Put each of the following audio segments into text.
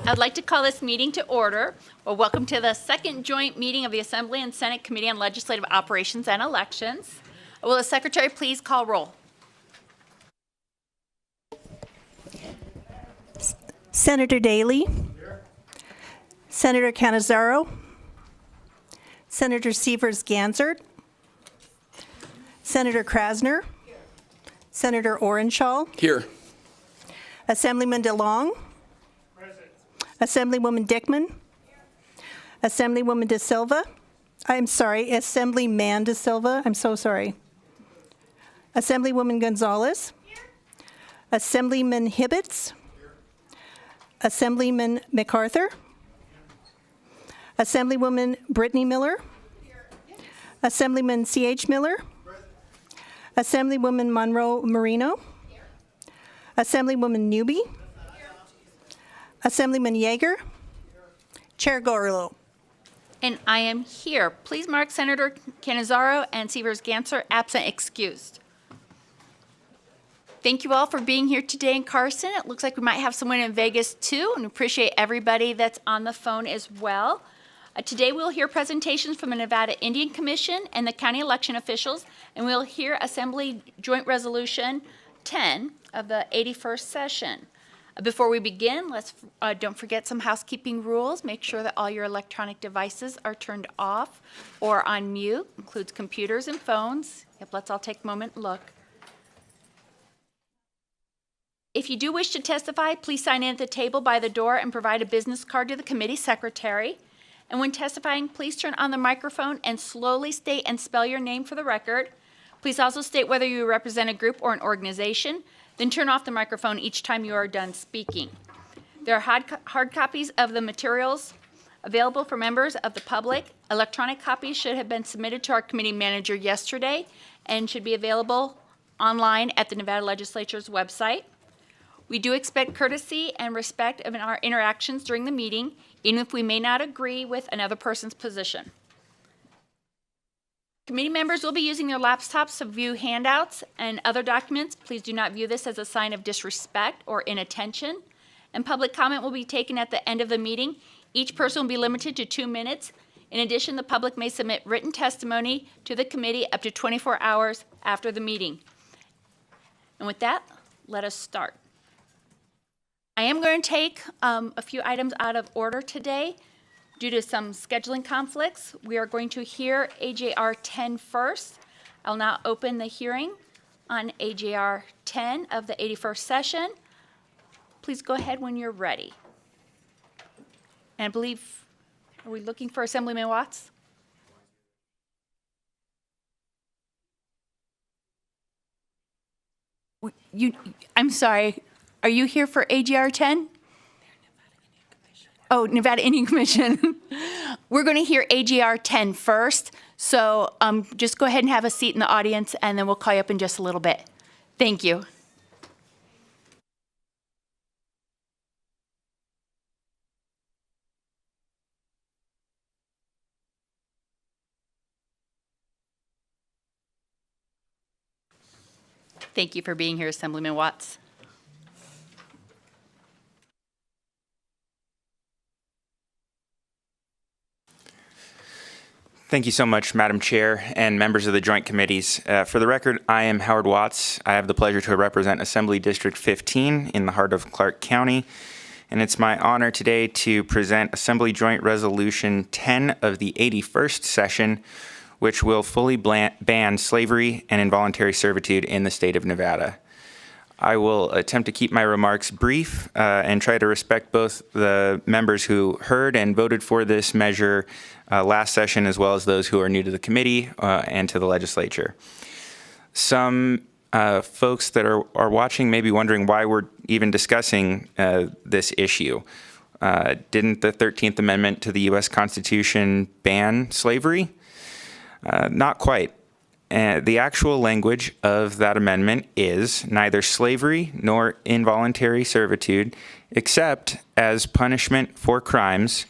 I'd like to call this meeting to order. Well, welcome to the second joint meeting of the Assembly and Senate Committee on Legislative Operations and Elections. Will the Secretary please call roll? Senator Daley. Here. Senator Cannizzaro. Senator Sievers-Gansert. Senator Krasner. Here. Senator Orenshaw. Here. Assemblyman DeLong. Present. Assemblywoman Dickman. Here. Assemblywoman De Silva. I'm sorry, Assemblyman De Silva. I'm so sorry. Assemblywoman Gonzalez. Here. Assemblyman Hibbets. Assemblyman MacArthur. Assemblywoman Brittany Miller. Assemblyman C.H. Miller. Assemblywoman Monroe Marino. Assemblywoman Newby. Assemblyman Yeager. Chair Gorlo. And I am here. Please mark Senator Cannizzaro and Sievers-Gansert absent excused. Thank you all for being here today in Carson. It looks like we might have someone in Vegas too, and appreciate everybody that's on the phone as well. Today we'll hear presentations from the Nevada Indian Commission and the county election officials, and we'll hear Assembly Joint Resolution 10 of the 81st session. Before we begin, let's don't forget some housekeeping rules. Make sure that all your electronic devices are turned off or on mute, includes computers and phones. Yep, let's all take a moment and look. If you do wish to testify, please sign in at the table by the door and provide a business card to the committee secretary. And when testifying, please turn on the microphone and slowly state and spell your name for the record. Please also state whether you represent a group or an organization. Then turn off the microphone each time you are done speaking. There are hard copies of the materials available for members of the public. Electronic copies should have been submitted to our committee manager yesterday and should be available online at the Nevada Legislature's website. We do expect courtesy and respect of our interactions during the meeting, even if we may not agree with another person's position. Committee members will be using their laptops to view handouts and other documents. Please do not view this as a sign of disrespect or inattention. And public comment will be taken at the end of the meeting. Each person will be limited to 2 minutes. In addition, the public may submit written testimony to the committee up to 24 hours after the meeting. And with that, let us start. I am going to take a few items out of order today due to some scheduling conflicts. We are going to hear AJR 10 first. I'll now open the hearing on AJR 10 of the 81st session. Please go ahead when you're ready. And I believe, are we looking for Assemblyman Watts? I'm sorry. Are you here for AJR 10? Oh, Nevada Indian Commission. We're going to hear AJR 10 first. So just go ahead and have a seat in the audience, and then we'll call you up in just a little bit. Thank you. Thank you for being here, Assemblyman Watts. Thank you so much, Madam Chair and members of the joint committees. For the record, I am Howard Watts. I have the pleasure to represent Assembly District 15 in the heart of Clark County. And it's my honor today to present Assembly Joint Resolution 10 of the 81st session, which will fully ban slavery and involuntary servitude in the state of Nevada. I will attempt to keep my remarks brief and try to respect both the members who heard and voted for this measure last session, as well as those who are new to the committee and to the legislature. Some folks that are watching may be wondering why we're even discussing this issue. Didn't the 13th Amendment to the U.S. Constitution ban slavery? Not quite. The actual language of that amendment is neither slavery nor involuntary servitude, except as punishment for crimes.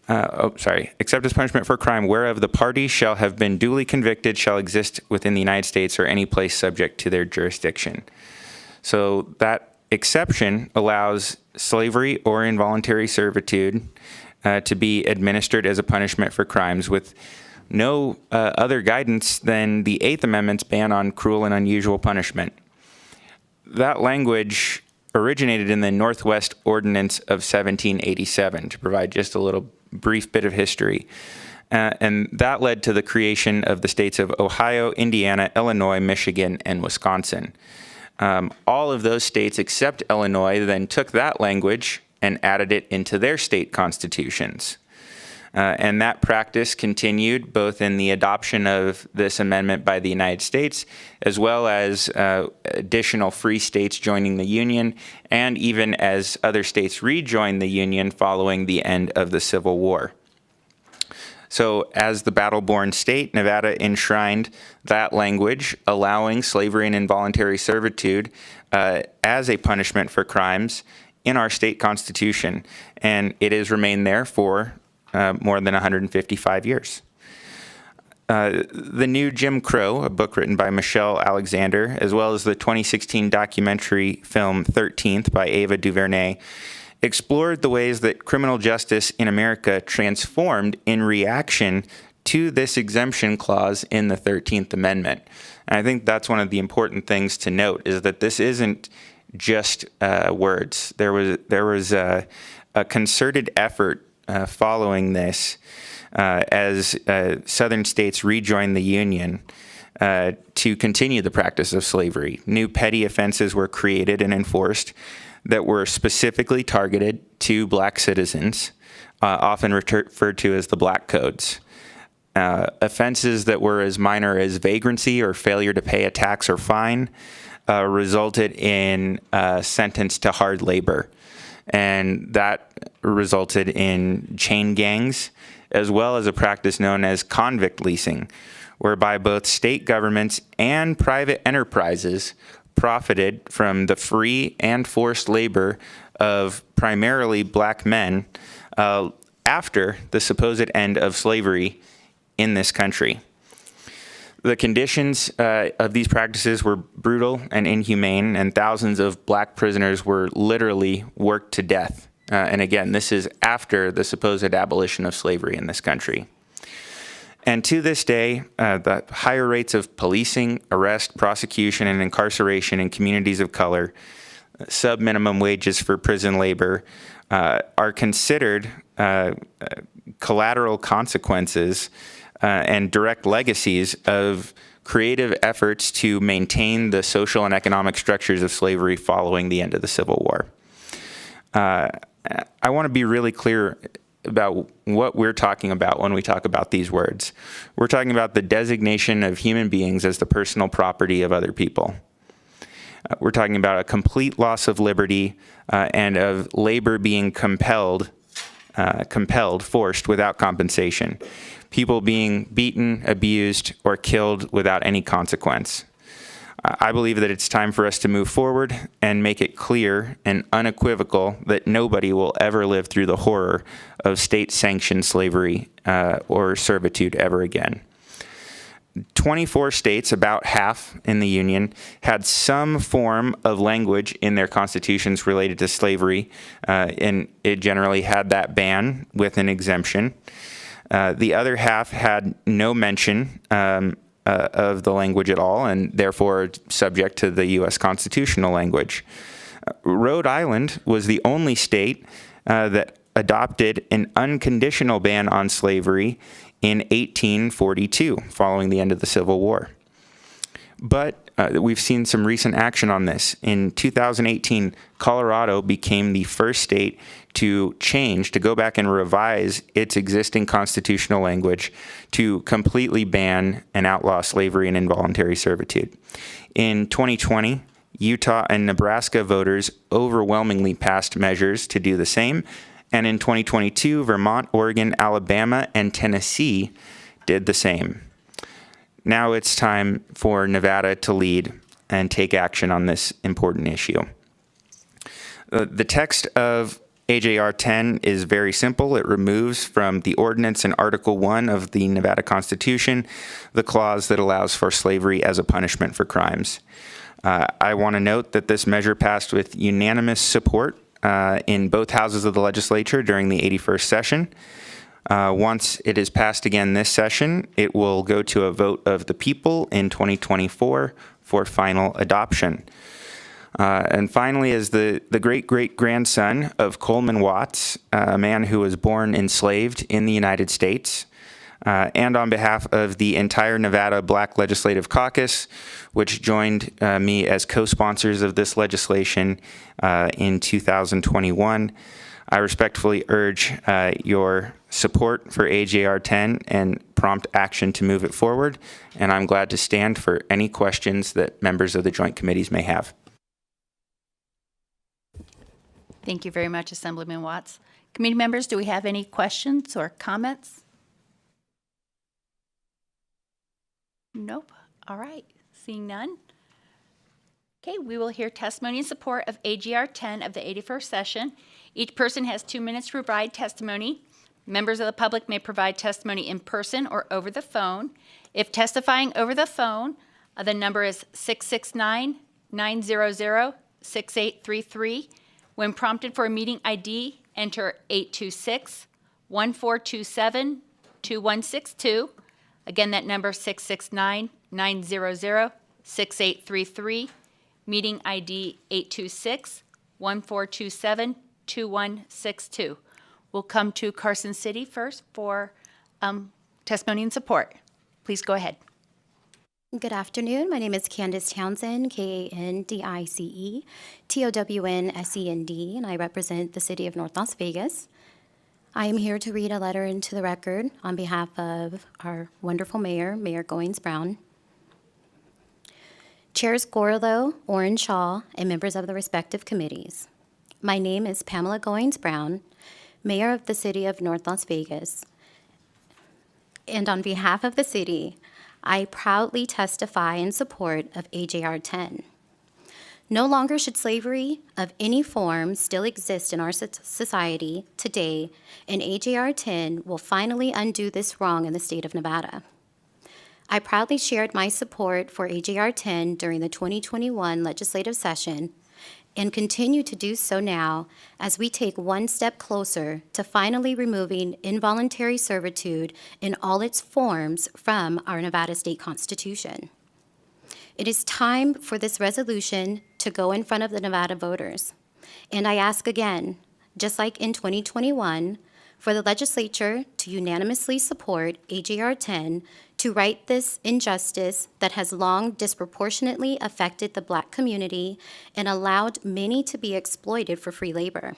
Except as punishment for crime whereof the party shall have been duly convicted shall exist within the United States or any place subject to their jurisdiction. So that exception allows slavery or involuntary servitude to be administered as a punishment for crimes with no other guidance than the Eighth Amendment's ban on cruel and unusual punishment. That language originated in the Northwest Ordinance of 1787, to provide just a little brief bit of history. And that led to the creation of the states of Ohio, Indiana, Illinois, Michigan, and Wisconsin. All of those states except Illinois then took that language and added it into their state constitutions. And that practice continued both in the adoption of this amendment by the United States, as well as additional free states joining the Union, and even as other states rejoined the Union following the end of the Civil War. So as the battle-born state, Nevada enshrined that language, allowing slavery and involuntary servitude as a punishment for crimes in our state constitution. And it has remained there for more than 155 years. The new Jim Crow, a book written by Michelle Alexander, as well as the 2016 documentary film 13th by Ava DuVernay, explored the ways that criminal justice in America transformed in reaction to this exemption clause in the 13th Amendment. And I think that's one of the important things to note, is that this isn't just words. There was a concerted effort following this as southern states rejoined the Union to continue the practice of slavery. New petty offenses were created and enforced that were specifically targeted to black citizens, often referred to as the Black Codes. Offenses that were as minor as vagrancy or failure to pay a tax or fine resulted in a sentence to hard labor. And that resulted in chain gangs, as well as a practice known as convict leasing, whereby both state governments and private enterprises profited from the free and forced labor of primarily black men after the supposed end of slavery in this country. The conditions of these practices were brutal and inhumane, and thousands of black prisoners were literally worked to death. And again, this is after the supposed abolition of slavery in this country. And to this day, the higher rates of policing, arrest, prosecution, and incarceration in communities of color, sub-minimum wages for prison labor, are considered collateral consequences and direct legacies of creative efforts to maintain the social and economic structures of slavery following the end of the Civil War. I want to be really clear about what we're talking about when we talk about these words. We're talking about the designation of human beings as the personal property of other people. We're talking about a complete loss of liberty and of labor being compelled, forced without compensation. People being beaten, abused, or killed without any consequence. I believe that it's time for us to move forward and make it clear and unequivocal that nobody will ever live through the horror of state-sanctioned slavery or servitude ever again. 24 states, about half in the Union, had some form of language in their constitutions related to slavery, and it generally had that ban with an exemption. The other half had no mention of the language at all, and therefore subject to the U.S. constitutional language. Rhode Island was the only state that adopted an unconditional ban on slavery in 1842, following the end of the Civil War. But we've seen some recent action on this. In 2018, Colorado became the first state to go back and revise its existing constitutional language to completely ban and outlaw slavery and involuntary servitude. In 2020, Utah and Nebraska voters overwhelmingly passed measures to do the same. And in 2022, Vermont, Oregon, Alabama, and Tennessee did the same. Now it's time for Nevada to lead and take action on this important issue. The text of AJR 10 is very simple. It removes from the ordinance in Article 1 of the Nevada Constitution the clause that allows for slavery as a punishment for crimes. I want to note that this measure passed with unanimous support in both houses of the legislature during the 81st session. Once it is passed again this session, it will go to a vote of the people in 2024 for final adoption. And finally, as the great-great-grandson of Coleman Watts, a man who was born enslaved in the United States, and on behalf of the entire Nevada Black Legislative Caucus, which joined me as co-sponsors of this legislation in 2021, I respectfully urge your support for AJR 10 and prompt action to move it forward, and I'm glad to stand for any questions that members of the joint committees may have. Thank you very much, Assemblyman Watts. Committee members, do we have any questions or comments? Nope. All right. Seeing none. Okay, we will hear testimony in support of AGR 10 of the 81st session. Each person has 2 minutes to provide testimony. Members of the public may provide testimony in person or over the phone. If testifying over the phone, the number is 669-900-6833. When prompted for a meeting ID, enter 826-1427-2162. Again, that number 669-900-6833. Meeting ID 826-1427-2162. We'll come to Carson City first for testimony and support. Please go ahead. Good afternoon. My name is Candace Townsend, Kandice Townsend, and I represent the city of North Las Vegas. I am here to read a letter into the record on behalf of our wonderful mayor, Mayor Goins-Brown. Chairs Gorlow, Orenshaw, and members of the respective committees. My name is Pamela Goins-Brown, Mayor of the City of North Las Vegas. And on behalf of the city, I proudly testify in support of AJR 10. No longer should slavery of any form still exist in our society today, and AJR 10 will finally undo this wrong in the state of Nevada. I proudly shared my support for AJR 10 during the 2021 legislative session and continue to do so now as we take one step closer to finally removing involuntary servitude in all its forms from our Nevada state constitution. It is time for this resolution to go in front of the Nevada voters. And I ask again, just like in 2021, for the legislature to unanimously support AJR 10 to right this injustice that has long disproportionately affected the Black community and allowed many to be exploited for free labor.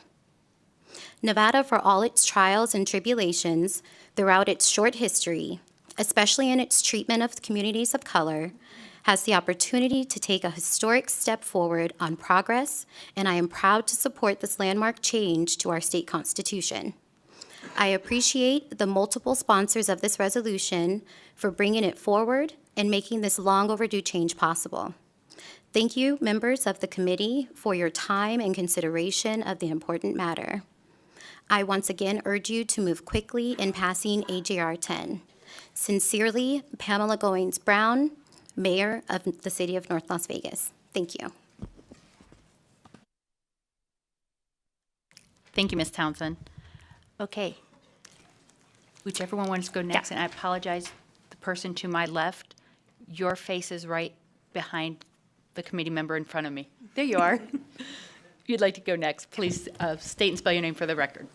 Nevada, for all its trials and tribulations throughout its short history, especially in its treatment of communities of color, has the opportunity to take a historic step forward on progress, and I am proud to support this landmark change to our state constitution. I appreciate the multiple sponsors of this resolution for bringing it forward and making this long overdue change possible. Thank you, members of the committee, for your time and consideration of the important matter. I once again urge you to move quickly in passing AJR 10. Sincerely, Pamela Goins-Brown, Mayor of the City of North Las Vegas. Thank you. Thank you, Ms. Townsend. Okay. Whichever one wants to go next, and I apologize, the person to my left, your face is right behind the committee member in front of me. There you are. If you'd like to go next, please state and spell your name for the record.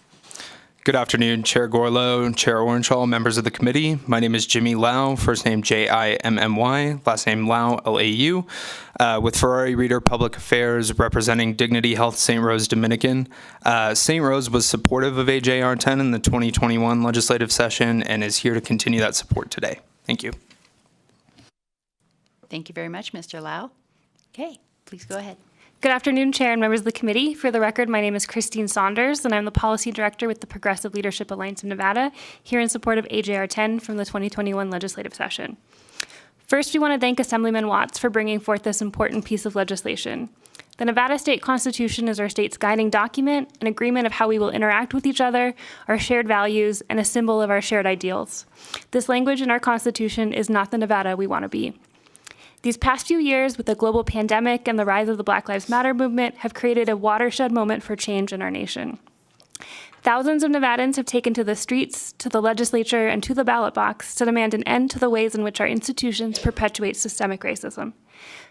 Good afternoon, Chair Gorlow, Chair Orenshaw, members of the committee. My name is Jimmy Lau, first name Jimmy, last name Lau, Lau, with Ferrari Reader Public Affairs, representing Dignity Health St. Rose Dominican. St. Rose was supportive of AJR 10 in the 2021 legislative session and is here to continue that support today. Thank you. Thank you very much, Mr. Lau. Okay, please go ahead. Good afternoon, Chair and members of the committee. For the record, my name is Christine Saunders, and I'm the Policy Director with the Progressive Leadership Alliance of Nevada, here in support of AJR 10 from the 2021 legislative session. First, we want to thank Assemblyman Watts for bringing forth this important piece of legislation. The Nevada State Constitution is our state's guiding document, an agreement of how we will interact with each other, our shared values, and a symbol of our shared ideals. This language in our Constitution is not the Nevada we want to be. These past few years, with the global pandemic and the rise of the Black Lives Matter movement, have created a watershed moment for change in our nation. Thousands of Nevadans have taken to the streets, to the legislature, and to the ballot box to demand an end to the ways in which our institutions perpetuate systemic racism.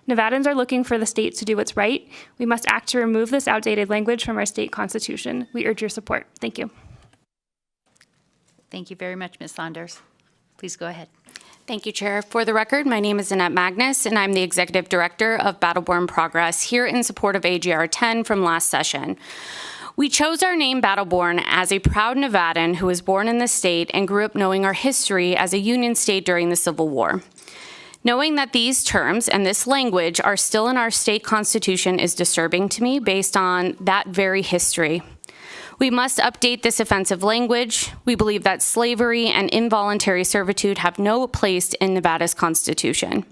Nevadans are looking for the state to do what's right. We must act to remove this outdated language from our state constitution. We urge your support. Thank you. Thank you very much, Ms. Saunders. Please go ahead. Thank you, Chair. For the record, my name is Annette Magnus, and I'm the Executive Director of Battleborn Progress here in support of AGR 10 from last session. We chose our name Battleborn as a proud Nevadan who was born in the state and grew up knowing our history as a Union state during the Civil War. Knowing that these terms and this language are still in our state constitution is disturbing to me based on that very history. We must update this offensive language. We believe that slavery and involuntary servitude have no place in Nevada's constitution.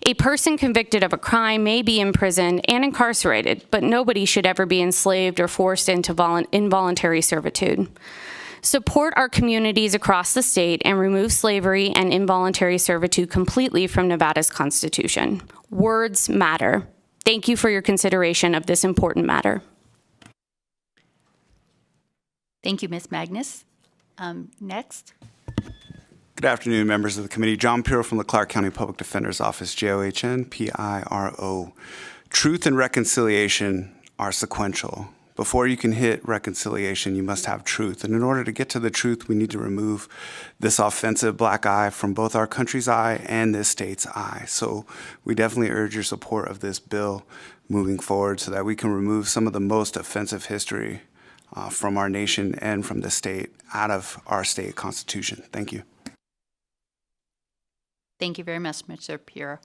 A person convicted of a crime may be imprisoned and incarcerated, but nobody should ever be enslaved or forced into involuntary servitude. Support our communities across the state and remove slavery and involuntary servitude completely from Nevada's constitution. Words matter. Thank you for your consideration of this important matter. Thank you, Ms. Magnus. Next. Good afternoon, members of the committee. John Piro from the Clark County Public Defender's Office, JOHN, PIRO. Truth and reconciliation are sequential. Before you can hit reconciliation, you must have truth. And in order to get to the truth, we need to remove this offensive black eye from both our country's eye and this state's eye. So we definitely urge your support of this bill moving forward so that we can remove some of the most offensive history from our nation and from the state out of our state constitution. Thank you. Thank you very much, Mr. Puro.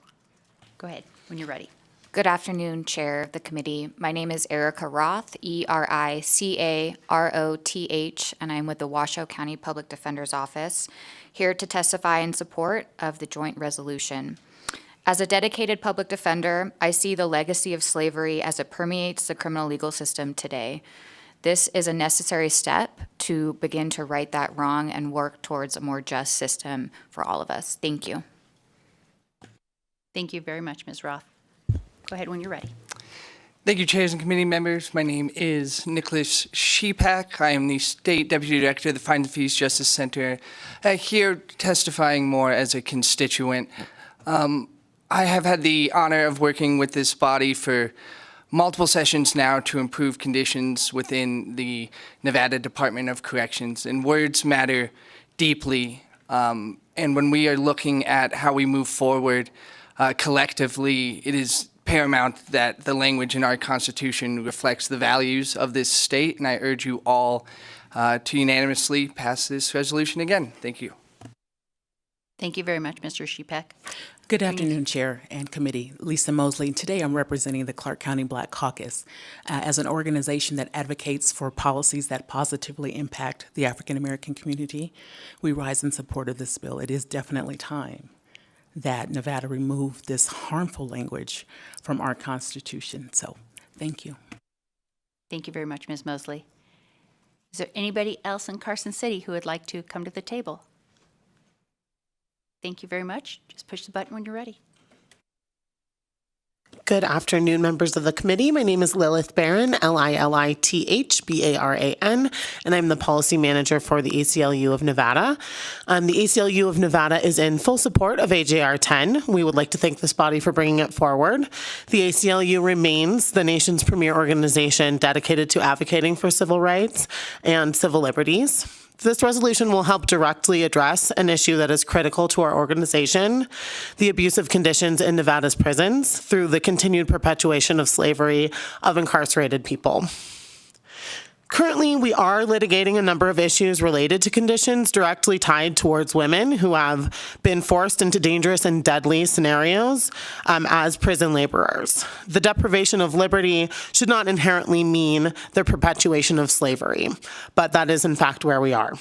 Go ahead when you're ready. Good afternoon, Chair of the committee. My name is Erica Roth, ERICAROTH, and I'm with the Washoe County Public Defender's Office, here to testify in support of the joint resolution. As a dedicated public defender, I see the legacy of slavery as it permeates the criminal legal system today. This is a necessary step to begin to right that wrong and work towards a more just system for all of us. Thank you. Thank you very much, Ms. Roth. Go ahead when you're ready. Thank you, chairs and committee members. My name is Nicholas Shepak. I am the State Deputy Director of the Fines and Fees Justice Center, here testifying more as a constituent. I have had the honor of working with this body for multiple sessions now to improve conditions within the Nevada Department of Corrections, and words matter deeply. And when we are looking at how we move forward collectively, it is paramount that the language in our Constitution reflects the values of this state, and I urge you all to unanimously pass this resolution again. Thank you. Thank you very much, Mr. Shepak. Good afternoon, Chair and Committee. Lisa Mosley. Today I'm representing the Clark County Black Caucus as an organization that advocates for policies that positively impact the African American community. We rise in support of this bill. It is definitely time that Nevada remove this harmful language from our Constitution. So, thank you. Thank you very much, Ms. Mosley. Is there anybody else in Carson City who would like to come to the table? Thank you very much. Just push the button when you're ready. Good afternoon, members of the committee. My name is Lilith Barron, Lilithbaran, and I'm the policy manager for the ACLU of Nevada. The ACLU of Nevada is in full support of AJR 10. We would like to thank this body for bringing it forward. The ACLU remains the nation's premier organization dedicated to advocating for civil rights and civil liberties. This resolution will help directly address an issue that is critical to our organization, the abusive conditions in Nevada's prisons through the continued perpetuation of slavery of incarcerated people. Currently, we are litigating a number of issues related to conditions directly tied towards women who have been forced into dangerous and deadly scenarios as prison laborers. The deprivation of liberty should not inherently mean the perpetuation of slavery, but that is in fact where we are.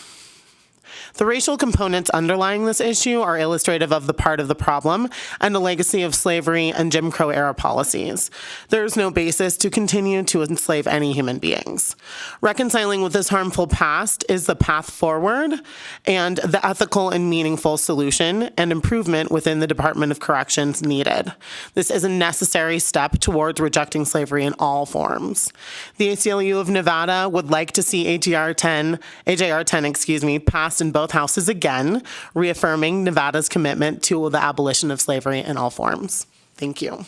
The racial components underlying this issue are illustrative of the part of the problem and a legacy of slavery and Jim Crow era policies. There is no basis to continue to enslave any human beings. Reconciling with this harmful past is the path forward and the ethical and meaningful solution and improvement within the Department of Corrections needed. This is a necessary step towards rejecting slavery in all forms. The ACLU of Nevada would like to see AJR 10, passed in both houses again, reaffirming Nevada's commitment to the abolition of slavery in all forms. Thank you.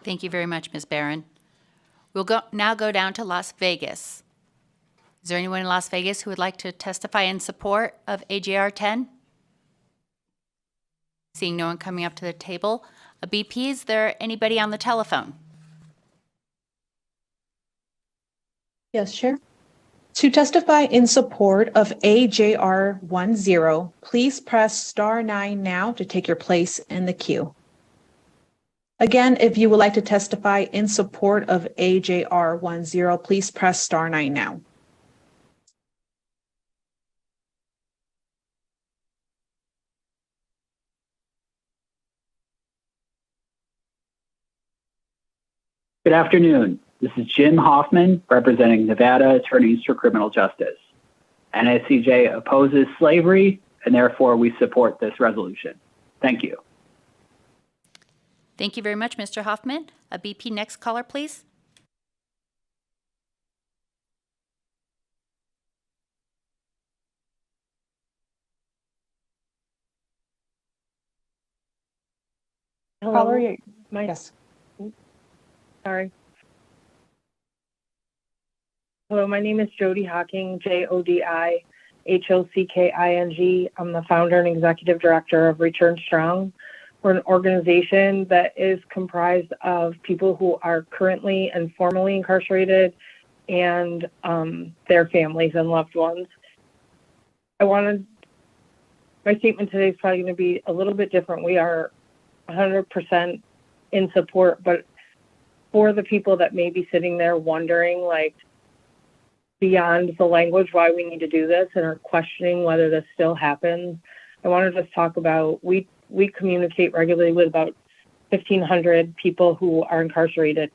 Thank you very much, Ms. Barron. We'll now go down to Las Vegas. Is there anyone in Las Vegas who would like to testify in support of AJR 10? Seeing no one coming up to the table, a BP, is there anybody on the telephone? Yes, Chair. To testify in support of AJR 10, please press *9 now to take your place in the queue. Again, if you would like to testify in support of AJR 10, please press *9 now. Good afternoon. This is Jim Hoffman, representing Nevada Attorneys for Criminal Justice. NSCJ opposes slavery, and therefore we support this resolution. Thank you. Thank you very much, Mr. Hoffman. A BP, next caller, please. Hello. Yes. Sorry. Hello, my name is Jody Hocking, JODIHOCKING. I'm the founder and executive director of Return Strong. We're an organization that is comprised of people who are currently and formerly incarcerated and their families and loved ones. My statement today is probably going to be a little bit different. We are 100% in support, but for the people that may be sitting there wondering, like, beyond the language, why we need to do this and are questioning whether this still happens, I want to just talk about, we communicate regularly with about 1,500 people who are incarcerated.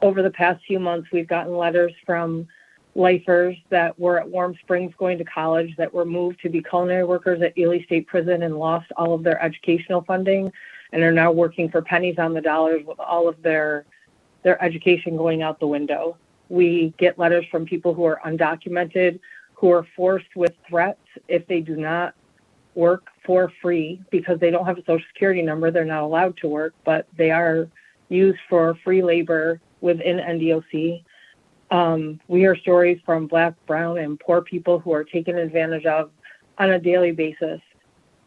Over the past few months, we've gotten letters from lifers that were at Warm Springs going to college, that were moved to be culinary workers at Ely State Prison and lost all of their educational funding and are now working for pennies on the dollars with all of their education going out the window. We get letters from people who are undocumented, who are forced with threats if they do not work for free because they don't have a social security number. They're not allowed to work, but they are used for free labor within NDOC. We hear stories from Black, brown, and poor people who are taken advantage of on a daily basis.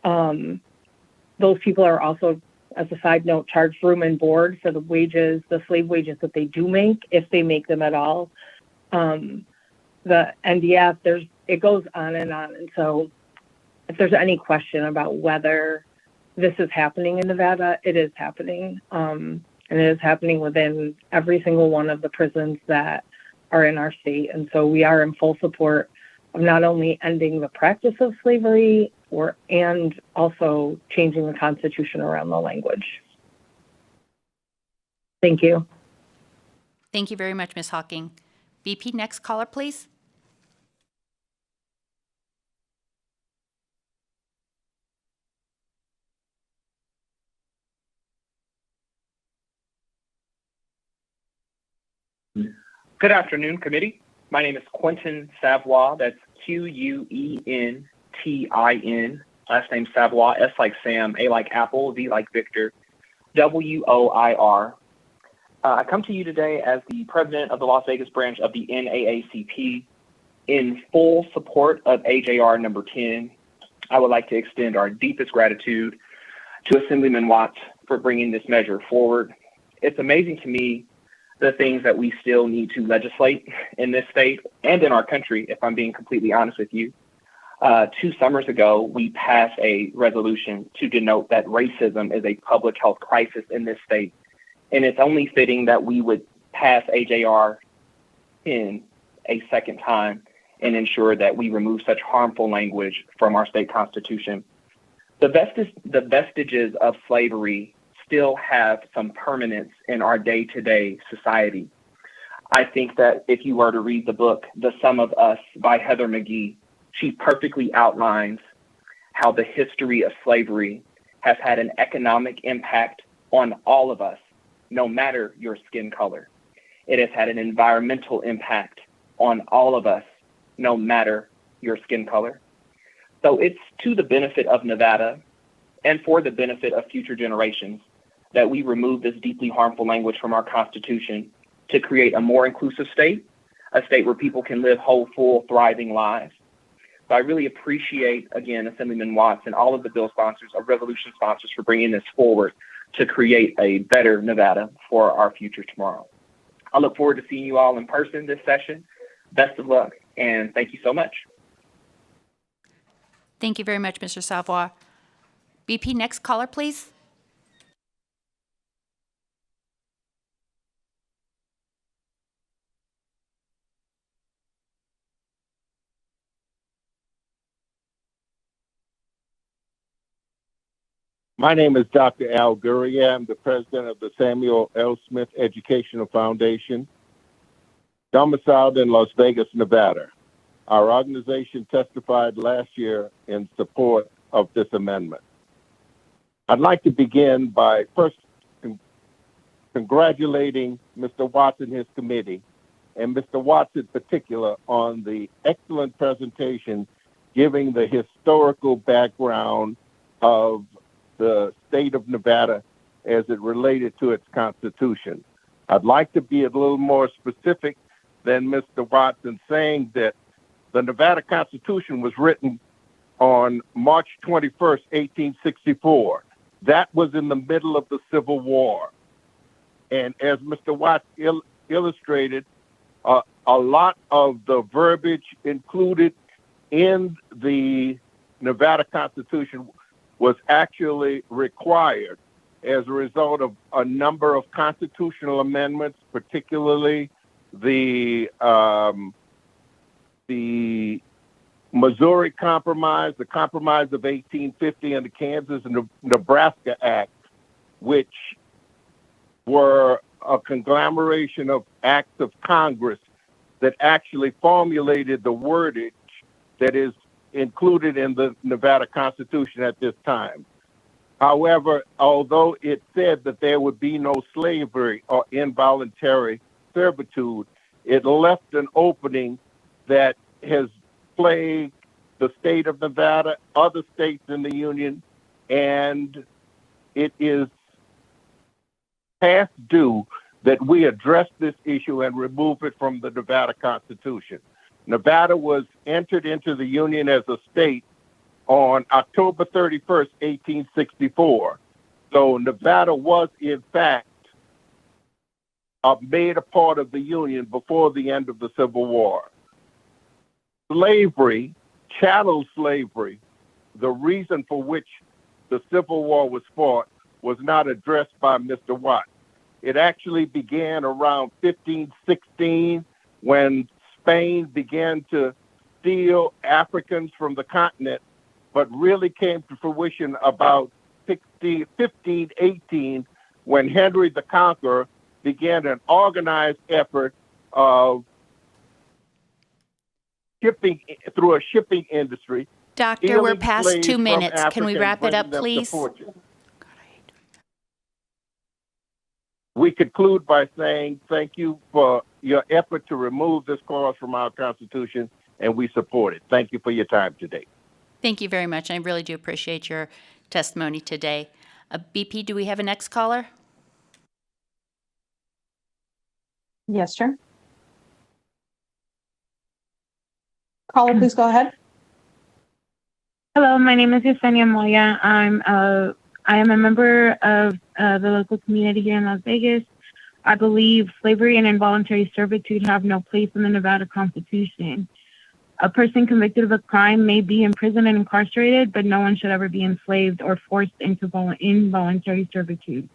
Those people are also, as a side note, charged room and board for the wages, the slave wages that they do make, if they make them at all. The NDF, it goes on. And so if there's any question about whether this is happening in Nevada, it is happening. And it is happening within every single one of the prisons that are in our state. And so we are in full support of not only ending the practice of slavery, and also changing the Constitution around the language. Thank you. Thank you very much, Ms. Hocking. BP, next caller, please. Good afternoon, committee. My name is Quentin Savoy. That's Quentin. Last name Savoy, S like Sam, A like Apple, V like Victor, WOIR. I come to you today as the president of the Las Vegas branch of the NAACP in full support of AJR number 10. I would like to extend our deepest gratitude to Assemblyman Watts for bringing this measure forward. It's amazing to me the things that we still need to legislate in this state and in our country, if I'm being completely honest with you. 2 summers ago, we passed a resolution to denote that racism is a public health crisis in this state. And it's only fitting that we would pass AJR 10 a second time and ensure that we remove such harmful language from our state constitution. The vestiges of slavery still have some permanence in our day-to-day society. I think that if you were to read the book, The Sum of Us by Heather McGhee, she perfectly outlines how the history of slavery has had an economic impact on all of us, no matter your skin color. It has had an environmental impact on all of us, no matter your skin color. So it's to the benefit of Nevada and for the benefit of future generations that we remove this deeply harmful language from our Constitution to create a more inclusive state, a state where people can live whole, full, thriving lives. So I really appreciate, again, Assemblyman Watts and all of the bill sponsors, or resolution sponsors, for bringing this forward to create a better Nevada for our future tomorrow. I look forward to seeing you all in person this session. Best of luck, and thank you so much. Thank you very much, Mr. Savoy. BP, next caller, please. My name is Dr. Al Gurria. I'm the president of the Samuel L. Smith Educational Foundation, domiciled in Las Vegas, Nevada. Our organization testified last year in support of this amendment. I'd like to begin by first congratulating Mr. Watts and his committee, and Mr. Watts in particular, on the excellent presentation giving the historical background of the state of Nevada as it related to its constitution. I'd like to be a little more specific than Mr. Watts in saying that the Nevada Constitution was written on March 21st, 1864. That was in the middle of the Civil War. And as Mr. Watts illustrated, a lot of the verbiage included in the Nevada Constitution was actually required as a result of a number of constitutional amendments, particularly the Missouri Compromise, the Compromise of 1850, and the Kansas and Nebraska Act, which were a conglomeration of acts of Congress that actually formulated the wordage that is included in the Nevada Constitution at this time. However, although it said that there would be no slavery or involuntary servitude, it left an opening that has plagued the state of Nevada, other states in the Union, and it is past due that we address this issue and remove it from the Nevada Constitution. Nevada was entered into the Union as a state on October 31st, 1864. So Nevada was, in fact, made a part of the Union before the end of the Civil War. Slavery, chattel slavery, the reason for which the Civil War was fought, was not addressed by Mr. Watt. It actually began around 1516 when Spain began to steal Africans from the continent, but really came to fruition about 1518 when Henry the Conqueror began an organized effort of shipping through a shipping industry. Doctor, we're past 2 minutes. Can we wrap it up, please? We conclude by saying thank you for your effort to remove this clause from our Constitution, and we support it. Thank you for your time today. Thank you very much. I really do appreciate your testimony today. BP, do we have a next caller? Yes, Chair. Caller, please go ahead. Hello, my name is Yesenia Moya. I am a member of the local community here in Las Vegas. I believe slavery and involuntary servitude have no place in the Nevada Constitution. A person convicted of a crime may be imprisoned and incarcerated, but no one should ever be enslaved or forced into involuntary servitude.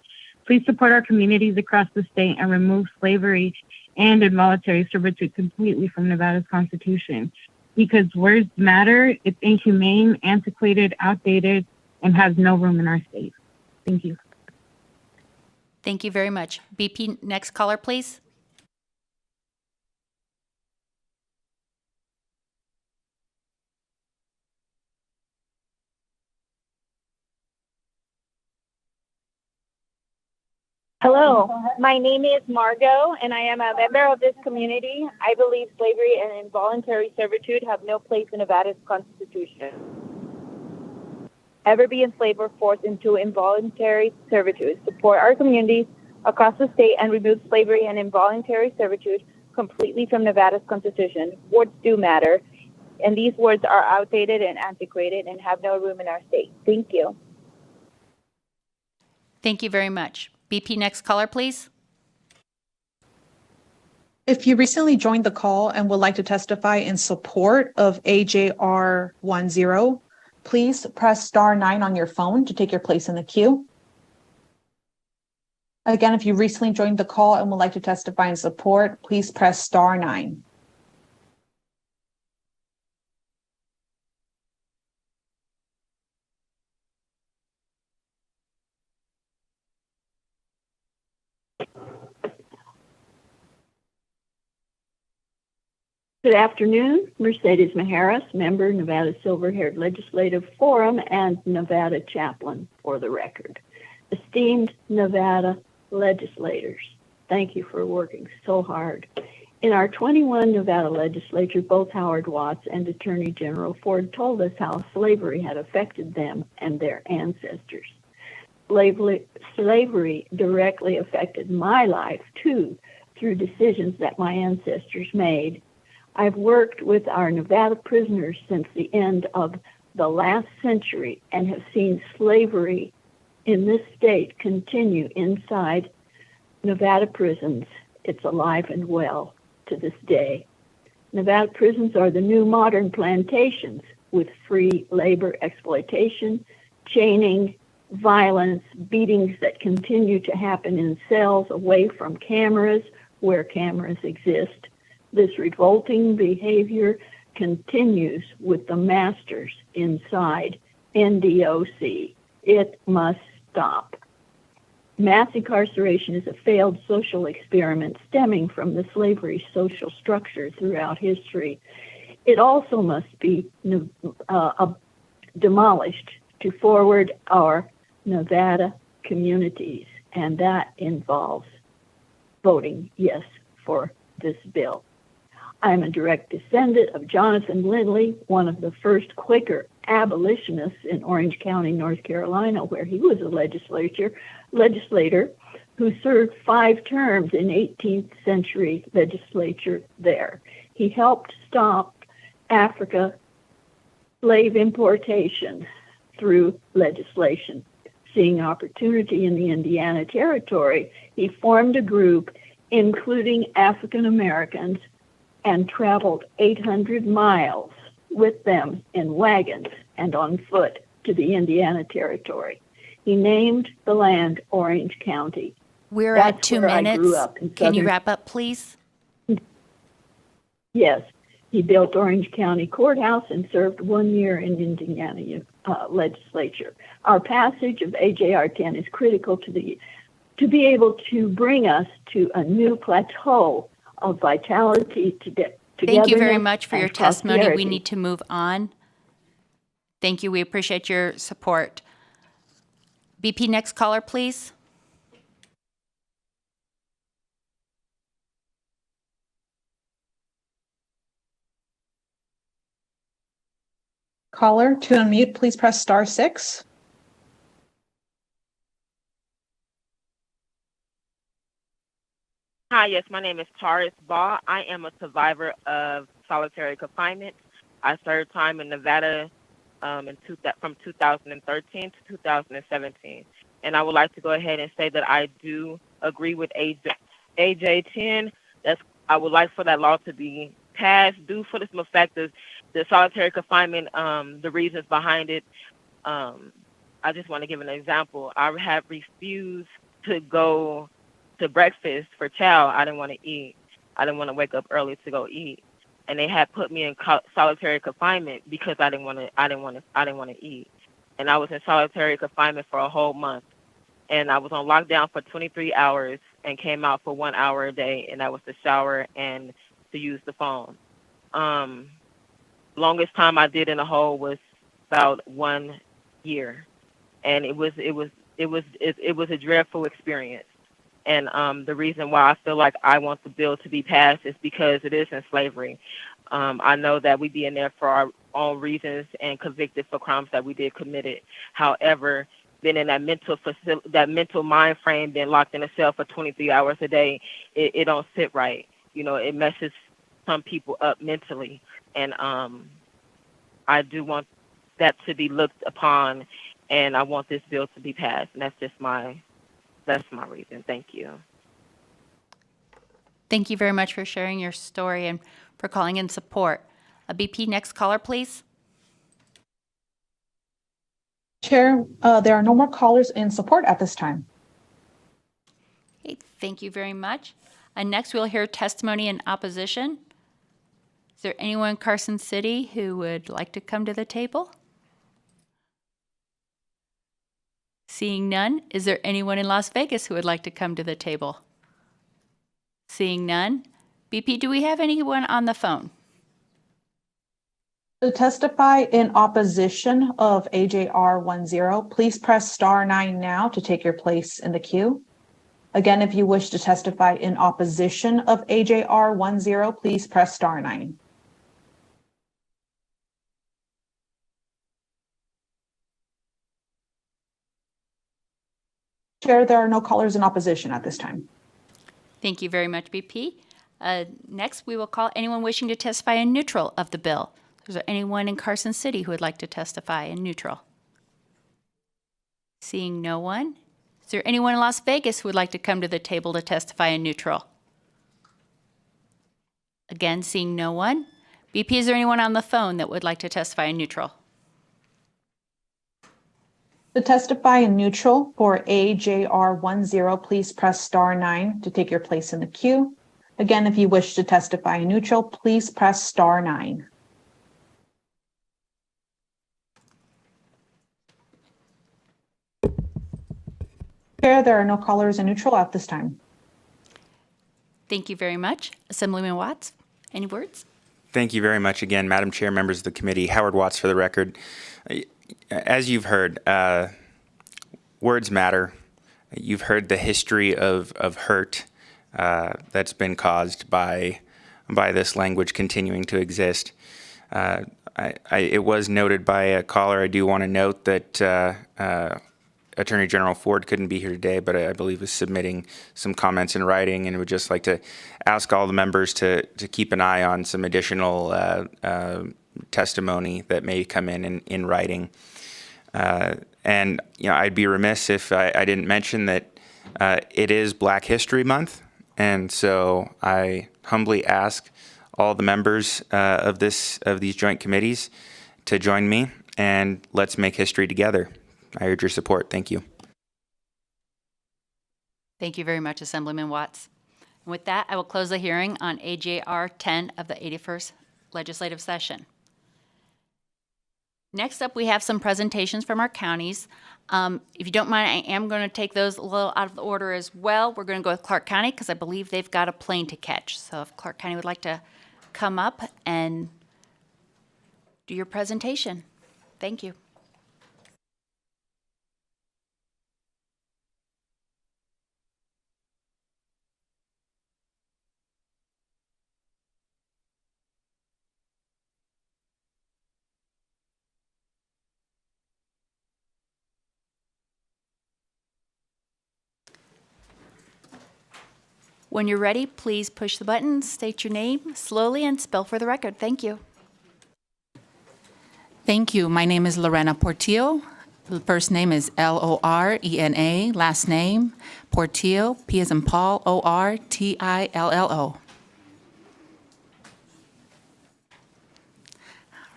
Please support our communities across the state and remove slavery and involuntary servitude completely from Nevada's Constitution. because words matter. It's inhumane, antiquated, outdated, and has no room in our state. Thank you. Thank you very much. BP, next caller, please. Hello, my name is Margot, and I am a member of this community. I believe slavery and involuntary servitude have no place in Nevada's Constitution. Ever be enslaved or forced into involuntary servitude. Support our communities across the state and remove slavery and involuntary servitude completely from Nevada's Constitution. Words do matter, and these words are outdated and antiquated and have no room in our state. Thank you. Thank you very much. BP, next caller, please. If you recently joined the call and would like to testify in support of AJR 10, please press *9 on your phone to take your place in the queue. Again, if you recently joined the call and would like to testify in support, please press *9. Good afternoon. Mercedes Maharis, member, Nevada Silver-Haired Legislative Forum and Nevada chaplain for the record. Esteemed Nevada legislators, thank you for working so hard. In our 21 Nevada legislature, both Howard Watts and Attorney General Ford told us how slavery had affected them and their ancestors. Slavery directly affected my life, too, through decisions that my ancestors made. I've worked with our Nevada prisoners since the end of the last century and have seen slavery in this state continue inside Nevada prisons. It's alive and well to this day. Nevada prisons are the new modern plantations with free labor exploitation, chaining, violence, beatings that continue to happen in cells away from cameras where cameras exist. This revolting behavior continues with the masters inside NDOC. It must stop. Mass incarceration is a failed social experiment stemming from the slavery social structure throughout history. It also must be demolished to forward our Nevada communities, and that involves voting yes for this bill. I'm a direct descendant of Jonathan Lindley, one of the first Quaker abolitionists in Orange County, North Carolina, where he was a legislator who served 5 terms in 18th century legislature there. He helped stop Africa slave importation through legislation. Seeing opportunity in the Indiana Territory, he formed a group including African Americans and traveled 800 miles with them in wagons and on foot to the Indiana Territory. He named the land Orange County. We're That's at 2 where I minutes. grew up in Can you southern- wrap up, please? Yes, he built Orange County Courthouse and served 1 year in Indiana legislature. Our passage of AJR 10 is critical to be able to bring us to a new plateau of vitality Thank you very togetherness, much for your and testimony. We prosperity. need to move on. Thank you. We appreciate your support. BP, next caller, please. Caller, to unmute, please press *6. Hi, yes, my name is Taurus Baugh. I am a survivor of solitary confinement. I served time in Nevada from 2013 to 2017. And I would like to go ahead and say that I do agree with AJ 10. I would like for that law to be passed due for the fact of the solitary confinement, the reasons behind it. I just want to give an example. I have refused to go to breakfast for chow. I didn't want to eat. I didn't want to wake up early to go eat. and they had put me in solitary confinement because I didn't want to eat, and I was in solitary confinement for a whole month, and I was on lockdown for 23 hours and came out for 1 hour a day, and that was to shower and to use the phone. Longest time I did in a hole was about 1 year, and it was a dreadful experience. And the reason why I feel like I want the bill to be passed is because it is in slavery. I know that we be in there for our own reasons and convicted for crimes that we did committed. However, being in that mental mind frame, being locked in a cell for 23 hours a day, it don't sit right. You know, it messes some people up mentally, and I do want that to be looked upon, and I want this bill to be passed, and that's my reason. Thank you. Thank you very much for sharing your story and for calling in support. BP, next caller, please. Chair, there are no more callers in support at this time. Okay, thank you very much. Next, we'll hear testimony in opposition. Is there anyone in Carson City who would like to come to the table? Seeing none, is there anyone in Las Vegas who would like to come to the table? Seeing none. BP, do we have anyone on the phone? To testify in opposition of AJR 10, please press *9 now to take your place in the queue. Again, if you wish to testify in opposition of AJR 10, please press *9. Chair, there are no callers in opposition at this time. Thank you very much, BP. Next, we will call anyone wishing to testify in neutral of the bill. Is there anyone in Carson City who would like to testify in neutral? Seeing no one. Is there anyone in Las Vegas who would like to come to the table to testify in neutral? Again, seeing no one. BP, is there anyone on the phone that would like to testify in neutral? To testify in neutral for AJR 10, please press *9 to take your place in the queue. Again, if you wish to testify in neutral, please press *9. Chair, there are no callers in neutral at this time. Thank you very much. Assemblyman Watts, any words? Thank you very much again, Madam Chair, members of the committee. Howard Watts for the record. As you've heard, words matter. You've heard the history of hurt that's been caused by this language continuing to exist. It was noted by a caller. I do want to note that Attorney General Ford couldn't be here today, but I believe is submitting some comments in writing, and would just like to ask all the members to keep an eye on some additional testimony that may come in writing. And I'd be remiss if I didn't mention that it is Black History Month, and so I humbly ask all the members of these joint committees to join me, and let's make history together. I urge your support. Thank you. Thank you very much, Assemblyman Watts. And with that, I will close the hearing on AJR 10 of the 81st Legislative Session. Next up, we have some presentations from our counties. If you don't mind, I am going to take those a little out of order as well. We're going to go with Clark County because I believe they've got a plane to catch. So if Clark County would like to come up and do your presentation. Thank you. When you're ready, please push the button, state your name slowly, and spell for the record. Thank you. Thank you. My name is Lorena Portillo. The first name is Lorena, last name Portillo, P as in Paul, Ortillo.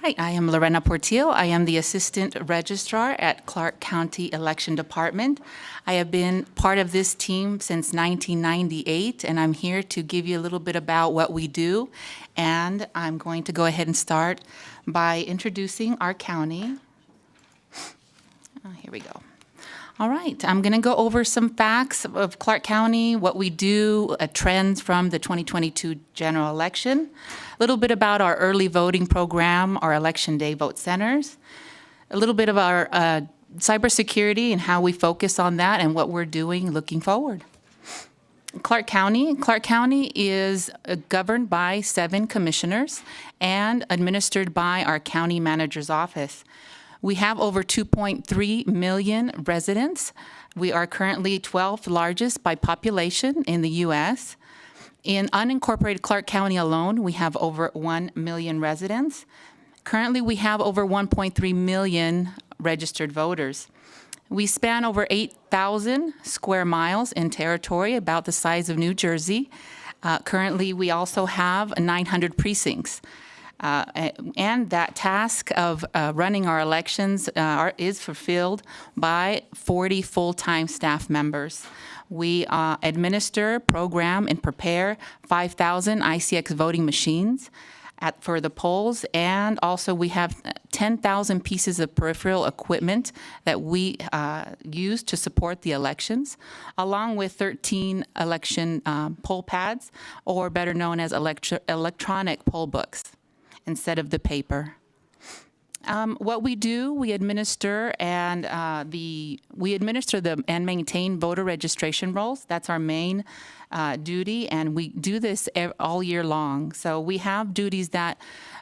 Right, I am Lorena Portillo. I am the Assistant Registrar at Clark County Election Department. I have been part of this team since 1998, and I'm here to give you a little bit about what we do. And I'm going to go ahead and start by introducing our county. Here we go. All right, I'm going to go over some facts of Clark County, what we do, trends from the 2022 general election, a little bit about our early voting program, our election day vote centers, a little bit of our cybersecurity and how we focus on that and what we're doing looking forward. Clark County is governed by 7 commissioners and administered by our county manager's office. We have over 2.3 million residents. We are currently 12th largest by population in the U.S. In unincorporated Clark County alone, we have over 1 million residents. Currently, we have over 1.3 million registered voters. We span over 8,000 square miles in territory, about the size of New Jersey. Currently, we also have 900 precincts. And that task of running our elections is fulfilled by 40 full-time staff members. We administer, program, and prepare 5,000 ICX voting machines for the polls, and also we have 10,000 pieces of peripheral equipment that we use to support the elections, along with 13 election poll pads, or better known as electronic poll books, instead of the paper. What we do, we administer and maintain voter registration rolls. That's our main duty, and we do this all year long. So we have duties that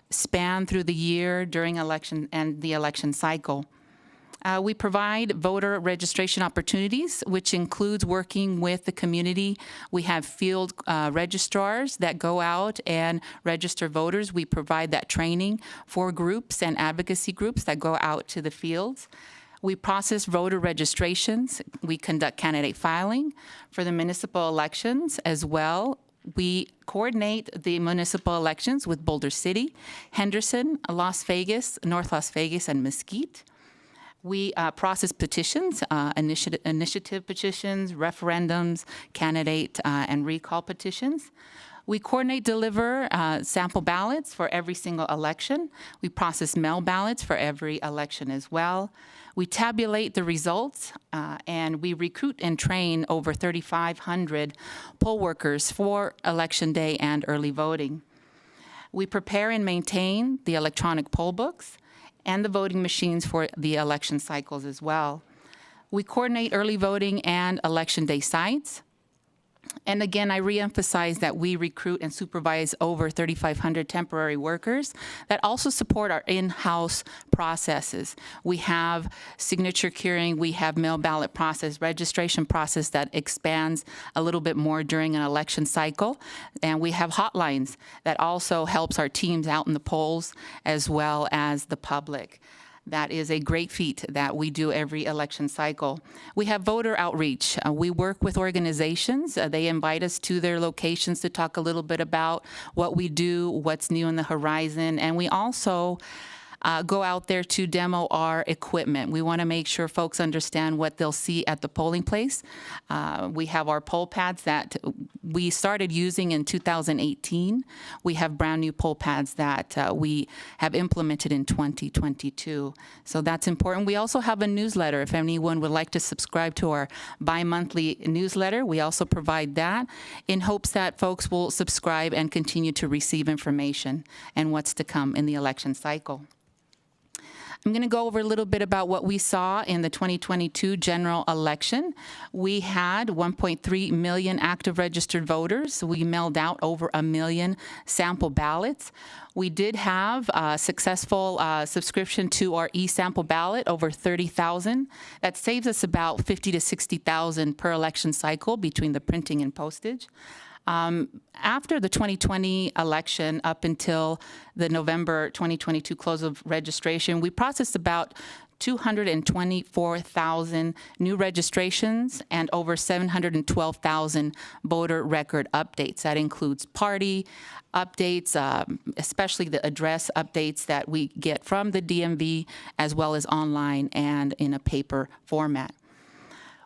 span through the year during election and the election cycle. We provide voter registration opportunities, which includes working with the community. We have field registrars that go out and register voters. We provide that training for groups and advocacy groups that go out to the fields. We process voter registrations. We conduct candidate filing for the municipal elections as well. We coordinate the municipal elections with Boulder City, Henderson, Las Vegas, North Las Vegas, and Mesquite. We process petitions, initiative petitions, referendums, candidate and recall petitions. We coordinate, deliver sample ballots for every single election. We process mail ballots for every election as well. We tabulate the results, and we recruit and train over 3,500 poll workers for Election Day and early voting. We prepare and maintain the electronic poll books and the voting machines for the election cycles as well. We coordinate early voting and election day sites. And again, I reemphasize that we recruit and supervise over 3,500 temporary workers that also support our in-house processes. We have signature curing, we have mail ballot process, registration process that expands a little bit more during an election cycle. And we have hotlines that also helps our teams out in the polls as well as the public. That is a great feat that we do every election cycle. We have voter outreach. We work with organizations. They invite us to their locations to talk a little bit about what we do, what's new on the horizon, and we also go out there to demo our equipment. We want to make sure folks understand what they'll see at the polling place. We have our poll pads that we started using in 2018. We have brand new poll pads that we have implemented in 2022. So that's important. We also have a newsletter. If anyone would like to subscribe to our bi-monthly newsletter, we also provide that in hopes that folks will subscribe and continue to receive information and what's to come in the election cycle. I'm going to go over a little bit about what we saw in the 2022 general election. We had 1.3 million active registered voters. We mailed out over 1 million sample ballots. We did have a successful subscription to our e-sample ballot, over 30,000. That saves us about 50 to 60,000 per election cycle between the printing and postage. After the 2020 election, up until the November 2022 close of registration, we processed about 224,000 new registrations and over 712,000 voter record updates. That includes party updates, especially the address updates that we get from the DMV, as well as online and in a paper format.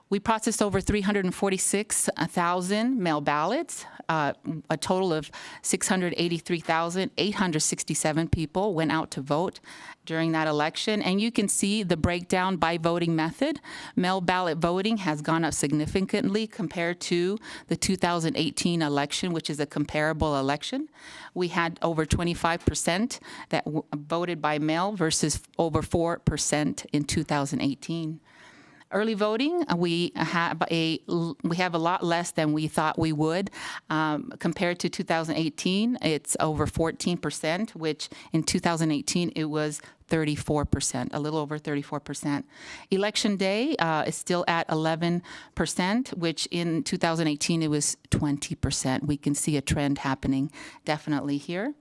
We processed over 346,000 mail ballots. A total of 683,867 people went out to vote during that election. And you can see the breakdown by voting method. Mail ballot voting has gone up significantly compared to the 2018 election, which is a comparable election. We had over 25% that voted by mail versus over 4% in 2018. Early voting, we have a lot less than we thought we would. Compared to 2018, it's over 14%, which in 2018 it was 34%, a little over 34%. Election day is still at 11%, which in 2018 it was 20%. We can see a trend happening definitely here.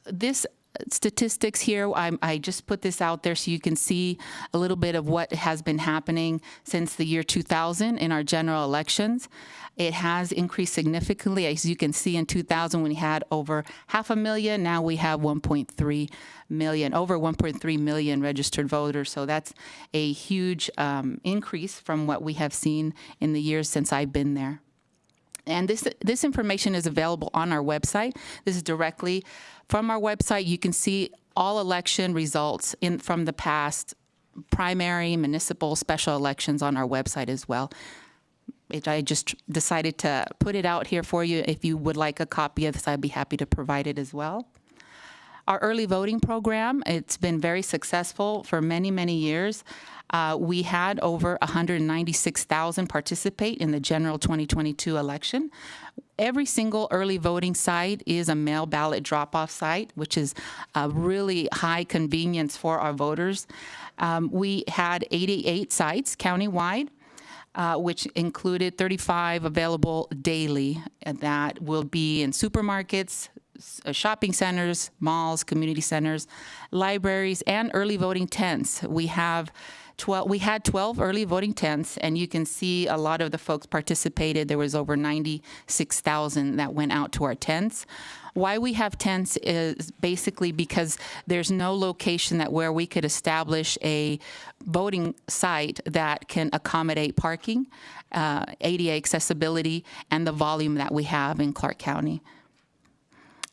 This statistics here, I just put this out there so you can see a little bit of what has been happening since the year 2000 in our general elections. It has increased significantly. As you can see, in 2000 we had over 500,000. Now we have 1.3 million, over 1.3 million registered voters. So that's a huge increase from what we have seen in the years since I've been there. And this information is available on our website. This is directly from our website. You can see all election results from the past primary, municipal, special elections on our website as well. I just decided to put it out here for you. If you would like a copy of this, I'd be happy to provide it as well. Our early voting program, it's been very successful for many, many years. We had over 196,000 participate in the general 2022 election. Every single early voting site is a mail ballot drop-off site, which is a really high convenience for our voters. We had 88 sites countywide, which included 35 available daily that will be in supermarkets, shopping centers, malls, community centers, libraries, and early voting tents. We had 12 early voting tents, and you can see a lot of the folks participated. There was over 96,000 that went out to our tents. Why we have tents is basically because there's no location where we could establish a voting site that can accommodate parking, ADA accessibility, and the volume that we have in Clark County.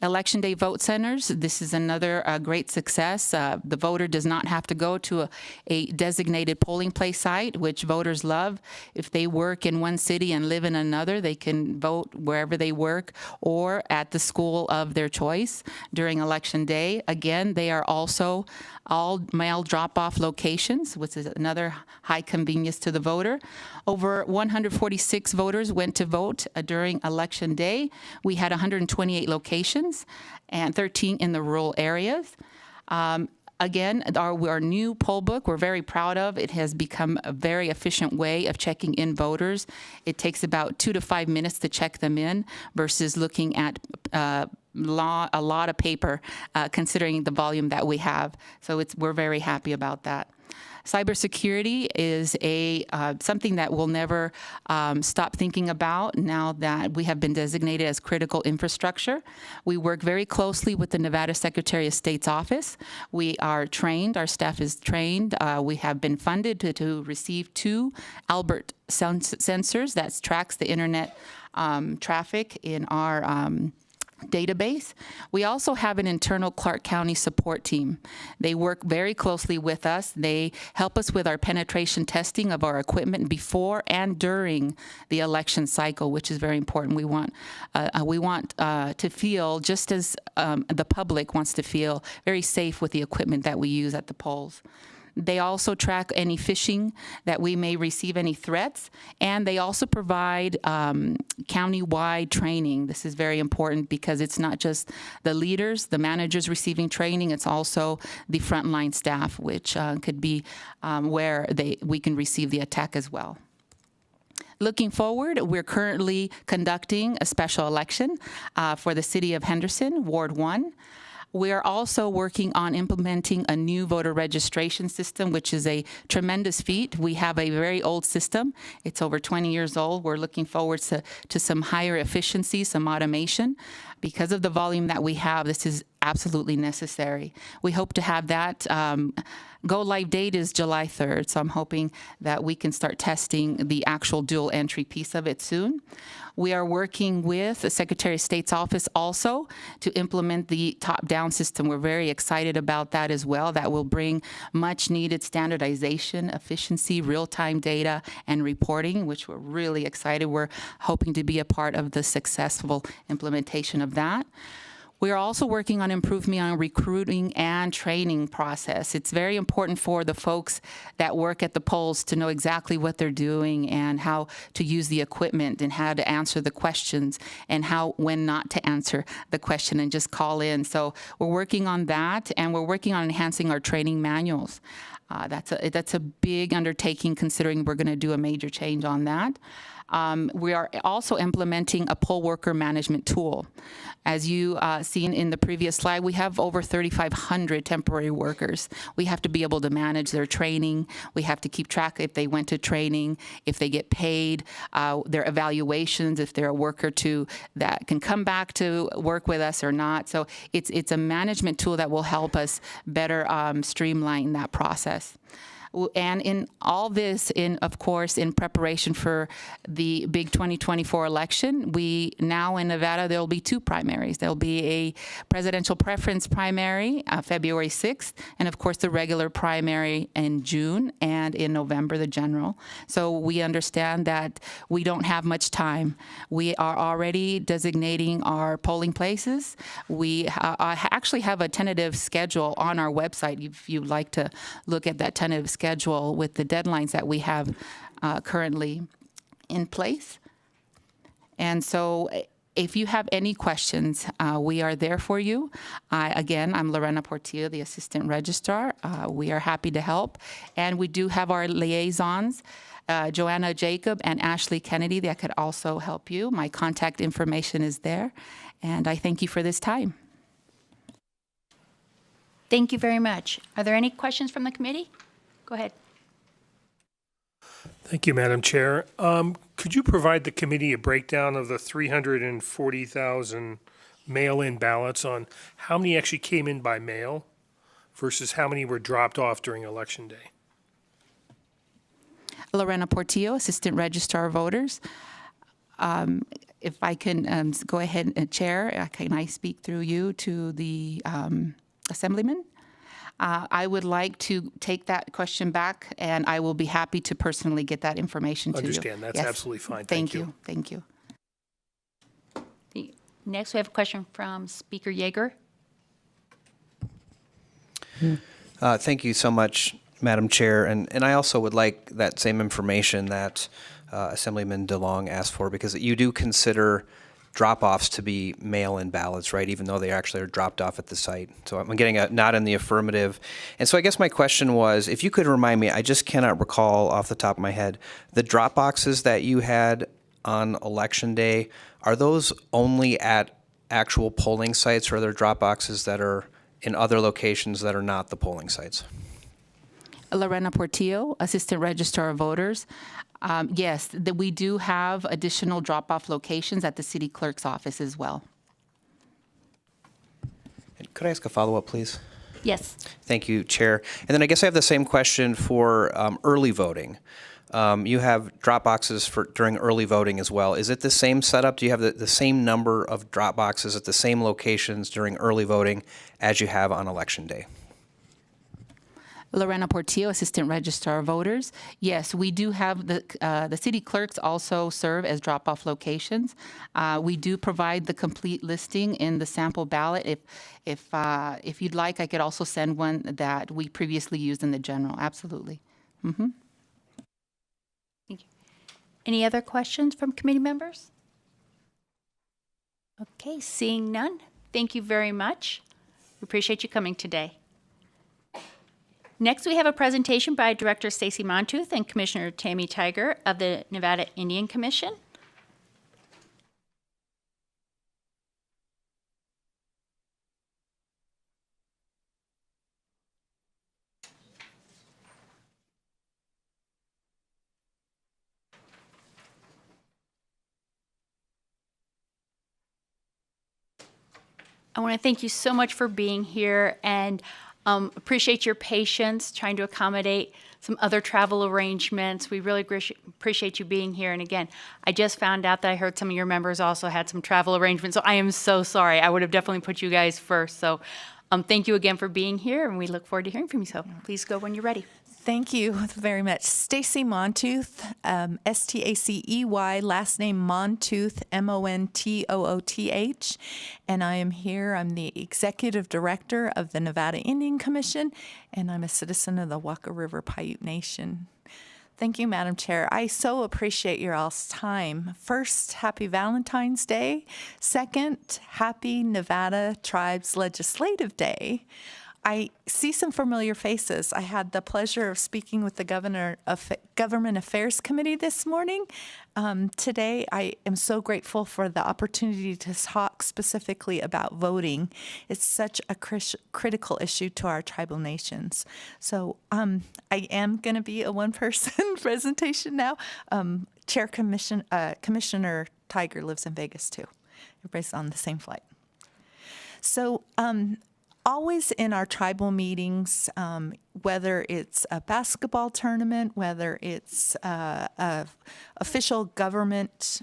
Election day vote centers, this is another great success. The voter does not have to go to a designated polling place site, which voters love. If they work in one city and live in another, they can vote wherever they work or at the school of their choice during election day. Again, they are also all mail drop-off locations, which is another high convenience to the voter. Over 146 voters went to vote during election day. We had 128 locations and 13 in the rural areas. Again, our new poll book, we're very proud of. It has become a very efficient way of checking in voters. It takes about 2 to 5 minutes to check them in versus looking at a lot of paper, considering the volume that we have. So we're very happy about that. Cybersecurity is something that we'll never stop thinking about now that we have been designated as critical infrastructure. We work very closely with the Nevada Secretary of State's office. We are trained, our staff is trained. We have been funded to receive 2 Albert sensors that tracks the internet traffic in our database. We also have an internal Clark County support team. They work very closely with us. They help us with our penetration testing of our equipment before and during the election cycle, which is very important. We want to feel, just as the public wants to feel, very safe with the equipment that we use at the polls. They also track any phishing that we may receive, any threats, and they also provide county-wide training. This is very important because it's not just the leaders, the managers receiving training, it's also the frontline staff, which could be where we can receive the attack as well. Looking forward, we're currently conducting a special election for the city of Henderson, Ward 1. We are also working on implementing a new voter registration system, which is a tremendous feat. We have a very old system. It's over 20 years old. We're looking forward to some higher efficiency, some automation. Because of the volume that we have, this is absolutely necessary. We hope to have that. Go live date is July 3rd, so I'm hoping that we can start testing the actual dual entry piece of it soon. We are working with the Secretary of State's office also to implement the top-down system. We're very excited about that as well. That will bring much needed standardization, efficiency, real-time data, and reporting, which we're really excited. We're hoping to be a part of the successful implementation of that. We are also working on improving on recruiting and training process. It's very important for the folks that work at the polls to know exactly what they're doing and how to use the equipment and how to answer the questions and when not to answer the question and just call in. So we're working on that, and we're working on enhancing our training manuals. That's a big undertaking considering we're going to do a major change on that. We are also implementing a poll worker management tool. As you seen in the previous slide, we have over 3,500 temporary workers. We have to be able to manage their training. We have to keep track if they went to training, if they get paid, their evaluations, if they're a worker that can come back to work with us or not. So it's a management tool that will help us better streamline that process. And in all this, of course, in preparation for the big 2024 election, now in Nevada, there will be two primaries. There will be a presidential preference primary, February 6th, and of course the regular primary in June, and in November, the general. So we understand that we don't have much time. We are already designating our polling places. We actually have a tentative schedule on our website if you'd like to look at that tentative schedule with the deadlines that we have currently in place. And so if you have any questions, we are there for you. Again, I'm Lorena Portillo, the Assistant Registrar. We are happy to help. And we do have our liaisons, Joanna Jacob and Ashley Kennedy, that could also help you. My contact information is there. And I thank you for this time. Thank you very much. Are there any questions from the committee? Go ahead. Thank you, Madam Chair. Could you provide the committee a breakdown of the 340,000 mail-in ballots on how many actually came in by mail versus how many were dropped off during Election Day? Lorena Portillo, Assistant Registrar of Voters. If I can go ahead and Chair, can I speak through you to the Assemblyman? I would like to take that question back, and I will be happy to personally get that information to you. Understand. That's Yes. absolutely fine. Thank you. Thank you. Next, we have a question from Speaker Yeager. Thank you so much, Madam Chair. And I also would like that same information that Assemblyman DeLong asked for, because you do consider drop-offs to be mail-in ballots, right, even though they actually are dropped off at the site. So I'm getting a nod in the affirmative. And so I guess my question was, if you could remind me, I just cannot recall off the top of my head, the drop boxes that you had on Election Day, are those only at actual polling sites, or are there drop boxes that are in other locations that are not the polling sites? Lorena Portillo, Assistant Registrar of Voters. Yes, we do have additional drop-off locations at the City Clerk's office as well. And could I ask a follow-up, please? Yes. Thank you, Chair. And then I guess I have the same question for early voting. You have drop boxes during early voting as well. Is it the same setup? Do you have the same number of drop boxes at the same locations during early voting as you have on Election Day? Lorena Portillo, Assistant Registrar of Voters. Yes, we do have the city clerks also serve as drop-off locations. We do provide the complete listing in the sample ballot. If you'd like, I could also send one that we previously used in the general. Absolutely. Mm-hmm. Thank you. Any other questions from committee members? Okay, seeing none. Thank you very much. We appreciate you coming today. Next, we have a presentation by Director Stacy Montooth and Commissioner Tammy Tiger of the Nevada Indian Commission. I want to thank you so much for being here and appreciate your patience trying to accommodate some other travel arrangements. We really appreciate you being here. And again, I just found out that I heard some of your members also had some travel arrangements. So I am so sorry. I would have definitely put you guys first. So thank you again for being here, and we look forward to hearing from you. So please go when you're ready. Thank you very much. Stacy Montooth, Stacey, last name Montooth, Montooth. And I am here. I'm the Executive Director of the Nevada Indian Commission, and I'm a citizen of the Walker River Paiute Nation. Thank you, Madam Chair. I so appreciate your all's time. First, happy Valentine's Day. Second, happy Nevada Tribes Legislative Day. I see some familiar faces. I had the pleasure of speaking with the Government Affairs Committee this morning. Today, I am so grateful for the opportunity to talk specifically about voting. It's such a critical issue to our tribal nations. So I am going to be a one-person presentation now. Commissioner Tiger lives in Vegas, too. Everybody's on the same flight. So always in our tribal meetings, whether it's a basketball tournament, whether it's a official government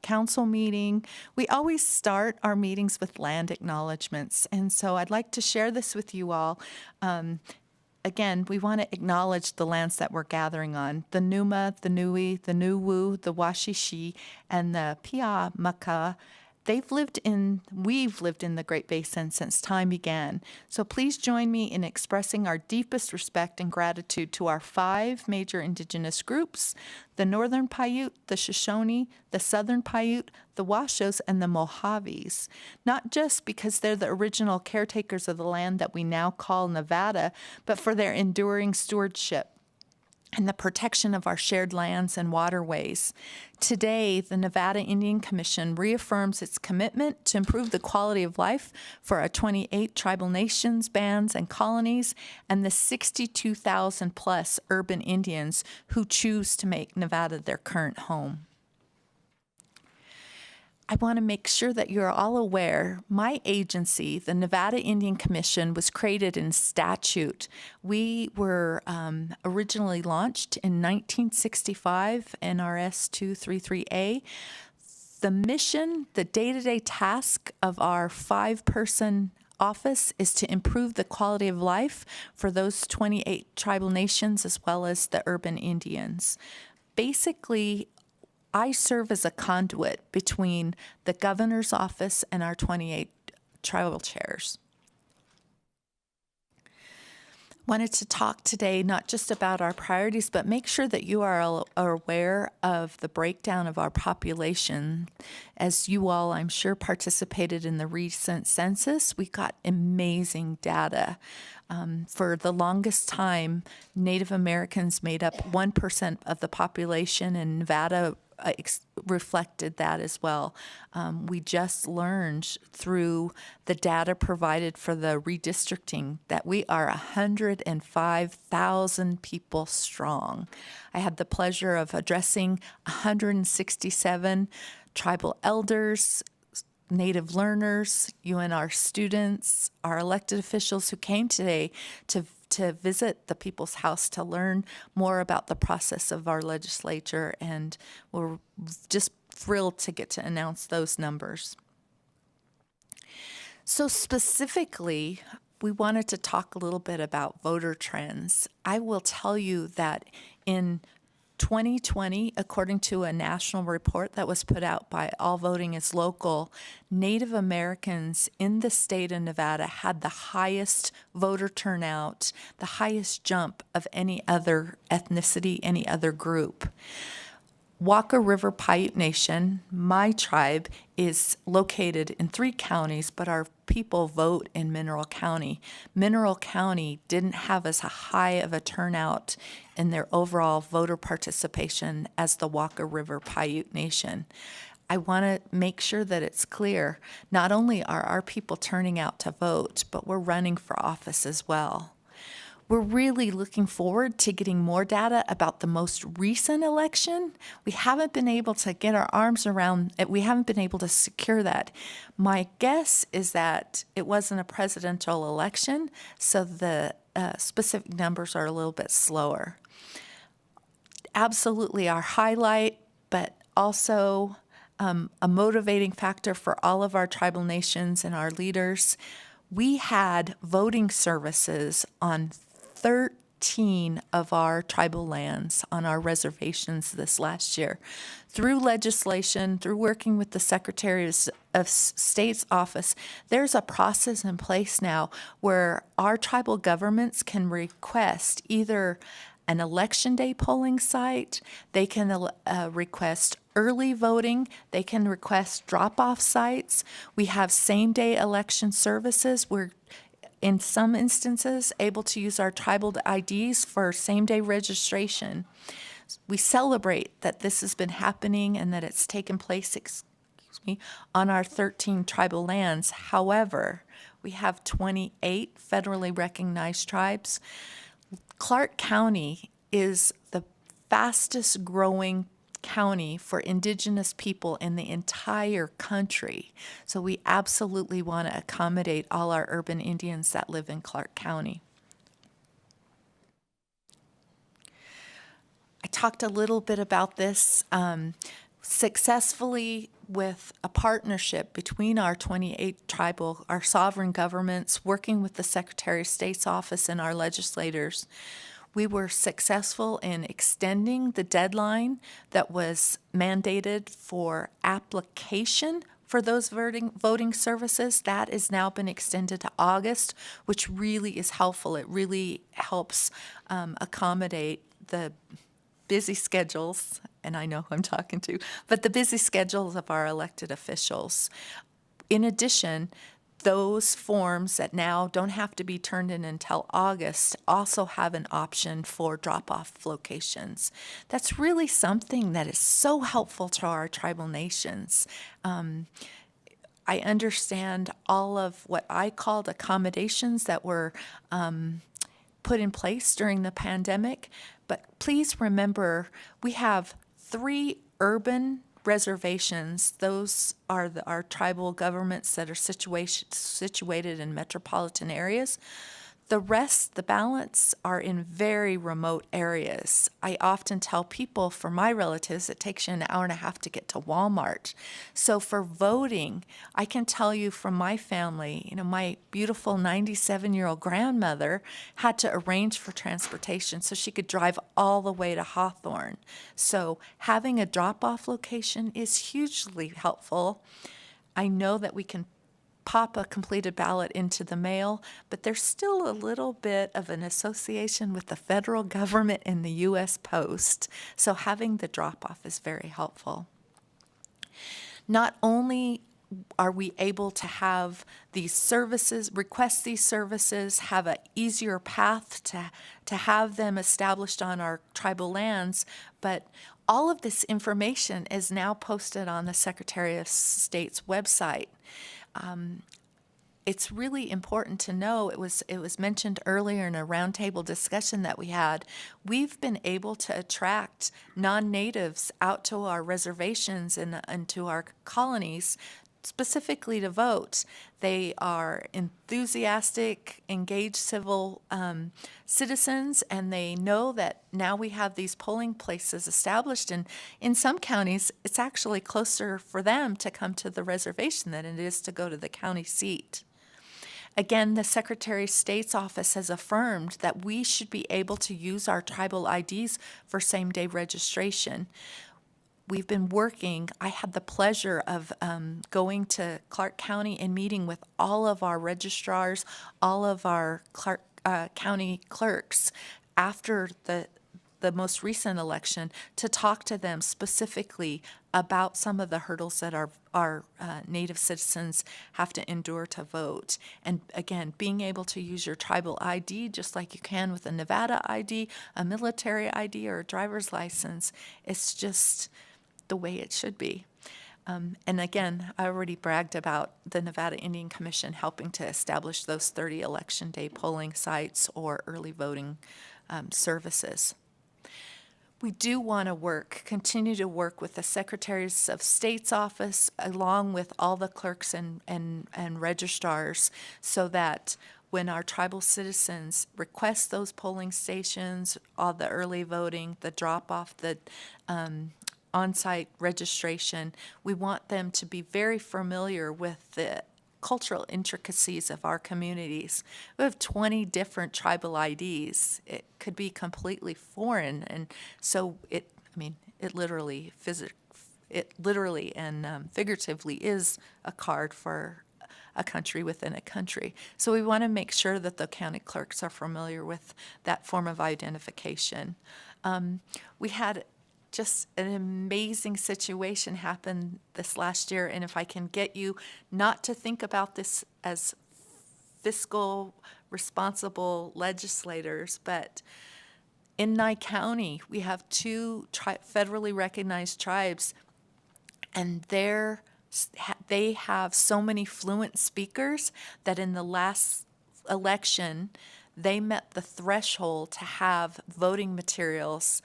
council meeting, we always start our meetings with land acknowledgements. And so I'd like to share this with you all. Again, we want to acknowledge the lands that we're gathering on: the Numa, the Nui, the Nuwu, the Washishi, and the Piamaka. We've lived in the Great Basin since time began. So please join me in expressing our deepest respect and gratitude to our 5 major indigenous groups: the Northern Paiute, the Shoshone, the Southern Paiute, the Washos, and the Mojaves. Not just because they're the original caretakers of the land that we now call Nevada, but for their enduring stewardship and the protection of our shared lands and waterways. Today, the Nevada Indian Commission reaffirms its commitment to improve the quality of life for our 28 tribal nations, bands, and colonies, and the 62,000 plus urban Indians who choose to make Nevada their current home. I want to make sure that you're all aware, my agency, the Nevada Indian Commission, was created in statute. We were originally launched in 1965, NRS 233A. The mission, the day-to-day task of our 5-person office is to improve the quality of life for those 28 tribal nations as well as the urban Indians. Basically, I serve as a conduit between the governor's office and our 28 tribal chairs. Wanted to talk today not just about our priorities, but make sure that you are aware of the breakdown of our population. As you all, I'm sure, participated in the recent census, we got amazing data. For the longest time, Native Americans made up 1% of the population, and Nevada reflected that as well. We just learned through the data provided for the redistricting that we are 105,000 people strong. I had the pleasure of addressing 167 tribal elders, Native learners, UNR students, our elected officials who came today to visit the People's House to learn more about the process of our legislature, and we're just thrilled to get to announce those numbers. So specifically, we wanted to talk a little bit about voter trends. I will tell you that in 2020, according to a national report that was put out by All Voting is Local, Native Americans in the state of Nevada had the highest voter turnout, the highest jump of any other ethnicity, any other group. Walker River Paiute Nation, my tribe, is located in 3 counties, but our people vote in Mineral County. Mineral County didn't have as high of a turnout in their overall voter participation as the Walker River Paiute Nation. I want to make sure that it's clear, not only are our people turning out to vote, but we're running for office as well. We're really looking forward to getting more data about the most recent election. We haven't been able to get our arms around it. We haven't been able to secure that. My guess is that it wasn't a presidential election, so the specific numbers are a little bit slower. Absolutely our highlight, but also a motivating factor for all of our tribal nations and our leaders. We had voting services on 13 of our tribal lands on our reservations this last year. Through legislation, through working with the Secretary of State's office, there's a process in place now where our tribal governments can request either an election day polling site, they can request early voting, they can request drop-off sites. We have same-day election services. We're in some instances, able to use our tribal IDs for same-day registration. We celebrate that this has been happening and that it's taken place, on our 13 tribal lands. However, we have 28 federally recognized tribes. Clark County is the fastest growing county for indigenous people in the entire country. So we absolutely want to accommodate all our urban Indians that live in Clark County. I talked a little bit about this successfully with a partnership between our 28 tribal, our sovereign governments, working with the Secretary of State's office and our legislators. We were successful in extending the deadline that was mandated for application for those voting services. That has now been extended to August, which really is helpful. It really helps accommodate the busy schedules, and I know who I'm talking to, but the busy schedules of our elected officials. In addition, those forms that now don't have to be turned in until August also have an option for drop-off locations. That's really something that is so helpful to our tribal nations. I understand all of what I called accommodations that were put in place during the pandemic, but please remember we have 3 urban reservations. Those are our tribal governments that are situated in metropolitan areas. The rest, the balance, are in very remote areas. I often tell people, for my relatives, it takes you an hour and a half to get to Walmart. So for voting, I can tell you from my family, my beautiful 97-year-old grandmother had to arrange for transportation so she could drive all the way to Hawthorne. So having a drop-off location is hugely helpful. I know that we can pop a completed ballot into the mail, but there's still a little bit of an association with the federal government and the U.S. Post, so having the drop-off is very helpful. Not only are we able to have these services, request these services, have an easier path to have them established on our tribal lands, but all of this information is now posted on the Secretary of State's website. It's really important to know, it was mentioned earlier in a roundtable discussion that we had, we've been able to attract non-natives out to our reservations and to our colonies specifically to vote. They are enthusiastic, engaged civil citizens, and they know that now we have these polling places established. And in some counties, it's actually closer for them to come to the reservation than it is to go to the county seat. Again, the Secretary of State's office has affirmed that we should be able to use our tribal IDs for same-day registration. We've been working, I had the pleasure of going to Clark County and meeting with all of our registrars, all of our Clark County clerks after the most recent election to talk to them specifically about some of the hurdles that our Native citizens have to endure to vote. And again, being able to use your tribal ID just like you can with a Nevada ID, a military ID, or a driver's license, it's just the way it should be. And again, I already bragged about the Nevada Indian Commission helping to establish those 30 election day polling sites or early voting services. We do want to continue to work with the Secretaries of State's office along with all the clerks and registrars so that when our tribal citizens request those polling stations, all the early voting, the drop-off, the on-site registration, we want them to be very familiar with the cultural intricacies of our communities. We have 20 different tribal IDs. It could be completely foreign, and so it literally and figuratively is a card for a country within a country. So we want to make sure that the county clerks are familiar with that form of identification. We had just an amazing situation happen this last year, and if I can get you not to think about this as fiscal responsible legislators, but in Nye County, we have two federally recognized tribes, and they have so many fluent speakers that in the last election, they met the threshold to have voting materials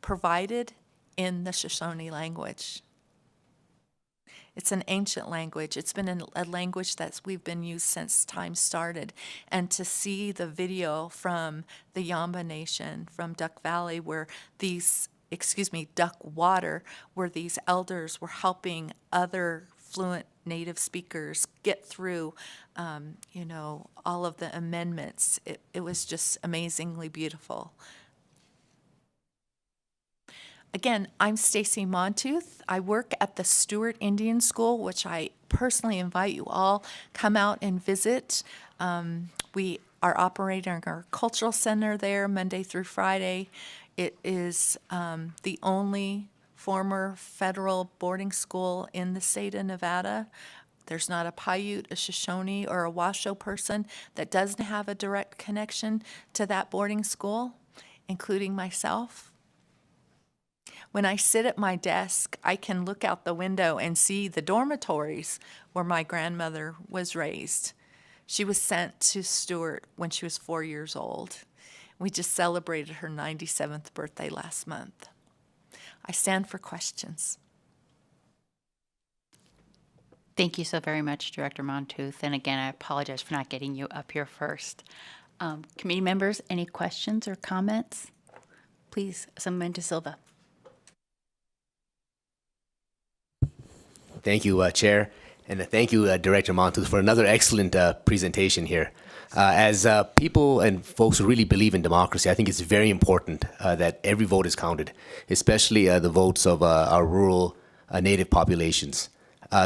provided in the Shoshone language. It's an ancient language. It's been a language that we've been used since time started. And to see the video from the Yamba Nation, from Duck Valley, Duck Water, where these elders were helping other fluent Native speakers get through, all of the amendments. It was just amazingly beautiful. Again, I'm Stacy Montooth. I work at the Stewart Indian School, which I personally invite you all come out and visit. We are operating our cultural center there Monday through Friday. It is the only former federal boarding school in the state of Nevada. There's not a Paiute, a Shoshone, or a Washoe person that doesn't have a direct connection to that boarding school, including myself. When I sit at my desk, I can look out the window and see the dormitories where my grandmother was raised. She was sent to Stewart when she was 4 years old. We just celebrated her 97th birthday last month. I stand for questions. Thank you so very much, Director Montooth. And again, I apologize for not getting you up here first. Committee members, any questions or comments? Please, Assemblyman De Silva. Thank you, Chair, and thank you, Director Montooth, for another excellent presentation here. As people and folks who really believe in democracy, I think it's very important that every vote is counted, especially the votes of our rural Native populations.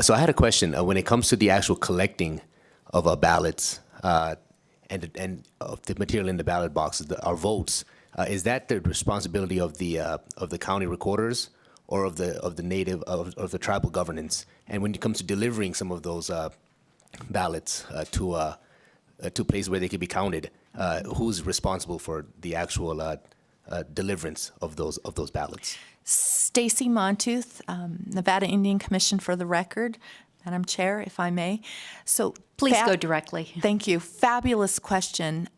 So I had a question. When it comes to the actual collecting of ballots and of the material in the ballot boxes, our votes, is that the responsibility of the county recorders, or of the native of the tribal governance? And when it comes to delivering some of those ballots to places where they can be counted, who's responsible for the actual deliverance of those ballots? Stacy Montooth, Nevada Indian Commission for the record. Madam Chair, if I may. So please go directly. Thank you. Fabulous question.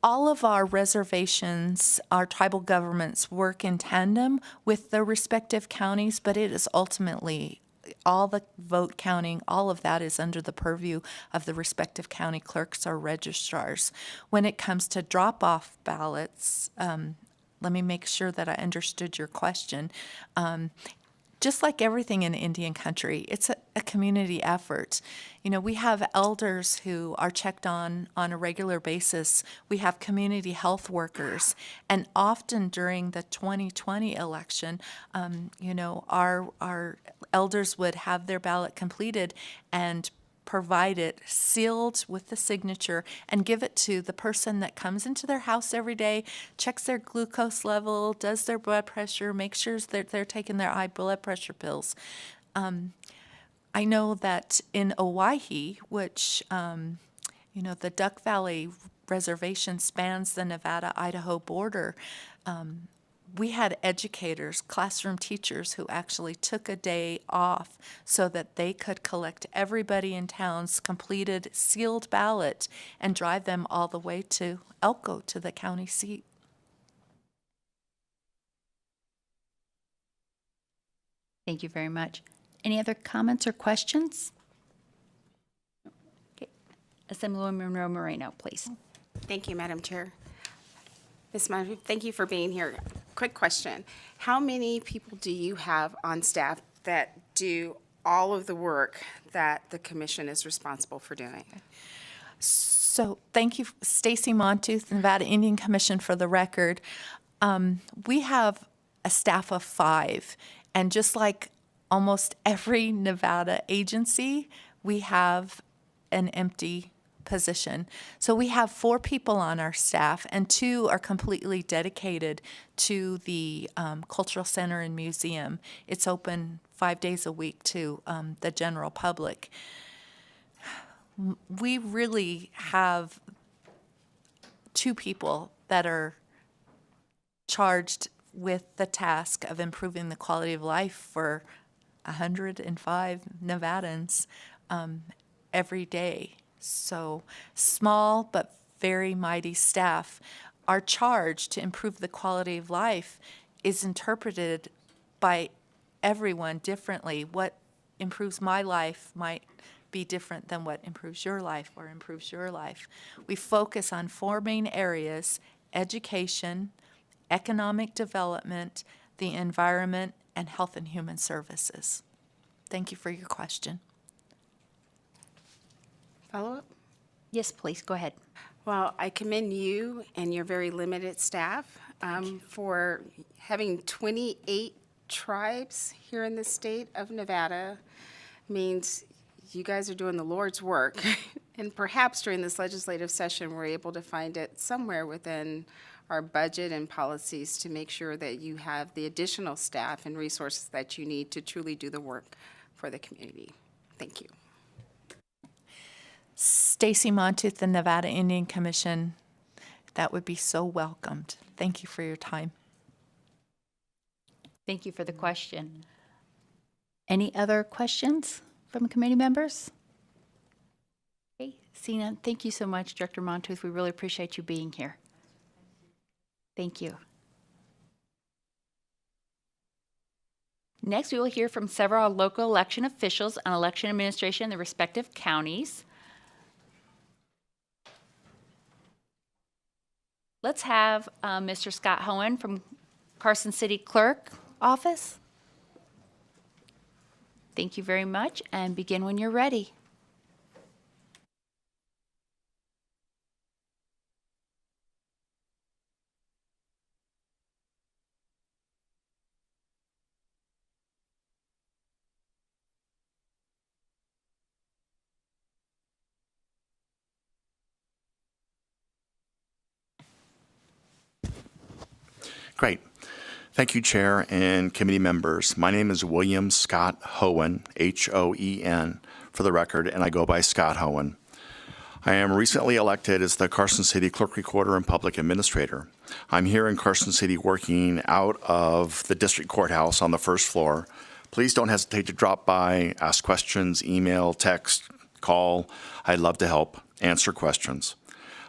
All of our reservations, our tribal governments work in tandem with the respective counties, but it is ultimately all the vote counting, all of that is under the purview of the respective county clerks or registrars. When it comes to drop-off ballots, let me make sure that I understood your question. Just like everything in Indian country, it's a community effort. We have elders who are checked on a regular basis. We have community health workers. And often during the 2020 election, our elders would have their ballot completed and provide it sealed with the signature and give it to the person that comes into their house every day, checks their glucose level, does their blood pressure, makes sure that they're taking their high blood pressure pills. I know that in Owyhee, which, the Duck Valley Reservation spans the Nevada-Idaho border, we had educators, classroom teachers who actually took a day off so that they could collect everybody in town's completed sealed ballot and drive them all the way to Elko, to the county seat. Thank you very much. Any other comments or questions? Okay. Assemblywoman Monroe Moreno, please. Thank you, Madam Chair. Ms. Monroe, thank you for being here. Quick question. How many people do you have on staff that do all of the work that the commission is responsible for doing? So thank you, Stacy Montooth, Nevada Indian Commission, for the record. We have a staff of 5, and just like almost every Nevada agency, we have an empty position. So we have 4 people on our staff, and 2 are completely dedicated to the Cultural Center and Museum. It's open 5 days a week to the general public. We really have 2 people that are charged with the task of improving the quality of life for 105 Nevadans every day. So small but very mighty staff. Our charge to improve the quality of life is interpreted by everyone differently. What improves my life might be different than what improves your life or improves your life. We focus on 4 main areas: education, economic development, the environment, and health and human services. Thank you for your question. Follow-up? Yes, please, go ahead. Well, I commend you and your very limited staff for having 28 tribes here in the state of Nevada. Means you guys are doing the Lord's work. And perhaps during this legislative session, we're able to find it somewhere within our budget and policies to make sure that you have the additional staff and resources that you need to truly do the work for the community. Thank you. Stacy Montooth, the Nevada Indian Commission, that would be so welcomed. Thank you for your time. Thank you for the question. Any other questions from committee members? Okay, seeing none, thank you so much, Director Montooth. We really appreciate you being here. Thank you. Next, we will hear from several local election officials on election administration in the respective counties. Let's have Mr. Scott Hohen from Carson City Clerk Office. Thank you very much, and begin when you're ready. Great. Thank you, Chair and committee members. My name is William Scott Hohen, H-O-E-N, for the record, and I go by Scott Hohen. I am recently elected as the Carson City Clerk Recorder and Public Administrator. I'm here in Carson City working out of the District Courthouse on the first floor. Please don't hesitate to drop by, ask questions, email, text, call. I'd love to help answer questions.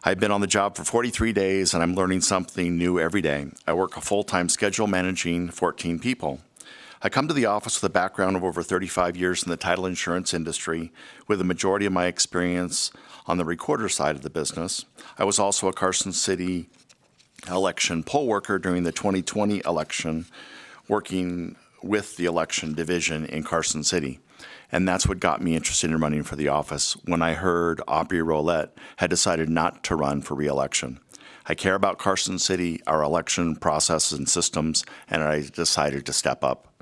I've been on the job for 43 days, and I'm learning something new every day. I work a full-time schedule managing 14 people. I come to the office with a background of over 35 years in the title insurance industry, with the majority of my experience on the recorder side of the business. I was also a Carson City election poll worker during the 2020 election, working with the election division in Carson City. And that's what got me interested in running for the office when I heard Aubrey Rolette had decided not to run for re-election. I care about Carson City, our election processes and systems, and I decided to step up.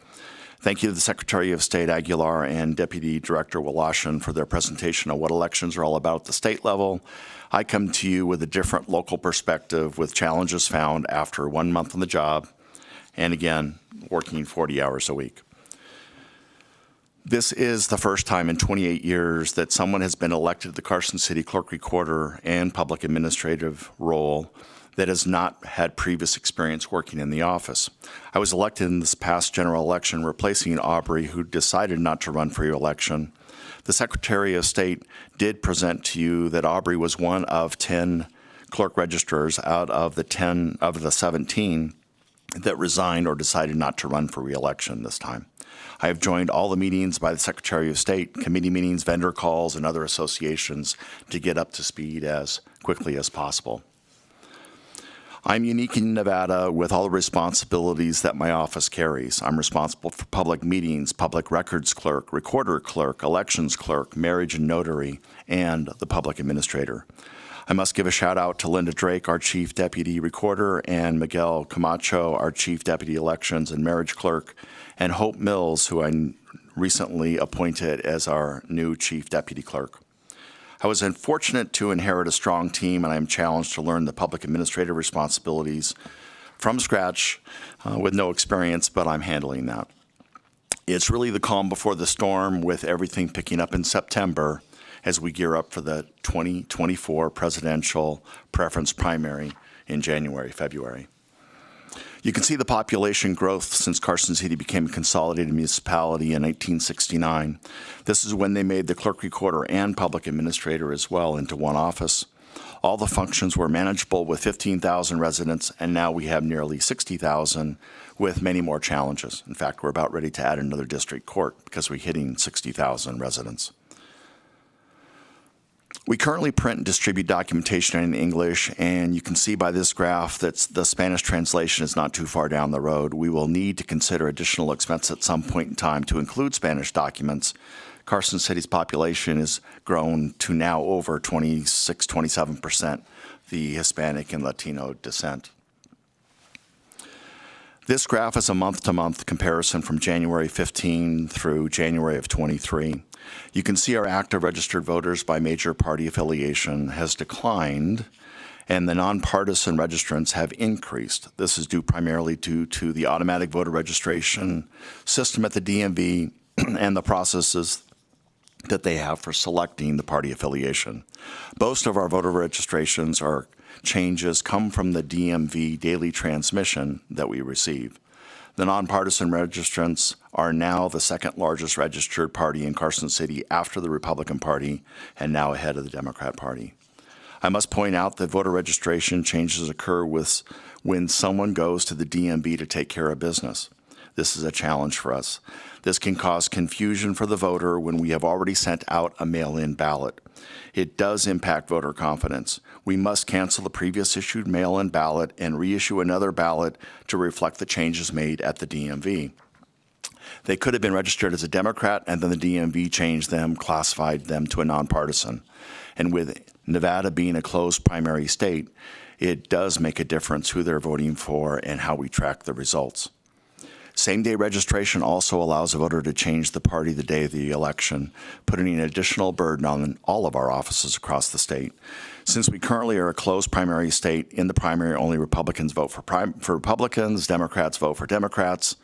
Thank you to the Secretary of State Aguilar and Deputy Director Woloshyn for their presentation of what elections are all about at the state level. I come to you with a different local perspective with challenges found after 1 month on the job, and again, working 40 hours a week. This is the first time in 28 years that someone has been elected to the Carson City Clerk Recorder and Public Administrative role that has not had previous experience working in the office. I was elected in this past general election, replacing Aubrey, who decided not to run for re-election. The Secretary of State did present to you that Aubrey was one of 10 clerk registrars out of the 17 that resigned or decided not to run for re-election this time. I have joined all the meetings by the Secretary of State, committee meetings, vendor calls, and other associations to get up to speed as quickly as possible. I'm unique in Nevada with all the responsibilities that my office carries. I'm responsible for public meetings, public records clerk, recorder clerk, elections clerk, marriage and notary, and the public administrator. I must give a shout out to Linda Drake, our Chief Deputy Recorder, and Miguel Camacho, our Chief Deputy Elections and Marriage Clerk, and Hope Mills, who I recently appointed as our new Chief Deputy Clerk. I was fortunate to inherit a strong team, and I am challenged to learn the public administrative responsibilities from scratch with no experience, but I'm handling that. It's really the calm before the storm, with everything picking up in September as we gear up for the 2024 presidential preference primary in January, February. You can see the population growth since Carson City became a consolidated municipality in 1969. This is when they made the clerk recorder and public administrator as well into one office. All the functions were manageable with 15,000 residents, and now we have nearly 60,000 with many more challenges. In fact, we're about ready to add another district court because we're hitting 60,000 residents. We currently print and distribute documentation in English, and you can see by this graph that the Spanish translation is not too far down the road. We will need to consider additional expense at some point in time to include Spanish documents. Carson City's population has grown to now over 27% the Hispanic and Latino descent. This graph is a month-to-month comparison from January 15 through January of 23. You can see our active registered voters by major party affiliation has declined, and the nonpartisan registrants have increased. This is due primarily to the automatic voter registration system at the DMV and the processes that they have for selecting the party affiliation. Most of our voter registrations or changes come from the DMV daily transmission that we receive. The nonpartisan registrants are now the second largest registered party in Carson City after the Republican Party, and now ahead of the Democrat Party. I must point out that voter registration changes occur when someone goes to the DMV to take care of business. This is a challenge for us. This can cause confusion for the voter when we have already sent out a mail-in ballot. It does impact voter confidence. We must cancel the previous issued mail-in ballot and reissue another ballot to reflect the changes made at the DMV. They could have been registered as a Democrat, and then the DMV changed them, classified them to a nonpartisan. And with Nevada being a closed primary state, it does make a difference who they're voting for and how we track the results. Same-day registration also allows a voter to change the party the day of the election, putting an additional burden on all of our offices across the state. Since we currently are a closed primary state, in the primary only Republicans vote for Republicans, Democrats vote for Democrats.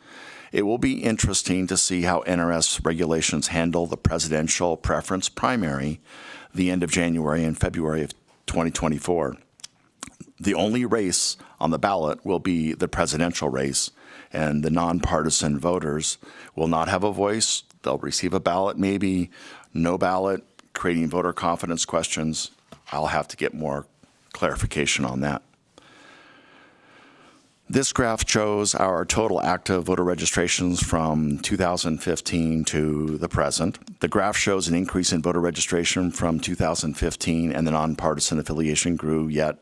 It will be interesting to see how NRS regulations handle the presidential preference primary the end of January and February of 2024. The only race on the ballot will be the presidential race, and the nonpartisan voters will not have a voice. They'll receive a ballot, maybe no ballot, creating voter confidence questions. I'll have to get more clarification on that. This graph shows our total active voter registrations from 2015 to the present. The graph shows an increase in voter registration from 2015, and the nonpartisan affiliation grew, yet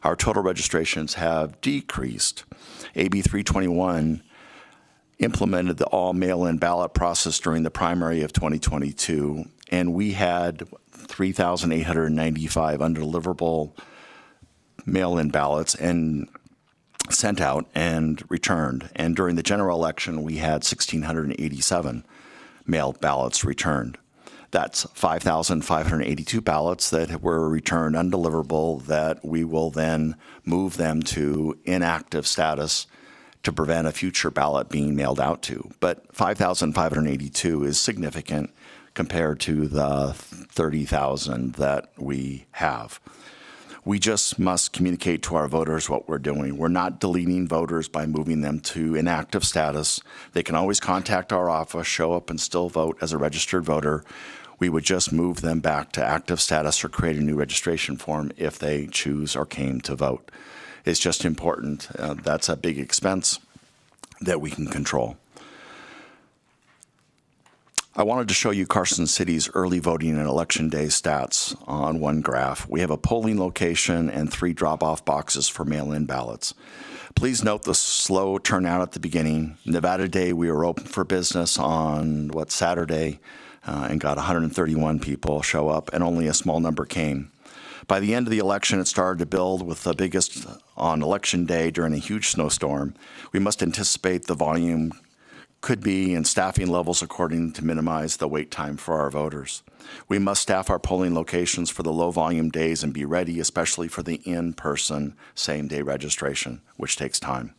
our total registrations have decreased. AB 321 implemented the all mail-in ballot process during the primary of 2022, and we had 3,895 undeliverable mail-in ballots and sent out and returned. And during the general election, we had 1,687 mail ballots returned. That's 5,582 ballots that were returned undeliverable that we will then move them to inactive status to prevent a future ballot being mailed out to. But 5,582 is significant compared to the 30,000 that we have. We just must communicate to our voters what we're doing. We're not deleting voters by moving them to inactive status. They can always contact our office, show up, and still vote as a registered voter. We would just move them back to active status or create a new registration form if they choose or came to vote. It's just important. That's a big expense that we can control. I wanted to show you Carson City's early voting and election day stats on one graph. We have a polling location and 3 drop-off boxes for mail-in ballots. Please note the slow turnout at the beginning. Nevada Day, we were open for business on, Saturday, and got 131 people show up, and only a small number came. By the end of the election, it started to build, with the biggest on Election Day during a huge snowstorm. We must anticipate the volume could be and staffing levels according to minimize the wait time for our voters. We must staff our polling locations for the low volume days and be ready, especially for the in-person same-day registration, which takes time.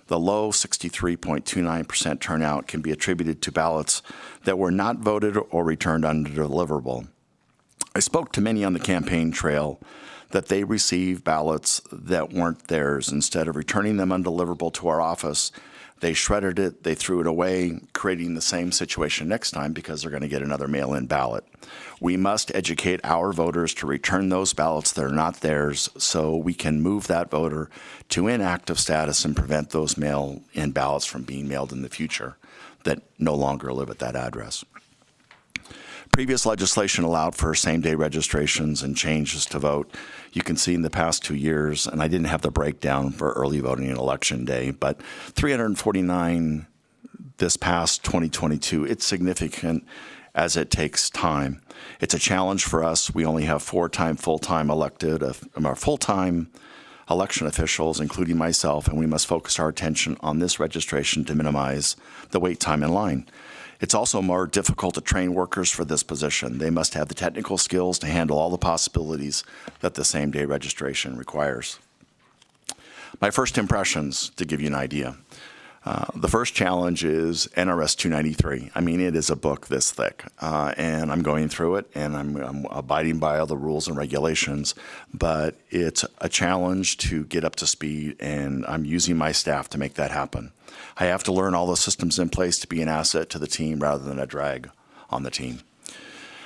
The low 63.29% turnout can be attributed to ballots that were not voted or returned undeliverable. I spoke to many on the campaign trail that they received ballots that weren't theirs. Instead of returning them undeliverable to our office, they shredded it, they threw it away, creating the same situation next time because they're going to get another mail-in ballot. We must educate our voters to return those ballots that are not theirs so we can move that voter to inactive status and prevent those mail-in ballots from being mailed in the future that no longer live at that address. Previous legislation allowed for same-day registrations and changes to vote. You can see in the past 2 years, and I didn't have the breakdown for early voting and Election Day, but 349 this past 2022. It's significant as it takes time. It's a challenge for us. We only have full-time election officials, including myself, and we must focus our attention on this registration to minimize the wait time in line. It's also more difficult to train workers for this position. They must have the technical skills to handle all the possibilities that the same-day registration requires. My first impressions, to give you an idea. The first challenge is NRS 293. I mean, it is a book this thick, and I'm going through it, and I'm abiding by all the rules and regulations, but it's a challenge to get up to speed, and I'm using my staff to make that happen. I have to learn all the systems in place to be an asset to the team rather than a drag on the team.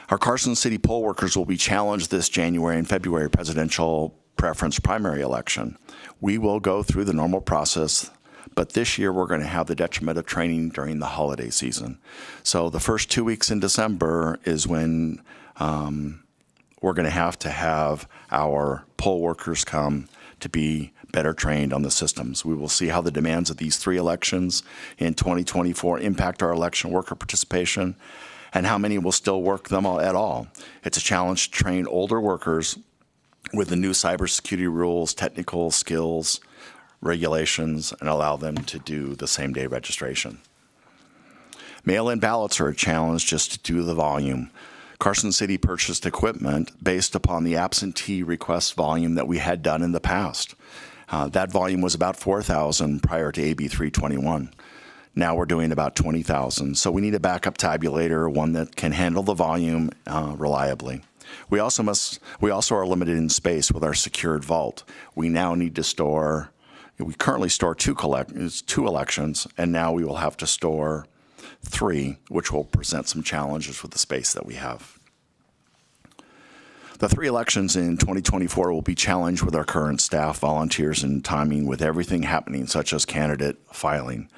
Our Carson City poll workers will be challenged this January and February presidential preference primary election. We will go through the normal process, but this year we're going to have the detriment of training during the holiday season. So the first 2 weeks in December is when we're going to have our poll workers come to be better trained on the systems. We will see how the demands of these 3 elections in 2024 impact our election worker participation and how many will still work them at all. It's a challenge to train older workers with the new cybersecurity rules, technical skills, regulations, and allow them to do the same-day registration. Mail-in ballots are a challenge just to do the volume. Carson City purchased equipment based upon the absentee request volume that we had done in the past. That volume was about 4,000 prior to AB 321. Now we're doing about 20,000. So we need a backup tabulator, one that can handle the volume reliably. We also are limited in space with our secured vault. We now need to store. We currently store 2 elections, and now we will have to store 3, which will present some challenges with the space that we have. The 3 elections in 2024 will be challenged with our current staff, volunteers, and timing with everything happening, such as candidate filing.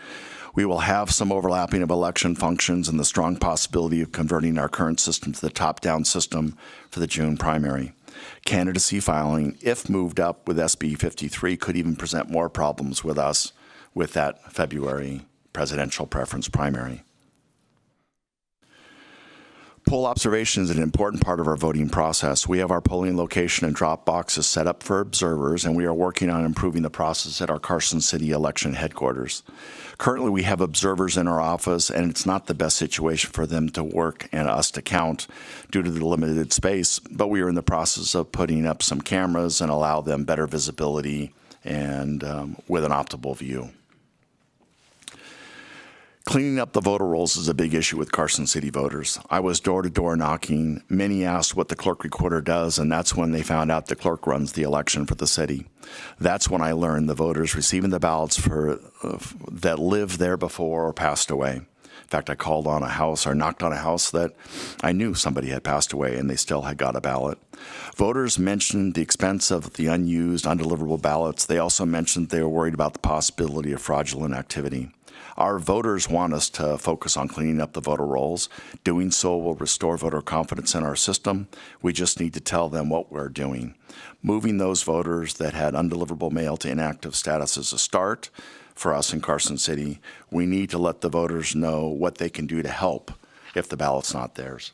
We will have some overlapping of election functions and the strong possibility of converting our current system to the top-down system for the June primary. Candidacy filing, if moved up with SB 53, could even present more problems with us with that February presidential preference primary. Poll observation is an important part of our voting process. We have our polling location and drop boxes set up for observers, and we are working on improving the process at our Carson City election headquarters. Currently, we have observers in our office, and it's not the best situation for them to work and us to count due to the limited space, but we are in the process of putting up some cameras and allow them better visibility and with an optimal view. Cleaning up the voter rolls is a big issue with Carson City voters. I was door-to-door knocking. Many asked what the clerk recorder does, and that's when they found out the clerk runs the election for the city. That's when I learned the voters receiving the ballots that lived there before or passed away. In fact, I called on a house or knocked on a house that I knew somebody had passed away and they still had got a ballot. Voters mentioned the expense of the unused, undeliverable ballots. They also mentioned they were worried about the possibility of fraudulent activity. Our voters want us to focus on cleaning up the voter rolls. Doing so will restore voter confidence in our system. We just need to tell them what we're doing. Moving those voters that had undeliverable mail to inactive status is a start for us in Carson City. We need to let the voters know what they can do to help if the ballot's not theirs.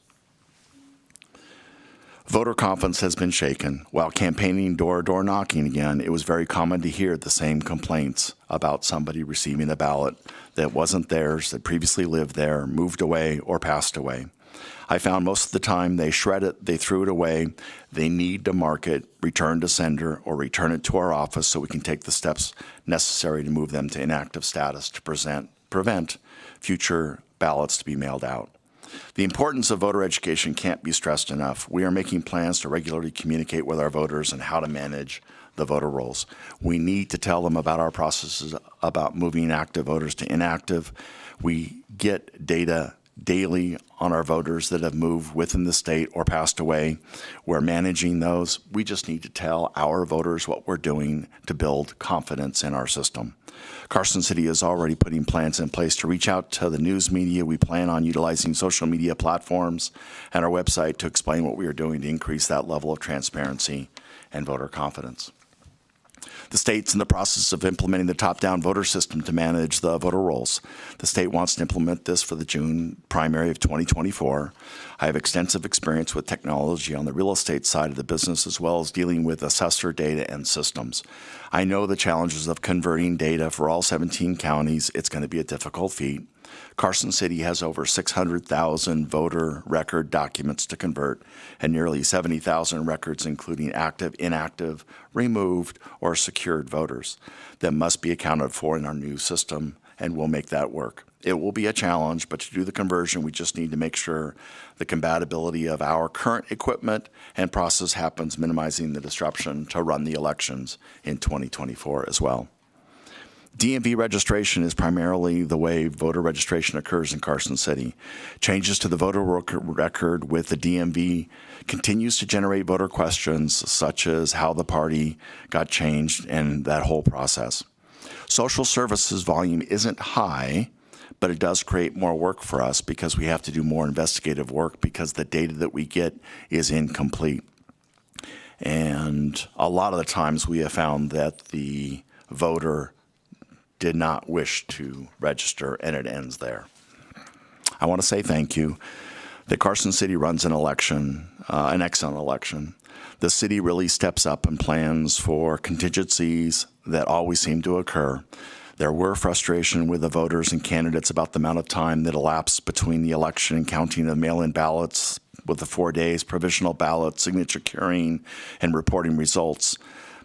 Voter confidence has been shaken. While campaigning door-to-door knocking again, it was very common to hear the same complaints about somebody receiving a ballot that wasn't theirs, that previously lived there, moved away, or passed away. I found most of the time they shred it, they threw it away. They need to mark it, return to sender, or return it to our office so we can take the steps necessary to move them to inactive status to prevent future ballots to be mailed out. The importance of voter education can't be stressed enough. We are making plans to regularly communicate with our voters on how to manage the voter rolls. We need to tell them about our processes about moving active voters to inactive. We get data daily on our voters that have moved within the state or passed away. We're managing those. We just need to tell our voters what we're doing to build confidence in our system. Carson City is already putting plans in place to reach out to the news media. We plan on utilizing social media platforms and our website to explain what we are doing to increase that level of transparency and voter confidence. The state's in the process of implementing the top-down voter system to manage the voter rolls. The state wants to implement this for the June primary of 2024. I have extensive experience with technology on the real estate side of the business, as well as dealing with assessor data and systems. I know the challenges of converting data for all 17 counties. It's going to be a difficult feat. Carson City has over 600,000 voter record documents to convert and nearly 70,000 records including active, inactive, removed, or secured voters that must be accounted for in our new system, and we'll make that work. It will be a challenge, but to do the conversion, we just need to make sure the compatibility of our current equipment and process happens, minimizing the disruption to run the elections in 2024 as well. DMV registration is primarily the way voter registration occurs in Carson City. Changes to the voter record with the DMV continues to generate voter questions such as how the party got changed and that whole process. Social services volume isn't high, but it does create more work for us because we have to do more investigative work because the data that we get is incomplete. And a lot of the times we have found that the voter did not wish to register, and it ends there. I want to say thank you. That Carson City runs an election, an excellent election. The city really steps up and plans for contingencies that always seem to occur. There were frustration with the voters and candidates about the amount of time that elapsed between the election and counting of mail-in ballots with the 4 days, provisional ballot, signature curing, and reporting results.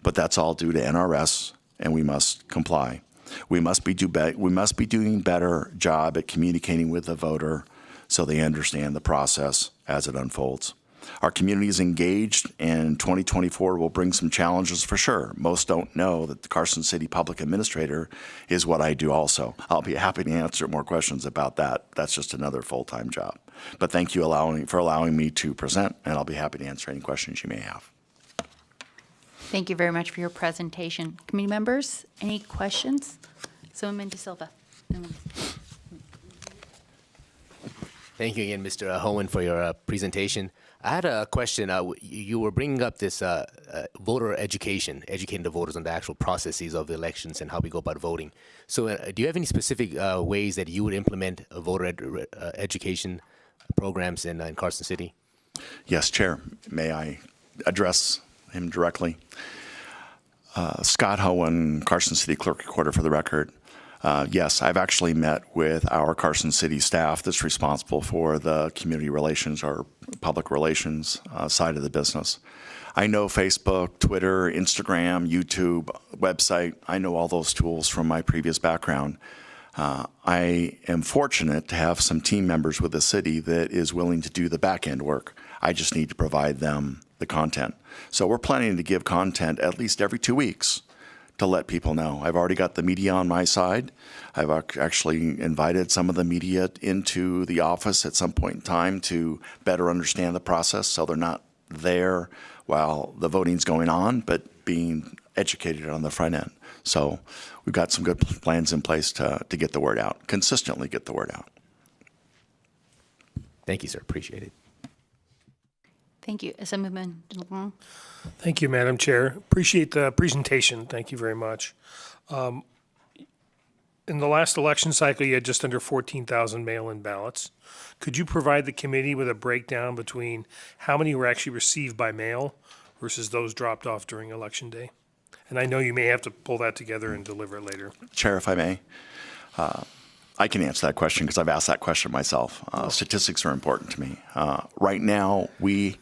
But that's all due to NRS, and we must comply. We must be doing better job at communicating with the voter so they understand the process as it unfolds. Our community is engaged, and 2024 will bring some challenges for sure. Most don't know that the Carson City Public Administrator is what I do also. I'll be happy to answer more questions about that. That's just another full-time job. But thank you for allowing me to present, and I'll be happy to answer any questions you may have. Thank you very much for your presentation. Committee members, any questions? Councilwoman De Silva. Thank you again, Mr. Hohen, for your presentation. I had a question. You were bringing up this voter education, educating the voters on the actual processes of the elections and how we go about voting. So do you have any specific ways that you would implement voter education programs in Carson City? Yes, Chair. May I address him directly? Scott Hohen, Carson City Clerk Recorder, for the record. Yes, I've actually met with our Carson City staff that's responsible for the community relations or public relations side of the business. I know Facebook, Twitter, Instagram, YouTube, website. I know all those tools from my previous background. I am fortunate to have some team members with the city that is willing to do the back end work. I just need to provide them the content. So we're planning to give content at least every 2 weeks to let people know. I've already got the media on my side. I've actually invited some of the media into the office at some point in time to better understand the process, so they're not there while the voting's going on, but being educated on the front end. So we've got some good plans in place to get the word out, consistently get the word out. Thank you, sir. Appreciate it. Thank you. Assemblyman DeLong. Thank you, Madam Chair. Appreciate the presentation. Thank you very much. In the last election cycle, you had just under 14,000 mail-in ballots. Could you provide the committee with a breakdown between how many were actually received by mail versus those dropped off during Election Day? And I know you may have to pull that together and deliver it later. Chair, if I may, I can answer that question because I've asked that question myself. Statistics are important to me. Right now, we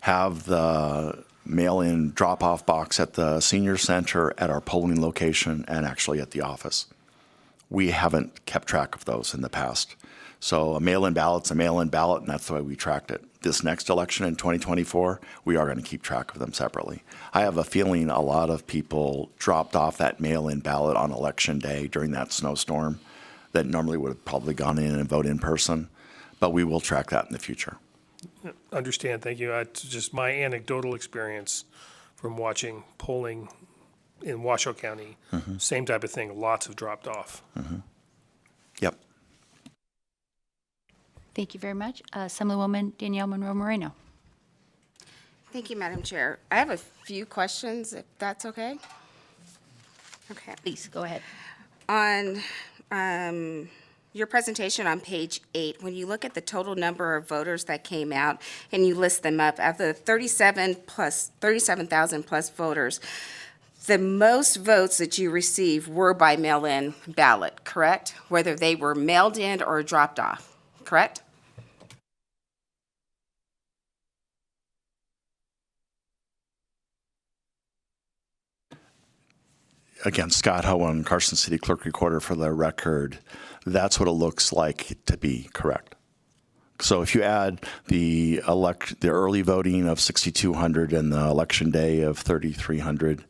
have the mail-in drop-off box at the senior center, at our polling location, and actually at the office. We haven't kept track of those in the past. So a mail-in ballot's a mail-in ballot, and that's the way we tracked it. This next election in 2024, we are going to keep track of them separately. I have a feeling a lot of people dropped off that mail-in ballot on Election Day during that snowstorm that normally would have probably gone in and voted in person, but we will track that in the future. Understand, thank you. It's just my anecdotal experience from watching polling in Washoe County. Same type of thing, lots have dropped off. Yep. Thank you very much. Assemblywoman Danielle Monroe Moreno. Thank you, Madam Chair. I have a few questions, if that's okay. Okay. Please, go ahead. On your presentation on page 8, when you look at the total number of voters that came out and you list them up, of the 37,000 plus voters, the most votes that you received were by mail-in ballot, correct? Whether they were mailed in or dropped off, correct? Again, Scott Hohen, Carson City Clerk Recorder, for the record. That's what it looks like to be correct. So if you add the early voting of 6,200 and the election day of 3,300,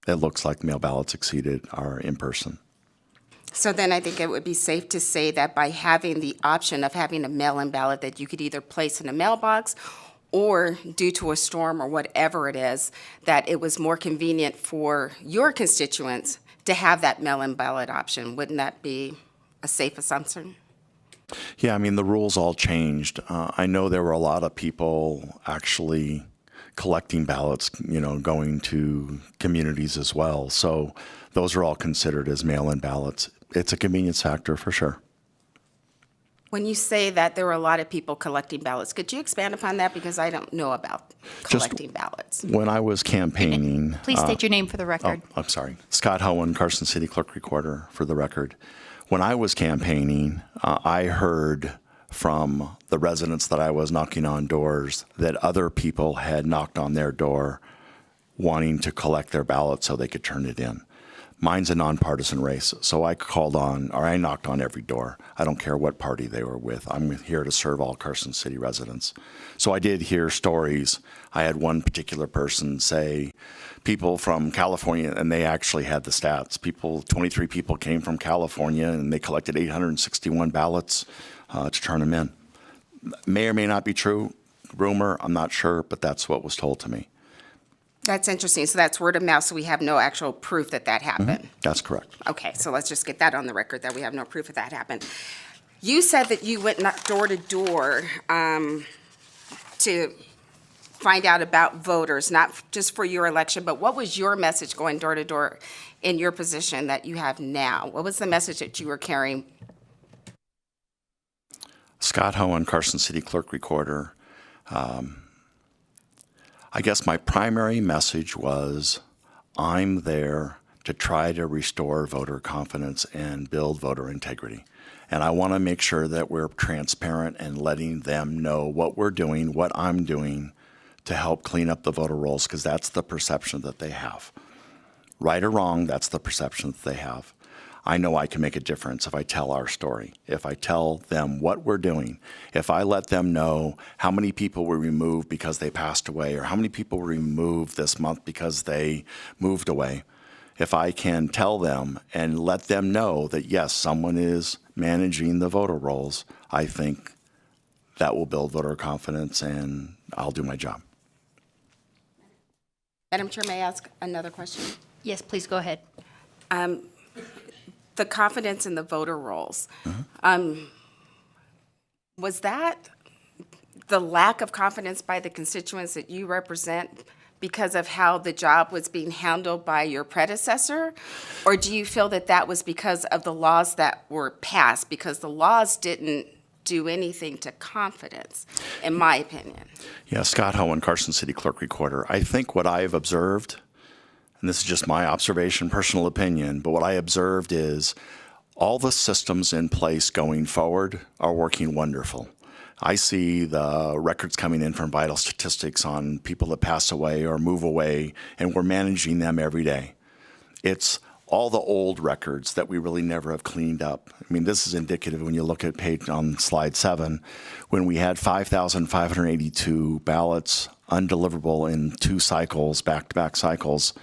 it looks like mail ballots exceeded our in-person. So then I think it would be safe to say that by having the option of having a mail-in ballot that you could either place in a mailbox or due to a storm or whatever it is, that it was more convenient for your constituents to have that mail-in ballot option. Wouldn't that be a safe assumption? Yeah, I mean, the rules all changed. I know there were a lot of people actually collecting ballots, going to communities as well. So those are all considered as mail-in ballots. It's a convenience factor for sure. When you say that there were a lot of people collecting ballots, could you expand upon that? Because I don't know about collecting ballots. When I was campaigning... Please state your name for the record. I'm sorry. Scott Hohen, Carson City Clerk Recorder, for the record. When I was campaigning, I heard from the residents that I was knocking on doors that other people had knocked on their door wanting to collect their ballot so they could turn it in. Mine's a nonpartisan race, so I knocked on every door. I don't care what party they were with. I'm here to serve all Carson City residents. So I did hear stories. I had one particular person say people from California, and they actually had the stats. 23 people came from California, and they collected 861 ballots to turn them in. May or may not be true. Rumor, I'm not sure, but that's what was told to me. That's interesting. So that's word of mouth, so we have no actual proof that that happened. That's correct. Okay, so let's just get that on the record, that we have no proof that that happened. You said that you went door to door to find out about voters, not just for your election, but what was your message going door to door in your position that you have now? What was the message that you were carrying? Scott Hohen, Carson City Clerk Recorder. I guess my primary message was I'm there to try to restore voter confidence and build voter integrity. And I want to make sure that we're transparent and letting them know what we're doing, what I'm doing to help clean up the voter rolls, because that's the perception that they have. Right or wrong, that's the perception that they have. I know I can make a difference if I tell our story, if I tell them what we're doing, if I let them know how many people were removed because they passed away, or how many people were removed this month because they moved away. If I can tell them and let them know that, yes, someone is managing the voter rolls, I think that will build voter confidence, and I'll do my job. Madam Chair, may I ask another question? Yes, please go ahead. The confidence in the voter rolls, was that the lack of confidence by the constituents that you represent because of how the job was being handled by your predecessor? Or do you feel that that was because of the laws that were passed? Because the laws didn't do anything to confidence, in my opinion. Yeah, Scott Hohen, Carson City Clerk Recorder. I think what I've observed, and this is just my observation, personal opinion, but what I observed is all the systems in place going forward are working wonderful. I see the records coming in from Vital Statistics on people that pass away or move away, and we're managing them every day. It's all the old records that we really never have cleaned up. I mean, this is indicative when you look at page on slide 7, when we had 5,582 ballots undeliverable in 2 cycles, back-to-back cycles.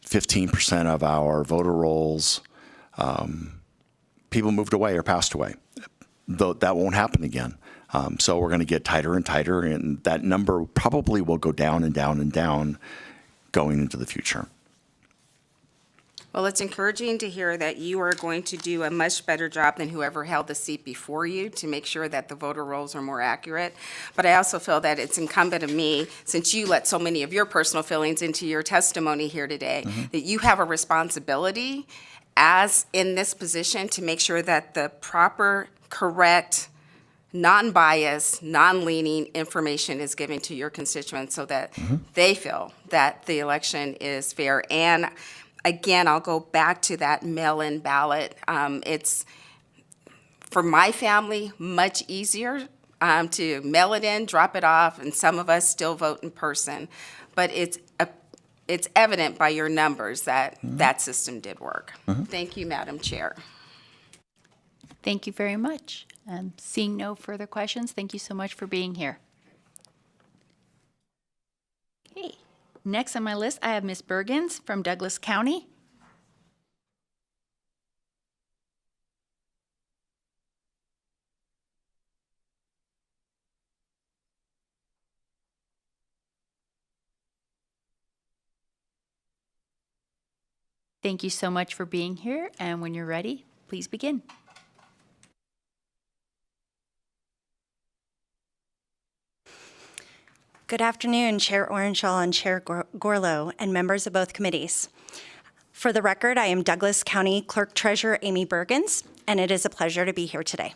15% of our voter rolls, people moved away or passed away. Though that won't happen again. So we're going to get tighter and tighter, and that number probably will go down and down and down going into the future. Well, it's encouraging to hear that you are going to do a much better job than whoever held the seat before you to make sure that the voter rolls are more accurate. But I also feel that it's incumbent of me, since you let so many of your personal feelings into your testimony here today, that you have a responsibility as in this position to make sure that the proper, correct, non-biased, non-leaning information is given to your constituents so that they feel that the election is fair. And again, I'll go back to that mail-in ballot. It's, for my family, much easier to mail it in, drop it off, and some of us still vote in person. But it's evident by your numbers that that system did work. Thank you, Madam Chair. Thank you very much. Seeing no further questions, thank you so much for being here. Okay. Next on my list, I have Ms. Bergens from Douglas County. Thank you so much for being here, and when you're ready, please begin. Good afternoon, Chair Orenshaw and Chair Gorlow, and members of both committees. For the record, I am Douglas County Clerk Treasurer Amy Bergens, and it is a pleasure to be here today.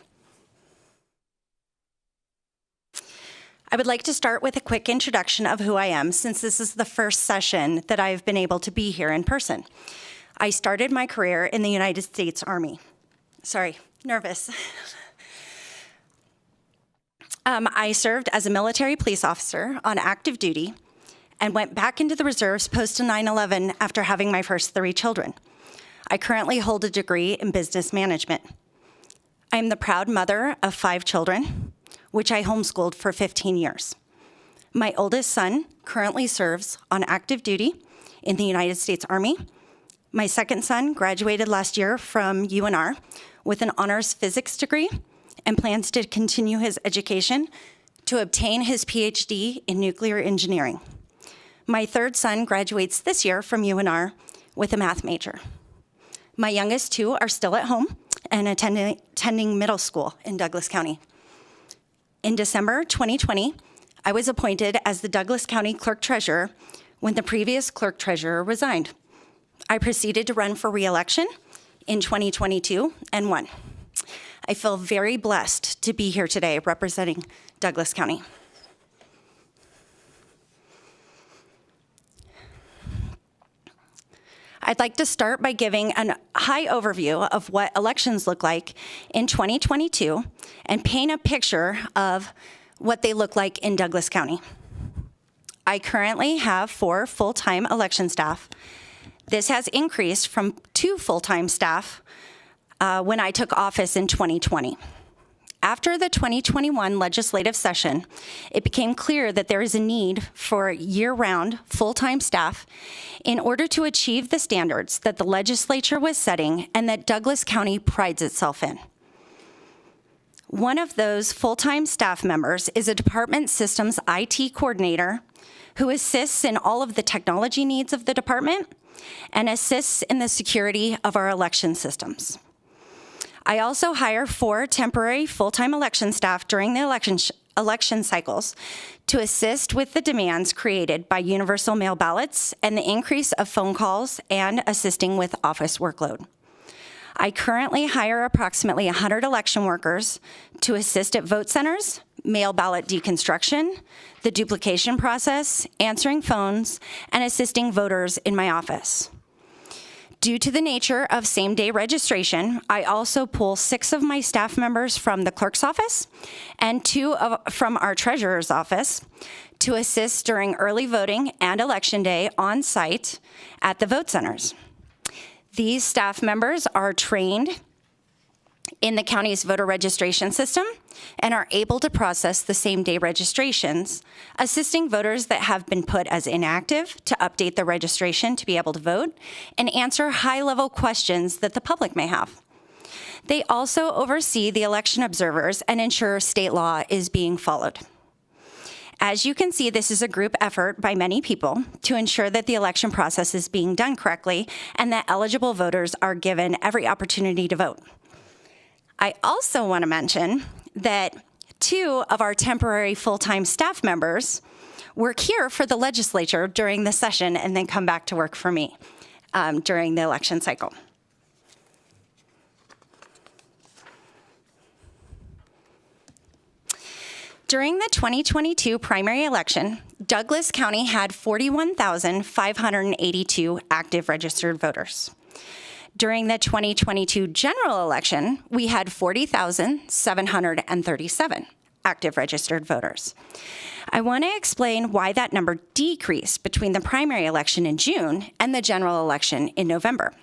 I would like to start with a quick introduction of who I am, since this is the first session that I've been able to be here in person. I started my career in the United States Army. Sorry, nervous. I served as a military police officer on active duty and went back into the reserves post 9/11 after having my first 3 children. I currently hold a degree in business management. I am the proud mother of 5 children, which I homeschooled for 15 years. My oldest son currently serves on active duty in the United States Army. My second son graduated last year from UNR with an honors physics degree and plans to continue his education to obtain his PhD in nuclear engineering. My third son graduates this year from UNR with a math major. My youngest 2 are still at home and attending middle school in Douglas County. In December 2020, I was appointed as the Douglas County Clerk Treasurer when the previous Clerk Treasurer resigned. I proceeded to run for re-election in 2022 and won. I feel very blessed to be here today representing Douglas County. I'd like to start by giving a high overview of what elections look like in 2022 and paint a picture of what they look like in Douglas County. I currently have 4 full-time election staff This has increased from 2 full-time staff when I took office in 2020. After the 2021 legislative session, it became clear that there is a need for year-round, full-time staff in order to achieve the standards that the legislature was setting and that Douglas County prides itself in. One of those full-time staff members is a department systems IT coordinator who assists in all of the technology needs of the department and assists in the security of our election systems. I also hire 4 temporary full-time election staff during the election cycles to assist with the demands created by universal mail ballots and the increase of phone calls and assisting with office workload. I currently hire approximately 100 election workers to assist at vote centers, mail ballot deconstruction, the duplication process, answering phones, and assisting voters in my office. Due to the nature of same-day registration, I also pull 6 of my staff members from the clerk's office and 2 from our treasurer's office to assist during early voting and election day on site at the vote centers. These staff members are trained in the county's voter registration system and are able to process the same-day registrations, assisting voters that have been put as inactive to update their registration to be able to vote and answer high-level questions that the public may have. They also oversee the election observers and ensure state law is being followed. As you can see, this is a group effort by many people to ensure that the election process is being done correctly and that eligible voters are given every opportunity to vote. I also want to mention that 2 of our temporary full-time staff members work here for the legislature during the session and then come back to work for me during the election cycle. During the 2022 primary election, Douglas County had 41,582 active registered voters. During the 2022 general election, we had 40,737 active registered voters. I want to explain why that number decreased between the primary election in June and the general election in November.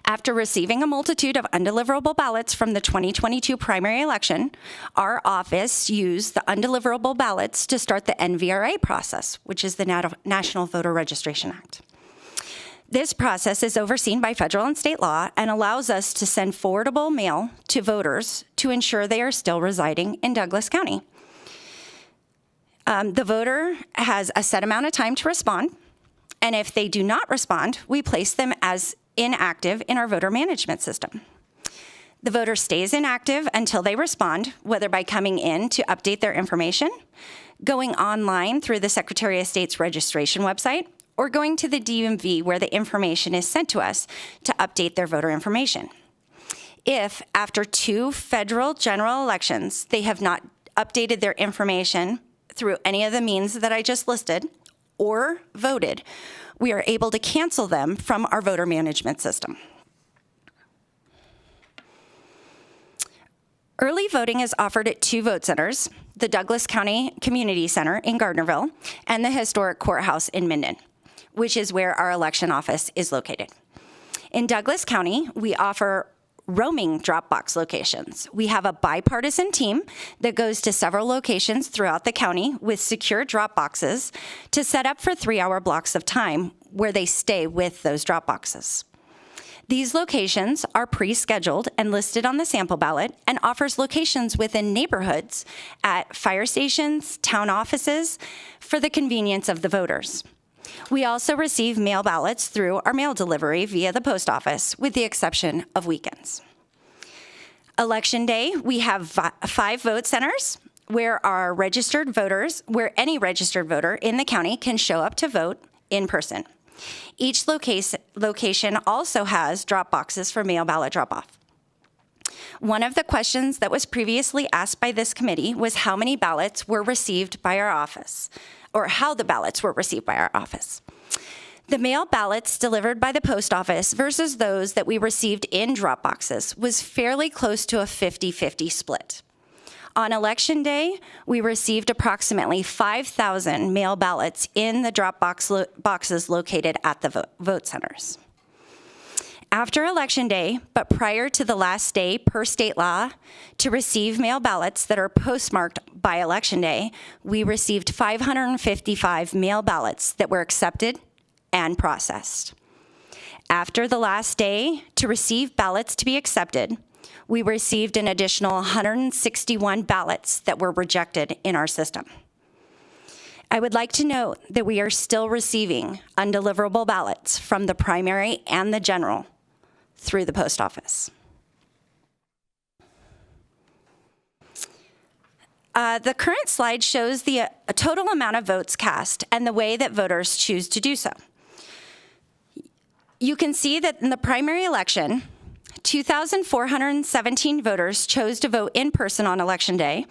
After receiving a multitude of undeliverable ballots from the 2022 primary election, our office used the undeliverable ballots to start the NVRA process, which is the National Voter Registration Act. This process is overseen by federal and state law and allows us to send forwardable mail to voters to ensure they are still residing in Douglas County. The voter has a set amount of time to respond, and if they do not respond, we place them as inactive in our voter management system. The voter stays inactive until they respond, whether by coming in to update their information, going online through the Secretary of State's registration website, or going to the DMV where the information is sent to us to update their voter information. If, after 2 federal general elections, they have not updated their information through any of the means that I just listed or voted, we are able to cancel them from our voter management system. Early voting is offered at 2 vote centers, the Douglas County Community Center in Gardnerville and the historic courthouse in Minden, which is where our election office is located. In Douglas County, we offer roaming drop box locations. We have a bipartisan team that goes to several locations throughout the county with secure drop boxes to set up for 3-hour blocks of time where they stay with those drop boxes. These locations are pre-scheduled and listed on the sample ballot and offers locations within neighborhoods at fire stations, town offices for the convenience of the voters. We also receive mail ballots through our mail delivery via the post office, with the exception of weekends. Election day, we have 5 vote centers where any registered voter in the county can show up to vote in person. Each location also has drop boxes for mail ballot drop-off. One of the questions that was previously asked by this committee was how many ballots were received by our office, or how the ballots were received by our office. The mail ballots delivered by the post office versus those that we received in drop boxes was fairly close to a 50-50 split. On Election Day, we received approximately 5,000 mail ballots in the drop boxes located at the vote centers. After Election Day, but prior to the last day per state law to receive mail ballots that are postmarked by Election Day, we received 555 mail ballots that were accepted and processed. After the last day to receive ballots to be accepted, we received an additional 161 ballots that were rejected in our system. I would like to note that we are still receiving undeliverable ballots from the primary and the general through the post office. The current slide shows the total amount of votes cast and the way that voters choose to do so. You can see that in the primary election, 2,417 voters chose to vote in person on Election Day,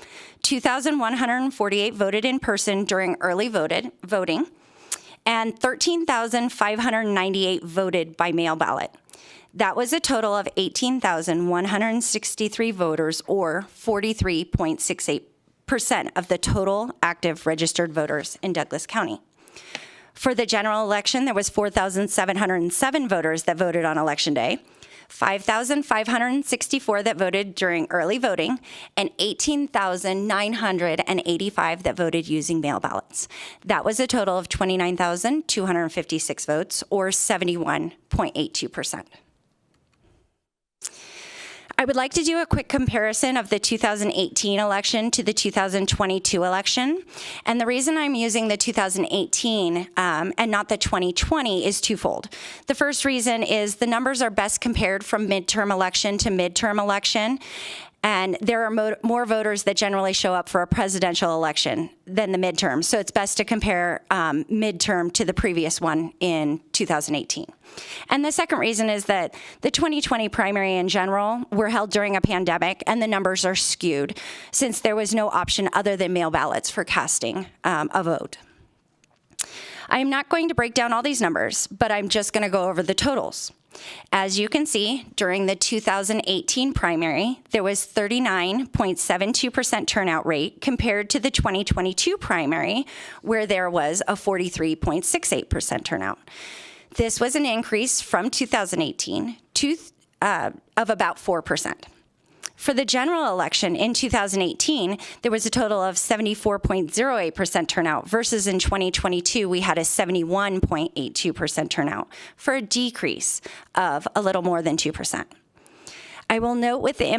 2,148 voted in person during early voting, and 13,598 voted by mail ballot. That was a total of 18,163 voters, or 43.68% of the total active registered voters in Douglas County. For the general election, there was 4,707 voters that voted on Election Day, 5,564 that voted during early voting, and 18,985 that voted using mail ballots. That was a total of 29,256 votes, or 71.82%. I would like to do a quick comparison of the 2018 election to the 2022 election. And the reason I'm using the 2018 and not the 2020 is twofold. The first reason is the numbers are best compared from midterm election to midterm election. And there are more voters that generally show up for a presidential election than the midterm. So it's best to compare midterm to the previous one in 2018. And the second reason is that the 2020 primary in general were held during a pandemic, and the numbers are skewed since there was no option other than mail ballots for casting a vote. I am not going to break down all these numbers, but I'm just going to go over the totals. As you can see, during the 2018 primary, there was 39.72% turnout rate compared to the 2022 primary, where there was a 43.68% turnout. This was an increase from 2018 of about 4%. For the general election in 2018, there was a total of 74.08% turnout versus in 2022, we had a 71.82% turnout for a decrease of a little more than 2%. I will note with the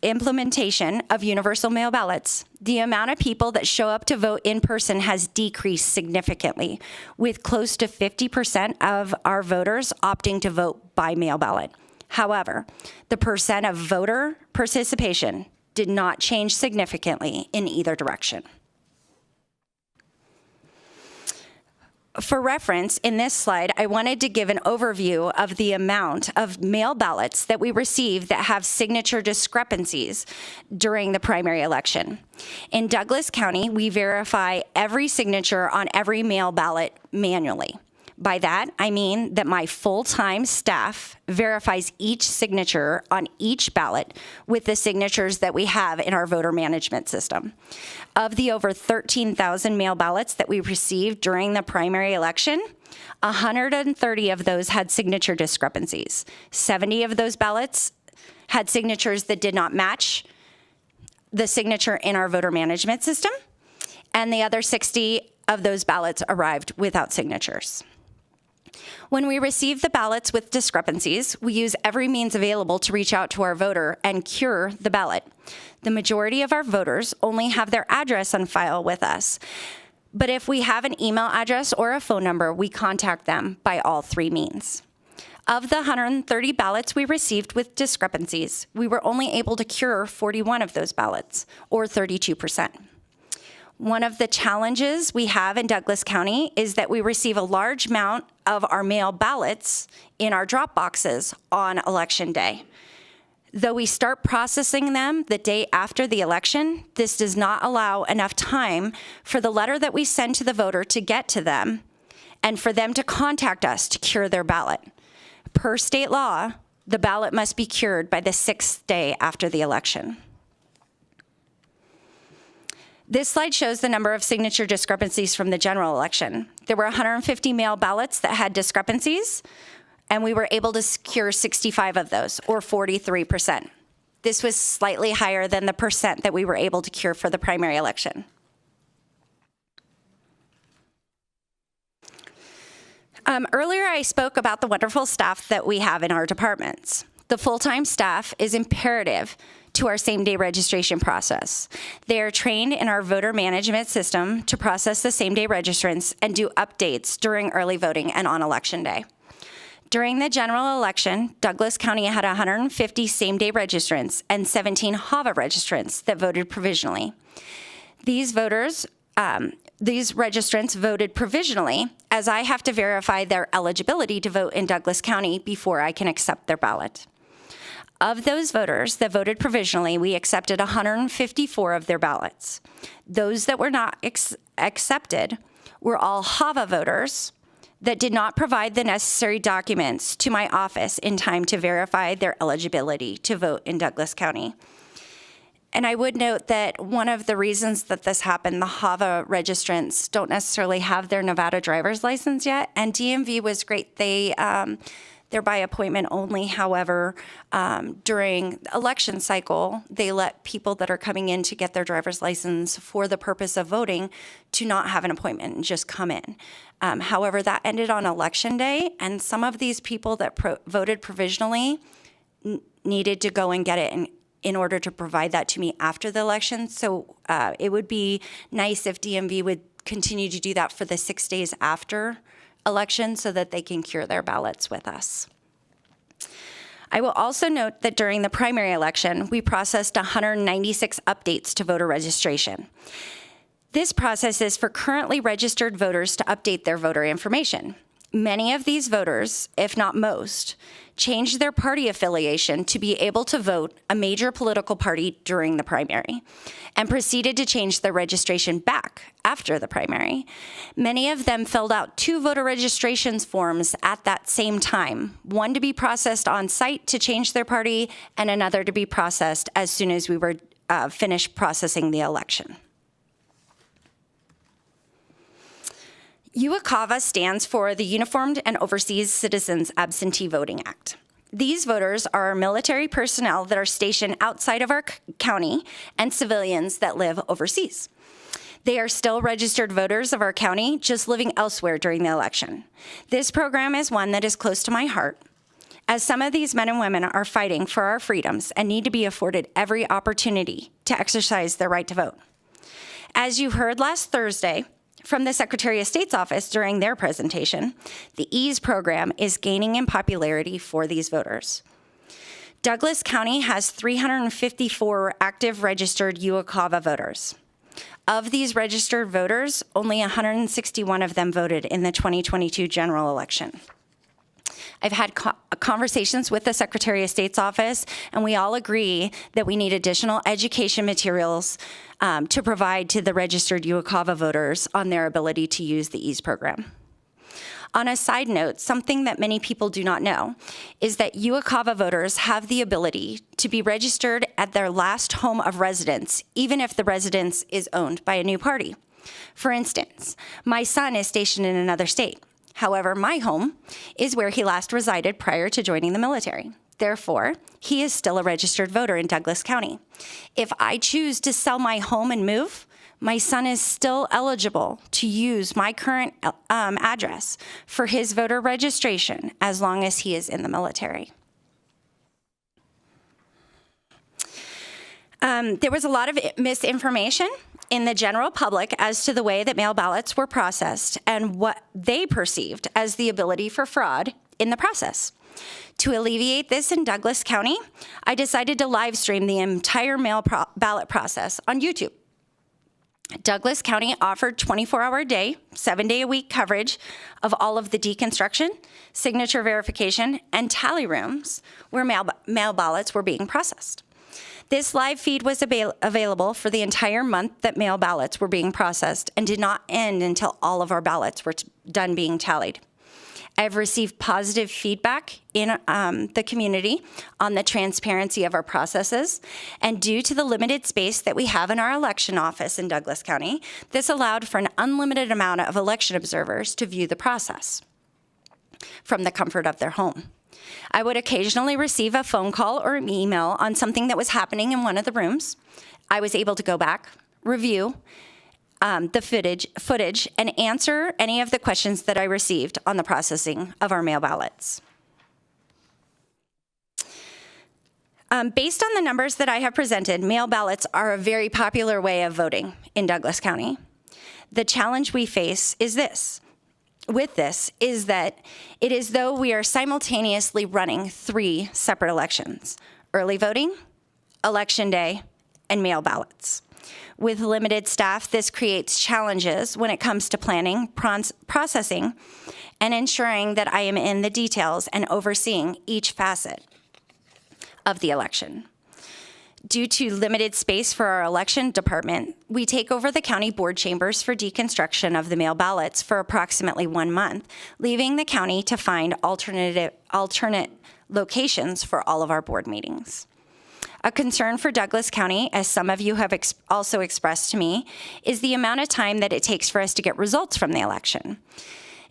implementation of universal mail ballots, the amount of people that show up to vote in person has decreased significantly, with close to 50% of our voters opting to vote by mail ballot. However, the percent of voter participation did not change significantly in either direction. For reference, in this slide, I wanted to give an overview of the amount of mail ballots that we receive that have signature discrepancies during the primary election. In Douglas County, we verify every signature on every mail ballot manually. By that, I mean that my full-time staff verifies each signature on each ballot with the signatures that we have in our voter management system. Of the over 13,000 mail ballots that we received during the primary election, 130 of those had signature discrepancies. 70 of those ballots had signatures that did not match the signature in our voter management system, and the other 60 of those ballots arrived without signatures. When we receive the ballots with discrepancies, we use every means available to reach out to our voter and cure the ballot. The majority of our voters only have their address on file with us, but if we have an email address or a phone number, we contact them by all three means. Of the 130 ballots we received with discrepancies, we were only able to cure 41 of those ballots, or 32%. One of the challenges we have in Douglas County is that we receive a large amount of our mail ballots in our drop boxes on Election Day. Though we start processing them the day after the election, this does not allow enough time for the letter that we send to the voter to get to them and for them to contact us to cure their ballot. Per state law, the ballot must be cured by the 6th day after the election. This slide shows the number of signature discrepancies from the general election. There were 150 mail ballots that had discrepancies, and we were able to secure 65 of those, or 43%. This was slightly higher than the percent that we were able to cure for the primary election. Earlier, I spoke about the wonderful staff that we have in our departments. The full-time staff is imperative to our same-day registration process. They are trained in our voter management system to process the same-day registrants and do updates during early voting and on Election Day. During the general election, Douglas County had 150 same-day registrants and 17 HAVA registrants that voted provisionally. These registrants voted provisionally, as I have to verify their eligibility to vote in Douglas County before I can accept their ballot. Of those voters that voted provisionally, we accepted 154 of their ballots. Those that were not accepted were all HAVA voters that did not provide the necessary documents to my office in time to verify their eligibility to vote in Douglas County. And I would note that one of the reasons that this happened, the HAVA registrants don't necessarily have their Nevada driver's license yet, and DMV was great. They're by appointment only. However, during election cycle, they let people that are coming in to get their driver's license for the purpose of voting to not have an appointment and just come in. However, that ended on Election Day, and some of these people that voted provisionally needed to go and get it in order to provide that to me after the election. So it would be nice if DMV would continue to do that for the 6 days after election so that they can cure their ballots with us. I will also note that during the primary election, we processed 196 updates to voter registration. This process is for currently registered voters to update their voter information. Many of these voters, if not most, changed their party affiliation to be able to vote a major political party during the primary and proceeded to change their registration back after the primary. Many of them filled out 2 voter registrations forms at that same time, one to be processed on site to change their party and another to be processed as soon as we were finished processing the election. UACAVA stands for the Uniformed and Overseas Citizens Absentee Voting Act. These voters are military personnel that are stationed outside of our county and civilians that live overseas. They are still registered voters of our county, just living elsewhere during the election. This program is one that is close to my heart, as some of these men and women are fighting for our freedoms and need to be afforded every opportunity to exercise their right to vote. As you heard last Thursday, from the Secretary of State's office during their presentation, the EASE program is gaining in popularity for these voters. Douglas County has 354 active registered UACAVA voters. Of these registered voters, only 161 of them voted in the 2022 general election. I've had conversations with the Secretary of State's office, and we all agree that we need additional education materials to provide to the registered UACAVA voters on their ability to use the EASE program. On a side note, something that many people do not know is that UACAVA voters have the ability to be registered at their last home of residence, even if the residence is owned by a new party. For instance, my son is stationed in another state. However, my home is where he last resided prior to joining the military. Therefore, he is still a registered voter in Douglas County. If I choose to sell my home and move, my son is still eligible to use my current address for his voter registration as long as he is in the military. There was a lot of misinformation in the general public as to the way that mail ballots were processed and what they perceived as the ability for fraud in the process. To alleviate this in Douglas County, I decided to live stream the entire mail ballot process on YouTube. Douglas County offered 24-hour a day, 7-day-a-week coverage of all of the deconstruction, signature verification, and tally rooms where mail ballots were being processed. This live feed was available for the entire month that mail ballots were being processed and did not end until all of our ballots were done being tallied. I've received positive feedback in the community on the transparency of our processes, and due to the limited space that we have in our election office in Douglas County, this allowed for an unlimited amount of election observers to view the process from the comfort of their home. I would occasionally receive a phone call or an email on something that was happening in one of the rooms. I was able to go back, review the footage, and answer any of the questions that I received on the processing of our mail ballots. Based on the numbers that I have presented, mail ballots are a very popular way of voting in Douglas County. The challenge we face is this. With this is that it is though we are simultaneously running 3 separate elections: early voting, election day, and mail ballots. With limited staff, this creates challenges when it comes to planning, processing, and ensuring that I am in the details and overseeing each facet of the election. Due to limited space for our election department, we take over the county board chambers for deconstruction of the mail ballots for approximately 1 month, leaving the county to find alternate locations for all of our board meetings. A concern for Douglas County, as some of you have also expressed to me, is the amount of time that it takes for us to get results from the election.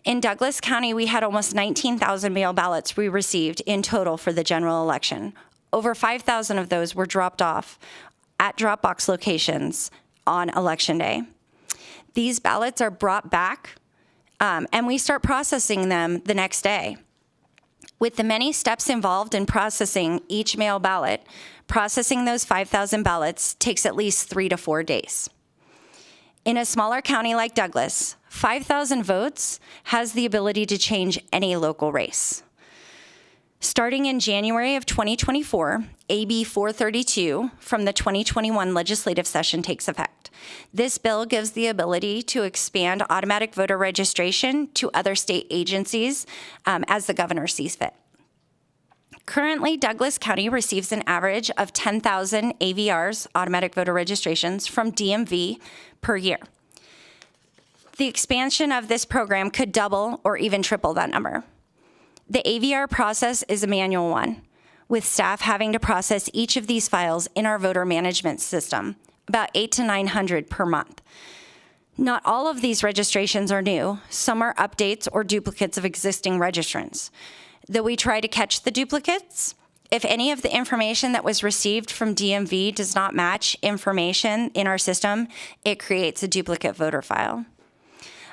In Douglas County, we had almost 19,000 mail ballots we received in total for the general election. Over 5,000 of those were dropped off at Dropbox locations on Election Day. These ballots are brought back, and we start processing them the next day. With the many steps involved in processing each mail ballot, processing those 5,000 ballots takes at least 3 to 4 days. In a smaller county like Douglas, 5,000 votes has the ability to change any local race. Starting in January of 2024, AB 432 from the 2021 legislative session takes effect. This bill gives the ability to expand automatic voter registration to other state agencies as the governor sees fit. Currently, Douglas County receives an average of 10,000 AVRs, automatic voter registrations, from DMV per year. The expansion of this program could double or even triple that number. The AVR process is a manual one, with staff having to process each of these files in our voter management system, about 800 to 900 per month. Not all of these registrations are new. Some are updates or duplicates of existing registrants. Though we try to catch the duplicates, if any of the information that was received from DMV does not match information in our system, it creates a duplicate voter file.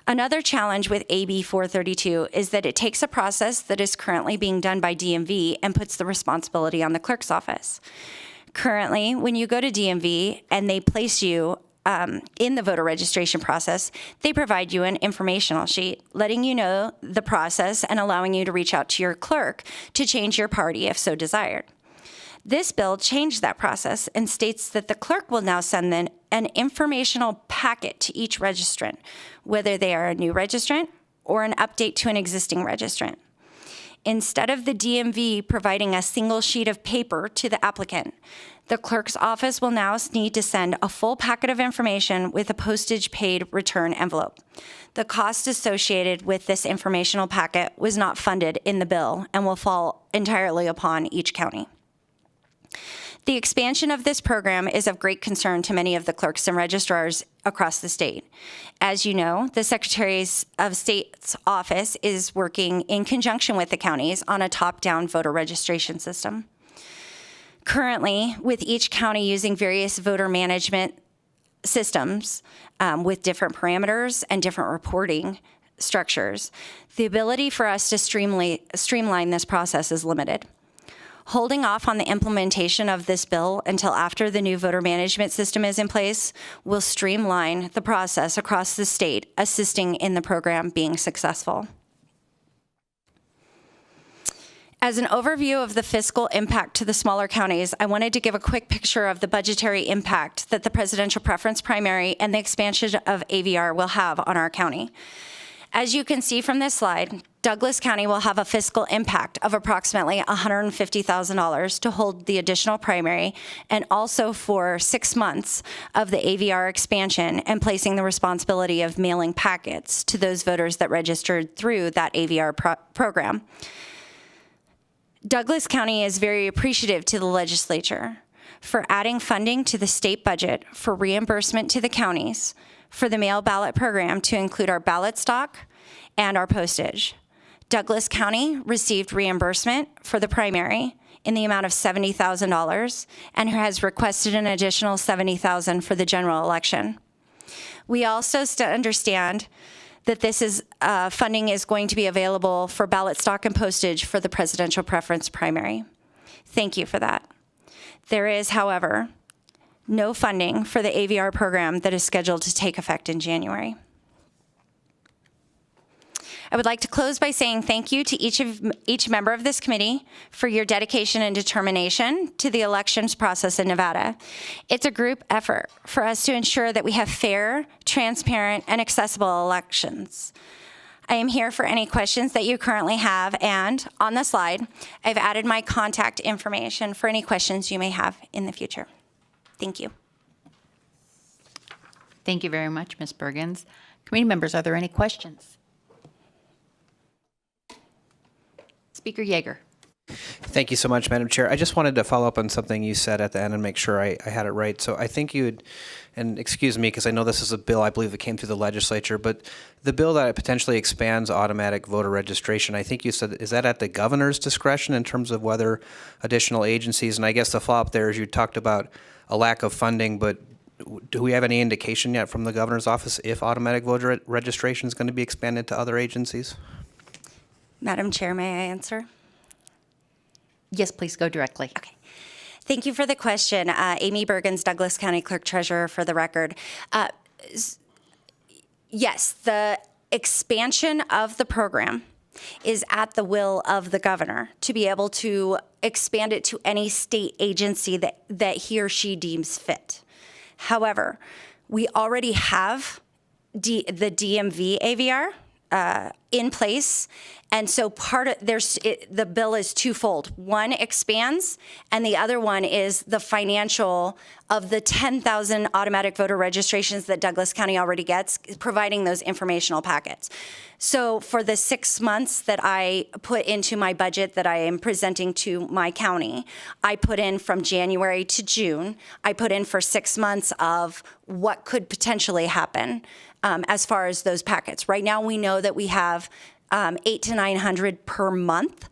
Another challenge with AB 432 is that it takes a process that is currently being done by DMV and puts the responsibility on the clerk's office. Currently, when you go to DMV and they place you in the voter registration process, they provide you an informational sheet letting you know the process and allowing you to reach out to your clerk to change your party if so desired. This bill changed that process and states that the clerk will now send an informational packet to each registrant, whether they are a new registrant or an update to an existing registrant. Instead of the DMV providing a single sheet of paper to the applicant, the clerk's office will now need to send a full packet of information with a postage-paid return envelope. The cost associated with this informational packet was not funded in the bill and will fall entirely upon each county. The expansion of this program is of great concern to many of the clerks and registrars across the state. As you know, the Secretary of State's office is working in conjunction with the counties on a top-down voter registration system. Currently, with each county using various voter management systems with different parameters and different reporting structures, the ability for us to streamline this process is limited. Holding off on the implementation of this bill until after the new voter management system is in place will streamline the process across the state, assisting in the program being successful. As an overview of the fiscal impact to the smaller counties, I wanted to give a quick picture of the budgetary impact that the presidential preference primary and the expansion of AVR will have on our county. As you can see from this slide, Douglas County will have a fiscal impact of approximately $150,000 to hold the additional primary and also for 6 months of the AVR expansion and placing the responsibility of mailing packets to those voters that registered through that AVR program. Douglas County is very appreciative to the legislature for adding funding to the state budget for reimbursement to the counties for the mail ballot program to include our ballot stock and our postage. Douglas County received reimbursement for the primary in the amount of $70,000 and has requested an additional $70,000 for the general election. We also understand that this is funding is going to be available for ballot stock and postage for the presidential preference primary. Thank you for that. There is, however, no funding for the AVR program that is scheduled to take effect in January. I would like to close by saying thank you to each member of this committee for your dedication and determination to the elections process in Nevada. It's a group effort for us to ensure that we have fair, transparent, and accessible elections. I am here for any questions that you currently have, and on the slide, I've added my contact information for any questions you may have in the future. Thank you. Thank you very much, Ms. Bergens. Committee members, are there any questions? Speaker Yeager. Thank you so much, Madam Chair. I just wanted to follow up on something you said at the end and make sure I had it right. So I think you would, and excuse me, because I know this is a bill I believe that came through the legislature, but the bill that potentially expands automatic voter registration, I think you said, is that at the governor's discretion in terms of whether additional agencies, and I guess the follow-up there is you talked about a lack of funding, but do we have any indication yet from the governor's office if automatic voter registration is going to be expanded to other agencies? Madam Chair, may I answer? Yes, please go directly. Okay. Thank you for the question. Amy Bergens, Douglas County Clerk Treasurer, for the record. Yes, the expansion of the program is at the will of the governor to be able to expand it to any state agency that he or she deems fit. However, we already have the DMV AVR in place. And so the bill is twofold. One expands, and the other one is the financial of the 10,000 automatic voter registrations that Douglas County already gets, providing those informational packets. So for the 6 months that I put into my budget that I am presenting to my county, I put in from January to June, I put in for 6 months of what could potentially happen as far as those packets. Right now, we know that we have 800 to 900 per month.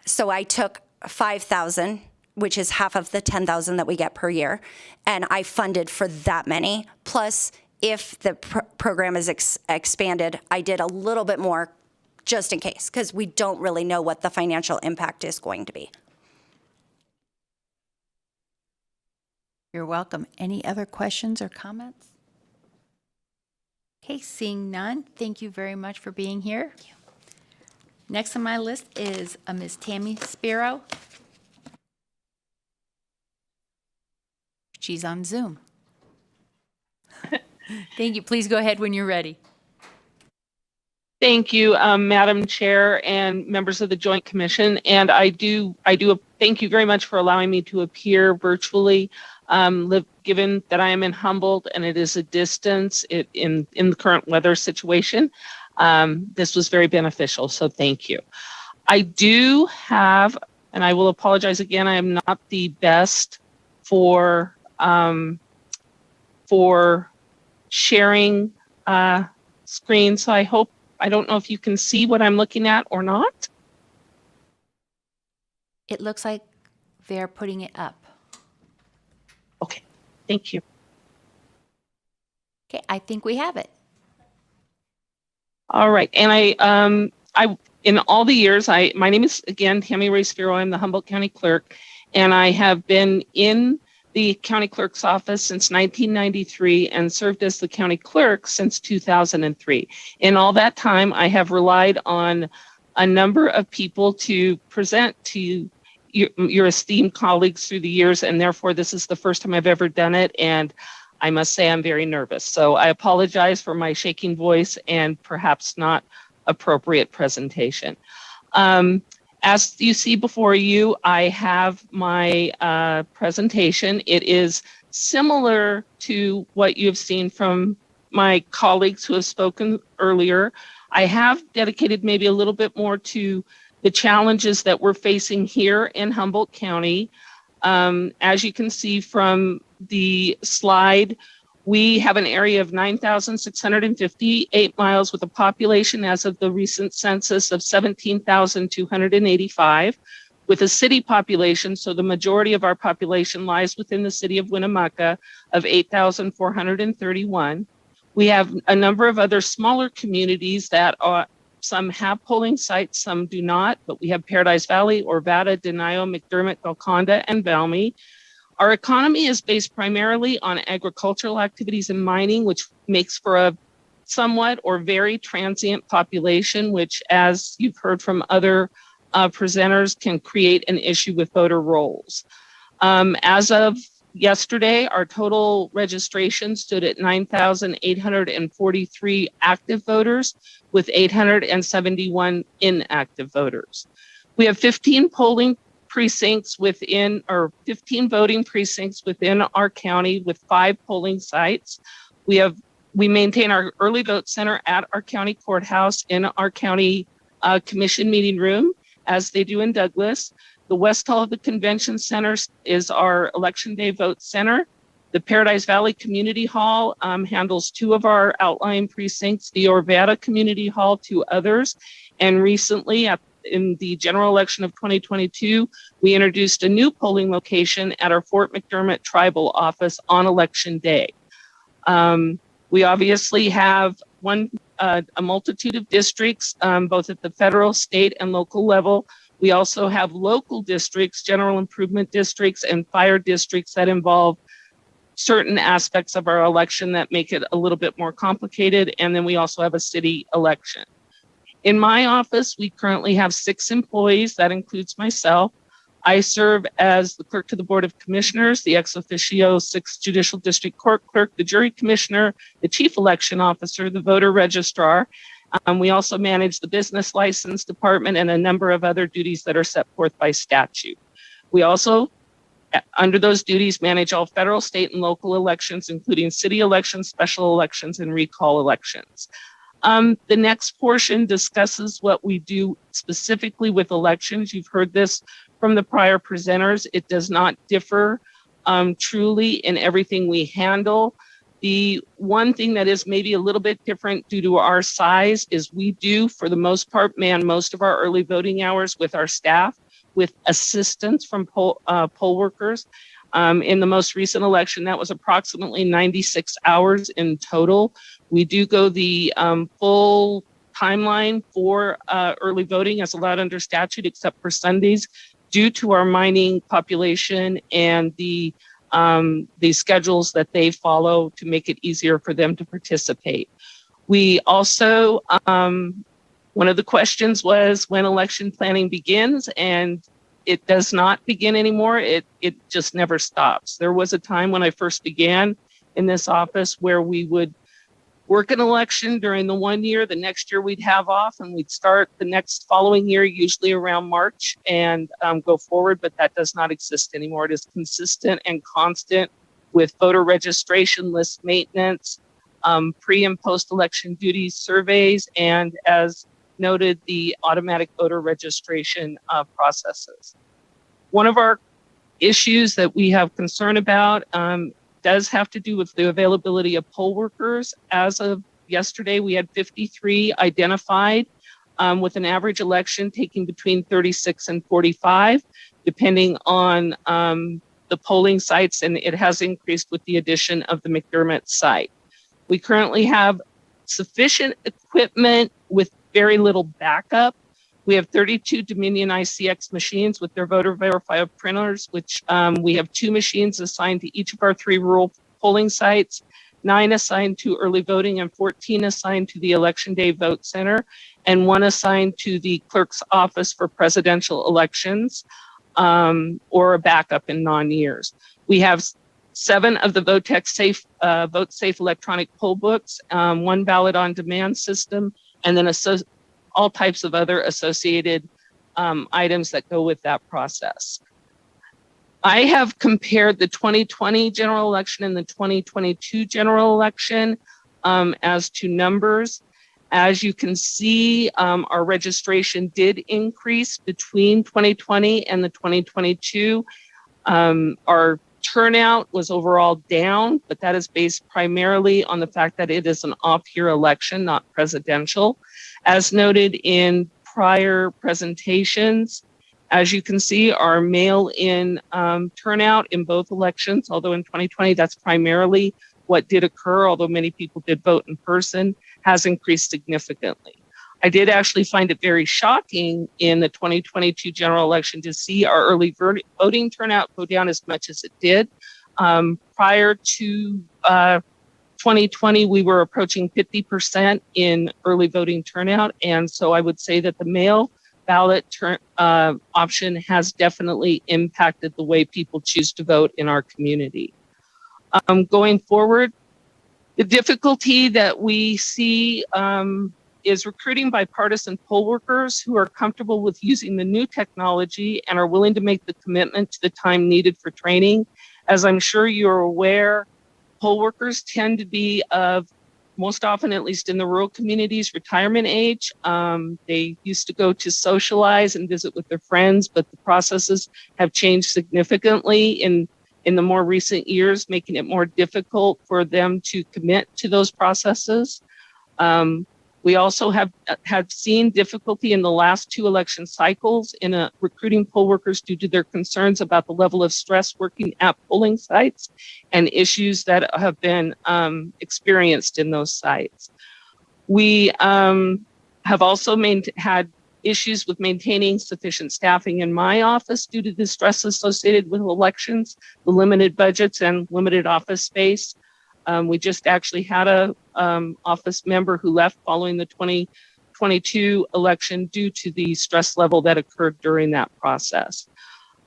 So I took 5,000, which is half of the 10,000 that we get per year, and I funded for that many. Plus, if the program is expanded, I did a little bit more just in case, because we don't really know what the financial impact is going to be. You're welcome. Any other questions or comments? Okay, seeing none, thank you very much for being here. Next on my list is Ms. Tammy Spiro. She's on Zoom. Thank you. Please go ahead when you're ready. Thank you, Madam Chair and members of the Joint Commission. And I do thank you very much for allowing me to appear virtually. Given that I am in Humboldt and it is a distance in the current weather situation, this was very beneficial, so thank you. I do have, and I will apologize again, I am not the best for sharing screen, so I don't know if you can see what I'm looking at or not. It looks like they're putting it up. Okay, thank you. Okay, I think we have it. All right, and I in all the years, my name is again Tammy Ray Spiro. I'm the Humboldt County Clerk, and I have been in the County Clerk's office since 1993 and served as the County Clerk since 2003. In all that time, I have relied on a number of people to present to your esteemed colleagues through the years, and therefore this is the first time I've ever done it, and I must say I'm very nervous. So I apologize for my shaking voice and perhaps not appropriate presentation. As you see before you, I have my presentation. It is similar to what you've seen from my colleagues who have spoken earlier. I have dedicated maybe a little bit more to the challenges that we're facing here in Humboldt County. As you can see from the slide, we have an area of 9,658 miles with a population as of the recent census of 17,285, with a city population, so the majority of our population lies within the city of Winnemucca, of 8,431. We have a number of other smaller communities that are, some have polling sites, some do not, but we have Paradise Valley, Orvada, Denio, McDermott, Golconda, and Valmy. Our economy is based primarily on agricultural activities and mining, which makes for a somewhat or very transient population, which, as you've heard from other presenters, can create an issue with voter rolls. As of yesterday, our total registration stood at 9,843 active voters with 871 inactive voters. We have 15 polling precincts within, or 15 voting precincts within our county with 5 polling sites. We maintain our early vote center at our county courthouse in our county commission meeting room, as they do in Douglas. The West Hall of the Convention Center is our election day vote center. The Paradise Valley Community Hall handles 2 of our outlying precincts, the Orvada Community Hall, 2 others. And recently, in the general election of 2022, we introduced a new polling location at our Fort McDermott tribal office on election day. We obviously have a multitude of districts, both at the federal, state, and local level. We also have local districts, general improvement districts, and fire districts that involve certain aspects of our election that make it a little bit more complicated. And then we also have a city election. In my office, we currently have 6 employees. That includes myself. I serve as the clerk to the Board of Commissioners, the ex officio 6th Judicial District Court clerk, the jury commissioner, the chief election officer, the voter registrar. We also manage the business license department and a number of other duties that are set forth by statute. We also, under those duties, manage all federal, state, and local elections, including city elections, special elections, and recall elections. The next portion discusses what we do specifically with elections. You've heard this from the prior presenters. It does not differ truly in everything we handle. The one thing that is maybe a little bit different due to our size is we do, for the most part, man most of our early voting hours with our staff, with assistance from poll workers. In the most recent election, that was approximately 96 hours in total. We do go the full timeline for early voting as allowed under statute, except for Sundays, due to our mining population and the schedules that they follow to make it easier for them to participate. We also, one of the questions was when election planning begins, and it does not begin anymore. It just never stops. There was a time when I first began in this office where we would work an election during the one year, the next year we'd have off, and we'd start the next following year, usually around March, and go forward, but that does not exist anymore. It is consistent and constant with voter registration, list maintenance, pre and post-election duties surveys, and as noted, the automatic voter registration processes. One of our issues that we have concern about does have to do with the availability of poll workers. As of yesterday, we had 53 identified, with an average election taking between 36 and 45, depending on the polling sites, and it has increased with the addition of the McDermott site. We currently have sufficient equipment with very little backup. We have 32 Dominion ICX machines with their voter verifier printers, which we have 2 machines assigned to each of our 3 rural polling sites, 9 assigned to early voting, and 14 assigned to the election day vote center, and 1 assigned to the clerk's office for presidential elections, or a backup in non-years. We have 7 of the VoteX Vote Safe electronic poll books, 1 ballot on demand system, and then all types of other associated items that go with that process. I have compared the 2020 general election and the 2022 general election as to numbers. As you can see, our registration did increase between 2020 and the 2022. Our turnout was overall down, but that is based primarily on the fact that it is an off-year election, not presidential. As noted in prior presentations, as you can see, our mail-in turnout in both elections, although in 2020 that's primarily what did occur, although many people did vote in person, has increased significantly. I did actually find it very shocking in the 2022 general election to see our early voting turnout go down as much as it did. Prior to 2020, we were approaching 50% in early voting turnout. And so I would say that the mail ballot option has definitely impacted the way people choose to vote in our community. Going forward, the difficulty that we see is recruiting bipartisan poll workers who are comfortable with using the new technology and are willing to make the commitment to the time needed for training. As I'm sure you're aware, poll workers tend to be of, most often, at least in the rural communities, retirement age. They used to go to socialize and visit with their friends, but the processes have changed significantly in the more recent years, making it more difficult for them to commit to those processes. We also have seen difficulty in the last two election cycles in recruiting poll workers due to their concerns about the level of stress working at polling sites and issues that have been experienced in those sites. We have also had issues with maintaining sufficient staffing in my office due to the stress associated with elections, the limited budgets and limited office space. We just actually had a office member who left following the 2022 election due to the stress level that occurred during that process.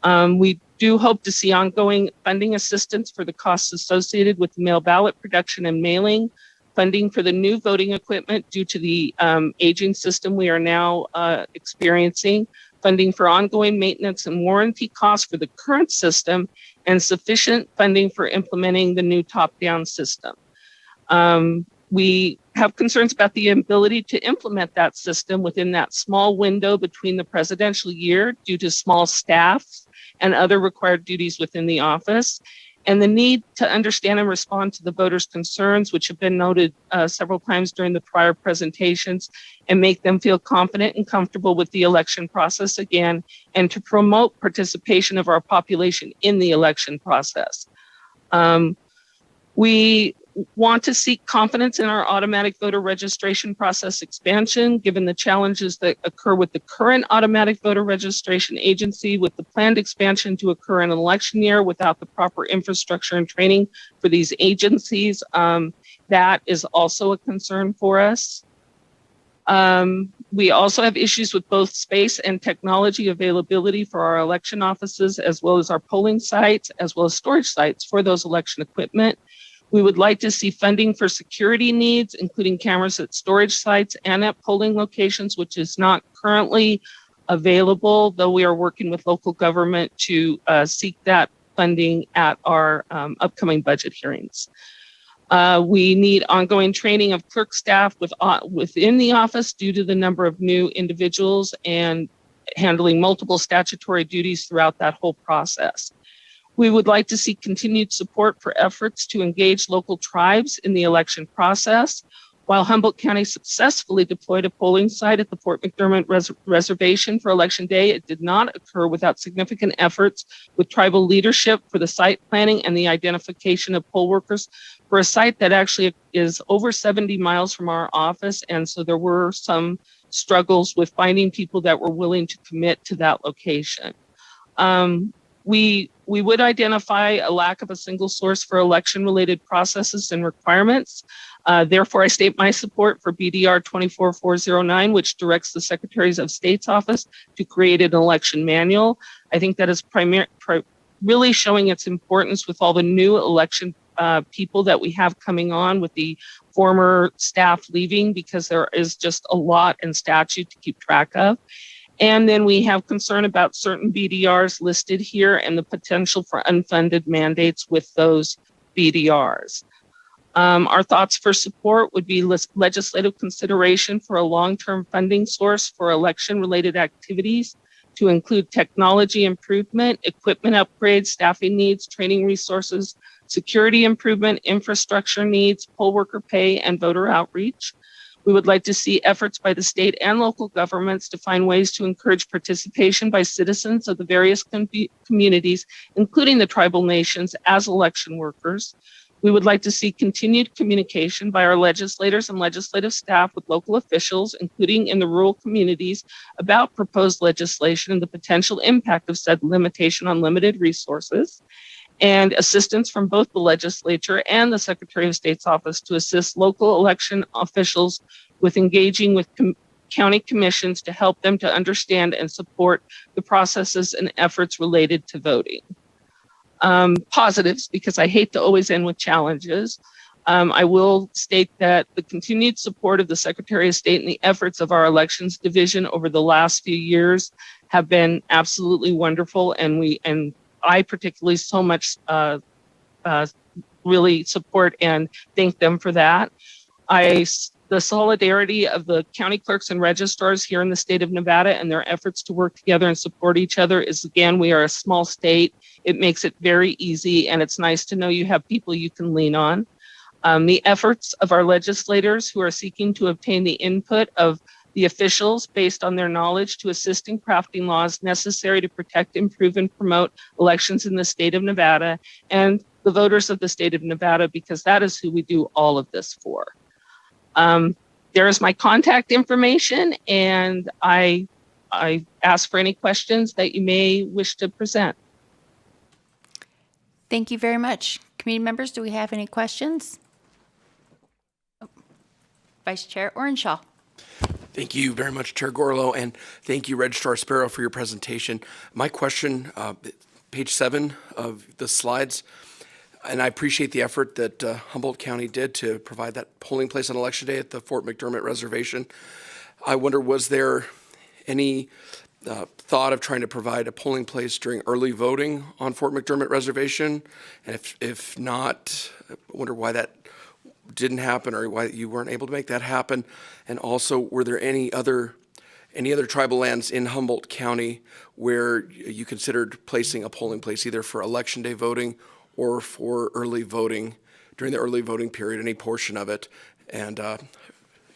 We do hope to see ongoing funding assistance for the costs associated with mail ballot production and mailing, funding for the new voting equipment due to the aging system we are now experiencing, funding for ongoing maintenance and warranty costs for the current system, and sufficient funding for implementing the new top-down system. We have concerns about the ability to implement that system within that small window between the presidential year due to small staffs and other required duties within the office, and the need to understand and respond to the voters' concerns, which have been noted several times during the prior presentations, and make them feel confident and comfortable with the election process again, and to promote participation of our population in the election process. We want to seek confidence in our automatic voter registration process expansion, given the challenges that occur with the current automatic voter registration agency, with the planned expansion to occur in an election year without the proper infrastructure and training for these agencies. That is also a concern for us. We also have issues with both space and technology availability for our election offices, as well as our polling sites, as well as storage sites for those election equipment. We would like to see funding for security needs, including cameras at storage sites and at polling locations, which is not currently available, though we are working with local government to seek that funding at our upcoming budget hearings. We need ongoing training of clerk staff within the office due to the number of new individuals and handling multiple statutory duties throughout that whole process. We would like to see continued support for efforts to engage local tribes in the election process. While Humboldt County successfully deployed a polling site at the Fort McDermott Reservation for Election Day, it did not occur without significant efforts with tribal leadership for the site planning and the identification of poll workers for a site that actually is over 70 miles from our office. And so there were some struggles with finding people that were willing to commit to that location. We would identify a lack of a single source for election-related processes and requirements. Therefore, I state my support for BDR 24409, which directs the Secretaries of State's office to create an election manual. I think that is really showing its importance with all the new election people that we have coming on with the former staff leaving, because there is just a lot in statute to keep track of. And then we have concern about certain BDRs listed here and the potential for unfunded mandates with those BDRs. Our thoughts for support would be legislative consideration for a long-term funding source for election-related activities to include technology improvement, equipment upgrades, staffing needs, training resources, security improvement, infrastructure needs, poll worker pay, and voter outreach. We would like to see efforts by the state and local governments to find ways to encourage participation by citizens of the various communities, including the tribal nations, as election workers. We would like to see continued communication by our legislators and legislative staff with local officials, including in the rural communities, about proposed legislation and the potential impact of said limitation on limited resources, and assistance from both the legislature and the Secretary of State's office to assist local election officials with engaging with county commissions to help them to understand and support the processes and efforts related to voting. Positives, because I hate to always end with challenges. I will state that the continued support of the Secretary of State and the efforts of our elections division over the last few years have been absolutely wonderful, and I particularly so much really support and thank them for that. The solidarity of the county clerks and registrars here in the state of Nevada and their efforts to work together and support each other is, again, we are a small state. It makes it very easy, and it's nice to know you have people you can lean on. The efforts of our legislators who are seeking to obtain the input of the officials based on their knowledge to assist in crafting laws necessary to protect, improve, and promote elections in the state of Nevada, and the voters of the state of Nevada, because that is who we do all of this for. There is my contact information, and I ask for any questions that you may wish to present. Thank you very much. Committee members, do we have any questions? Vice Chair Orenshaw. Thank you very much, Chair Gorlow, and thank you, Registrar Sparrow, for your presentation. My question, page 7 of the slides, and I appreciate the effort that Humboldt County did to provide that polling place on Election Day at the Fort McDermott Reservation. I wonder, was there any thought of trying to provide a polling place during early voting on Fort McDermott Reservation? And if not, I wonder why that didn't happen, or why you weren't able to make that happen. And also, were there any other tribal lands in Humboldt County where you considered placing a polling place either for Election Day voting or for early voting during the early voting period, any portion of it? And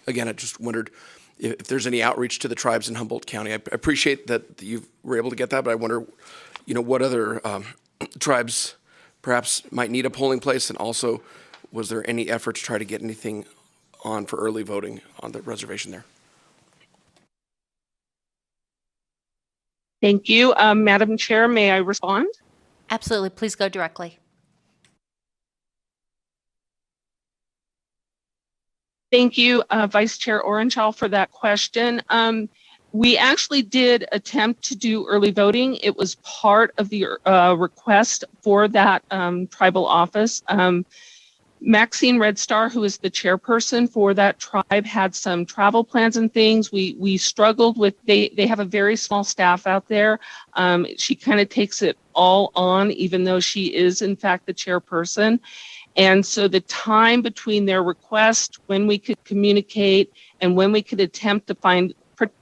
again, I just wondered if there's any outreach to the tribes in Humboldt County. I appreciate that you were able to get that, but I wonder, what other tribes perhaps might need a polling place, and also, was there any effort to try to get anything on for early voting on the reservation there? Thank you. Madam Chair, may I respond? Absolutely. Please go directly. Thank you, Vice Chair Orenshaw, for that question. We actually did attempt to do early voting. It was part of the request for that tribal office. Maxine Red Star, who is the chairperson for that tribe, had some travel plans and things. We struggled with, they have a very small staff out there. She kind of takes it all on, even though she is in fact the chairperson. And so the time between their request, when we could communicate, and when we could attempt to find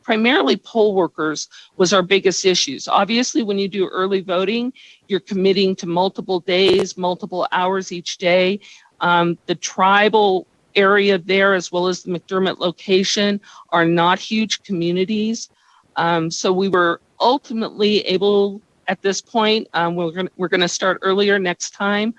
primarily poll workers, was our biggest issues. Obviously, when you do early voting, you're committing to multiple days, multiple hours each day. The tribal area there, as well as the McDermott location, are not huge communities. So we were ultimately able, at this point, we're going to start earlier next time.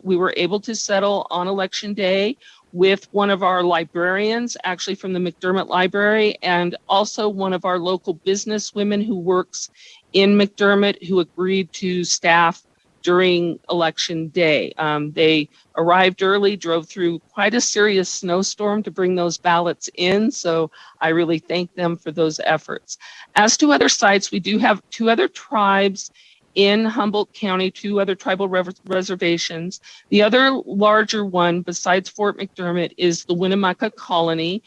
We were able to settle on Election Day with one of our librarians, actually from the McDermott Library, and also one of our local business women who works in McDermott, who agreed to staff during Election Day. They arrived early, drove through quite a serious snowstorm to bring those ballots in, so I really thank them for those efforts. As to other sites, we do have 2 other tribes in Humboldt County, 2 other tribal reservations. The other larger one besides Fort McDermott is the Winnemucca Colony.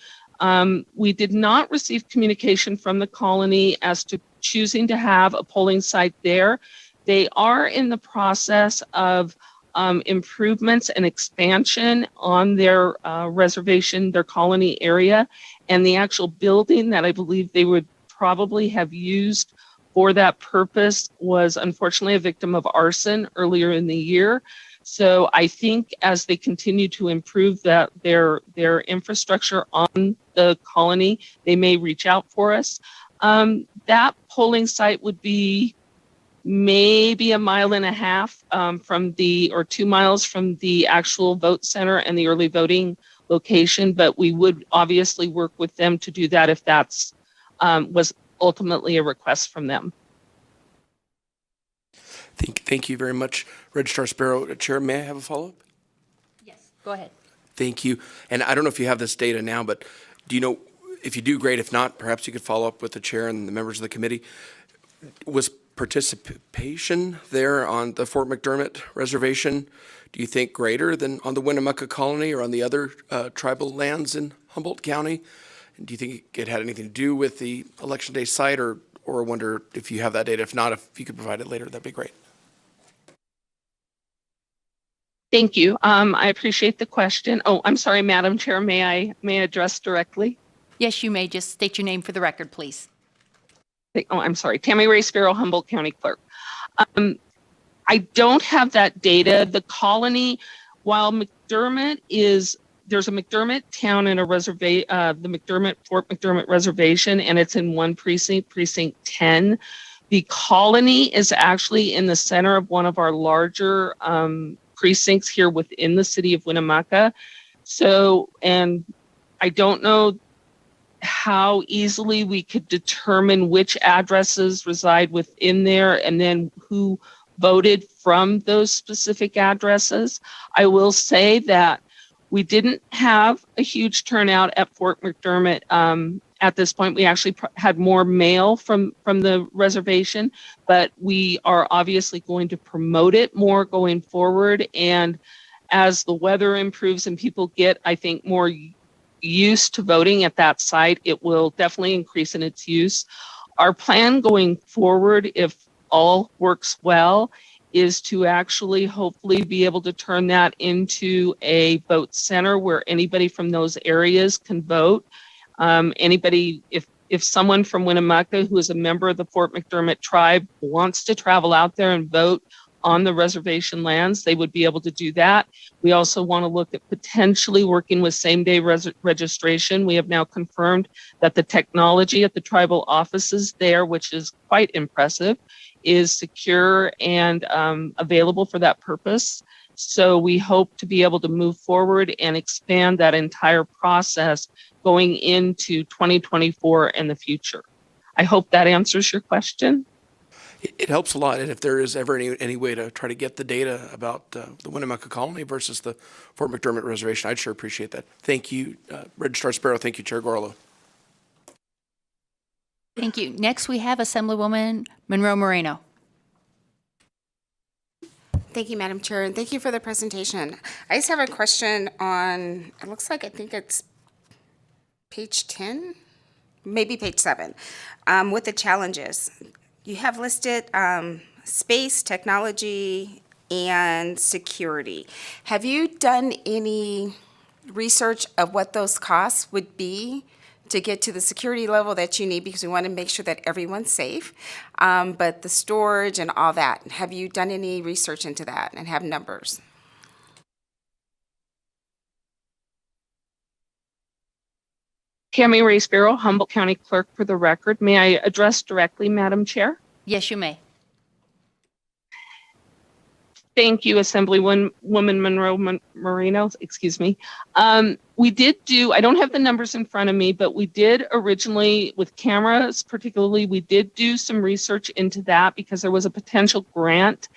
We did not receive communication from the colony as to choosing to have a polling site there. They are in the process of improvements and expansion on their reservation, their colony area, and the actual building that I believe they would probably have used for that purpose was unfortunately a victim of arson earlier in the year. So I think as they continue to improve their infrastructure on the colony, they may reach out for us. That polling site would be maybe 1.5 miles or 2 miles from the actual vote center and the early voting location, but we would obviously work with them to do that if that's was ultimately a request from them. Thank you very much, Registrar Sparrow. Chair, may I have a follow-up? Yes, go ahead. Thank you. And I don't know if you have this data now, but do you know, if you do, great. If not, perhaps you could follow up with the chair and the members of the committee. Was participation there on the Fort McDermott reservation, do you think greater than on the Winnemucca Colony or on the other tribal lands in Humboldt County? And do you think it had anything to do with the Election Day site, or I wonder if you have that data? If not, if you could provide it later, that'd be great. Thank you. I appreciate the question. Oh, I'm sorry, Madam Chair, may I address directly? Yes, you may. Just state your name for the record, please. Oh, I'm sorry. Tammy Ray Sparrow, Humboldt County Clerk. I don't have that data. The colony, while McDermott there's a McDermott town and a the Fort McDermott reservation, and it's in one precinct, precinct 10. The colony is actually in the center of one of our larger precincts here within the city of Winnemucca. So, and I don't know how easily we could determine which addresses reside within there and then who voted from those specific addresses. I will say that we didn't have a huge turnout at Fort McDermott. At this point, we actually had more mail from the reservation, but we are obviously going to promote it more going forward. And as the weather improves and people get, I think, more used to voting at that site, it will definitely increase in its use. Our plan going forward, if all works well, is to actually hopefully be able to turn that into a vote center where anybody from those areas can vote. Anybody, if someone from Winnemucca who is a member of the Fort McDermott tribe wants to travel out there and vote on the reservation lands, they would be able to do that. We also want to look at potentially working with same-day registration. We have now confirmed that the technology at the tribal offices there, which is quite impressive, is secure and available for that purpose. So we hope to be able to move forward and expand that entire process going into 2024 and the future. I hope that answers your question. It helps a lot, and if there is ever any way to try to get the data about the Winnemucca Colony versus the Fort McDermott Reservation, I'd sure appreciate that. Thank you, Registrar Sparrow. Thank you, Chair Gorlow. Thank you. Next, we have Assemblywoman Monroe Moreno. Thank you, Madam Chair, and thank you for the presentation. I just have a question on, it looks like, I think it's page 10, maybe page 7, with the challenges. You have listed space, technology, and security. Have you done any research of what those costs would be to get to the security level that you need, because we want to make sure that everyone's safe, but the storage and all that, have you done any research into that and have numbers? Tammy Ray Sparrow, Humboldt County Clerk for the record. May I address directly, Madam Chair? Yes, you may. Thank you, Assemblywoman Monroe Moreno, excuse me. We did do, I don't have the numbers in front of me, but we did originally, with cameras particularly, we did do some research into that because there was a potential grant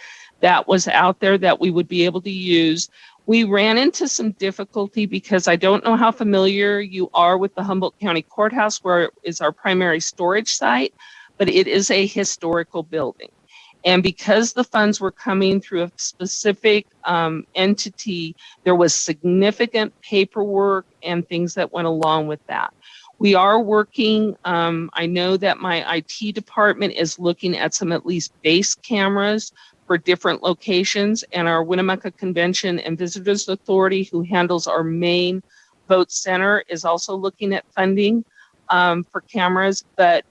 that was out there that we would be able to use. We ran into some difficulty because I don't know how familiar you are with the Humboldt County Courthouse, where is our primary storage site, but it is a historical building. And because the funds were coming through a specific entity, there was significant paperwork and things that went along with that. We are working, I know that my IT department is looking at some at least base cameras for different locations, and our Winnemucca Convention and Visitors Authority, who handles our main vote center, is also looking at funding for cameras. But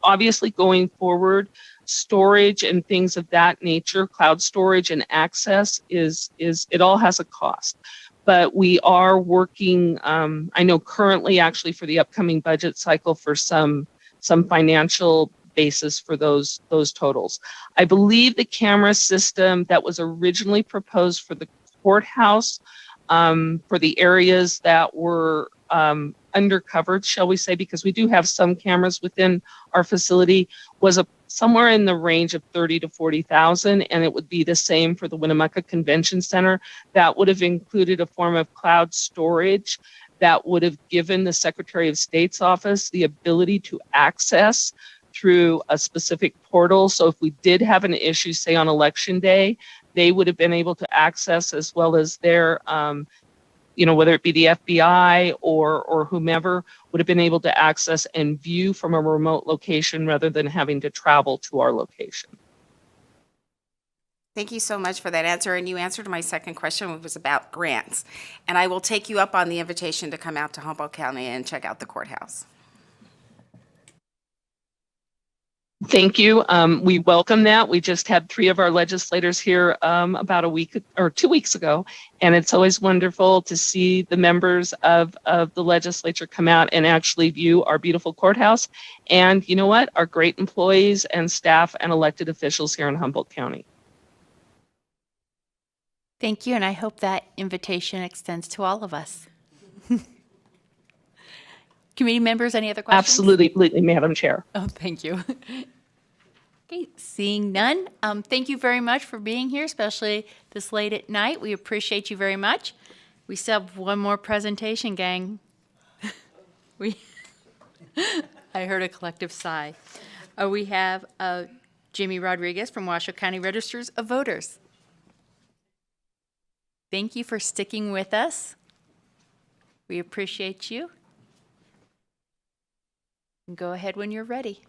obviously going forward, storage and things of that nature, cloud storage and access is it all has a cost. But we are working, I know currently actually for the upcoming budget cycle for some financial basis for those totals. I believe the camera system that was originally proposed for the courthouse, for the areas that were undercovered, shall we say, because we do have some cameras within our facility, was somewhere in the range of 30 to 40,000, and it would be the same for the Winnemucca Convention Center. That would have included a form of cloud storage that would have given the Secretary of State's office the ability to access through a specific portal. So if we did have an issue, say on election day, they would have been able to access, as well as their whether it be the FBI or whomever, would have been able to access and view from a remote location rather than having to travel to our location. Thank you so much for that answer. And you answered my second question, which was about grants. And I will take you up on the invitation to come out to Humboldt County and check out the courthouse. Thank you. We welcome that. We just had 3 of our legislators here about a week or 2 weeks ago, and it's always wonderful to see the members of the legislature come out and actually view our beautiful courthouse. And you know what? Our great employees and staff and elected officials here in Humboldt County. Thank you, and I hope that invitation extends to all of us. Committee members, any other questions? Absolutely, Madam Chair. Oh, thank you. Okay, seeing none, thank you very much for being here, especially this late at night. We appreciate you very much. We still have one more presentation, gang. I heard a collective sigh. We have Jimmy Rodriguez from Washoe County Registers of Voters. Thank you for sticking with us. We appreciate you. Go ahead when you're ready.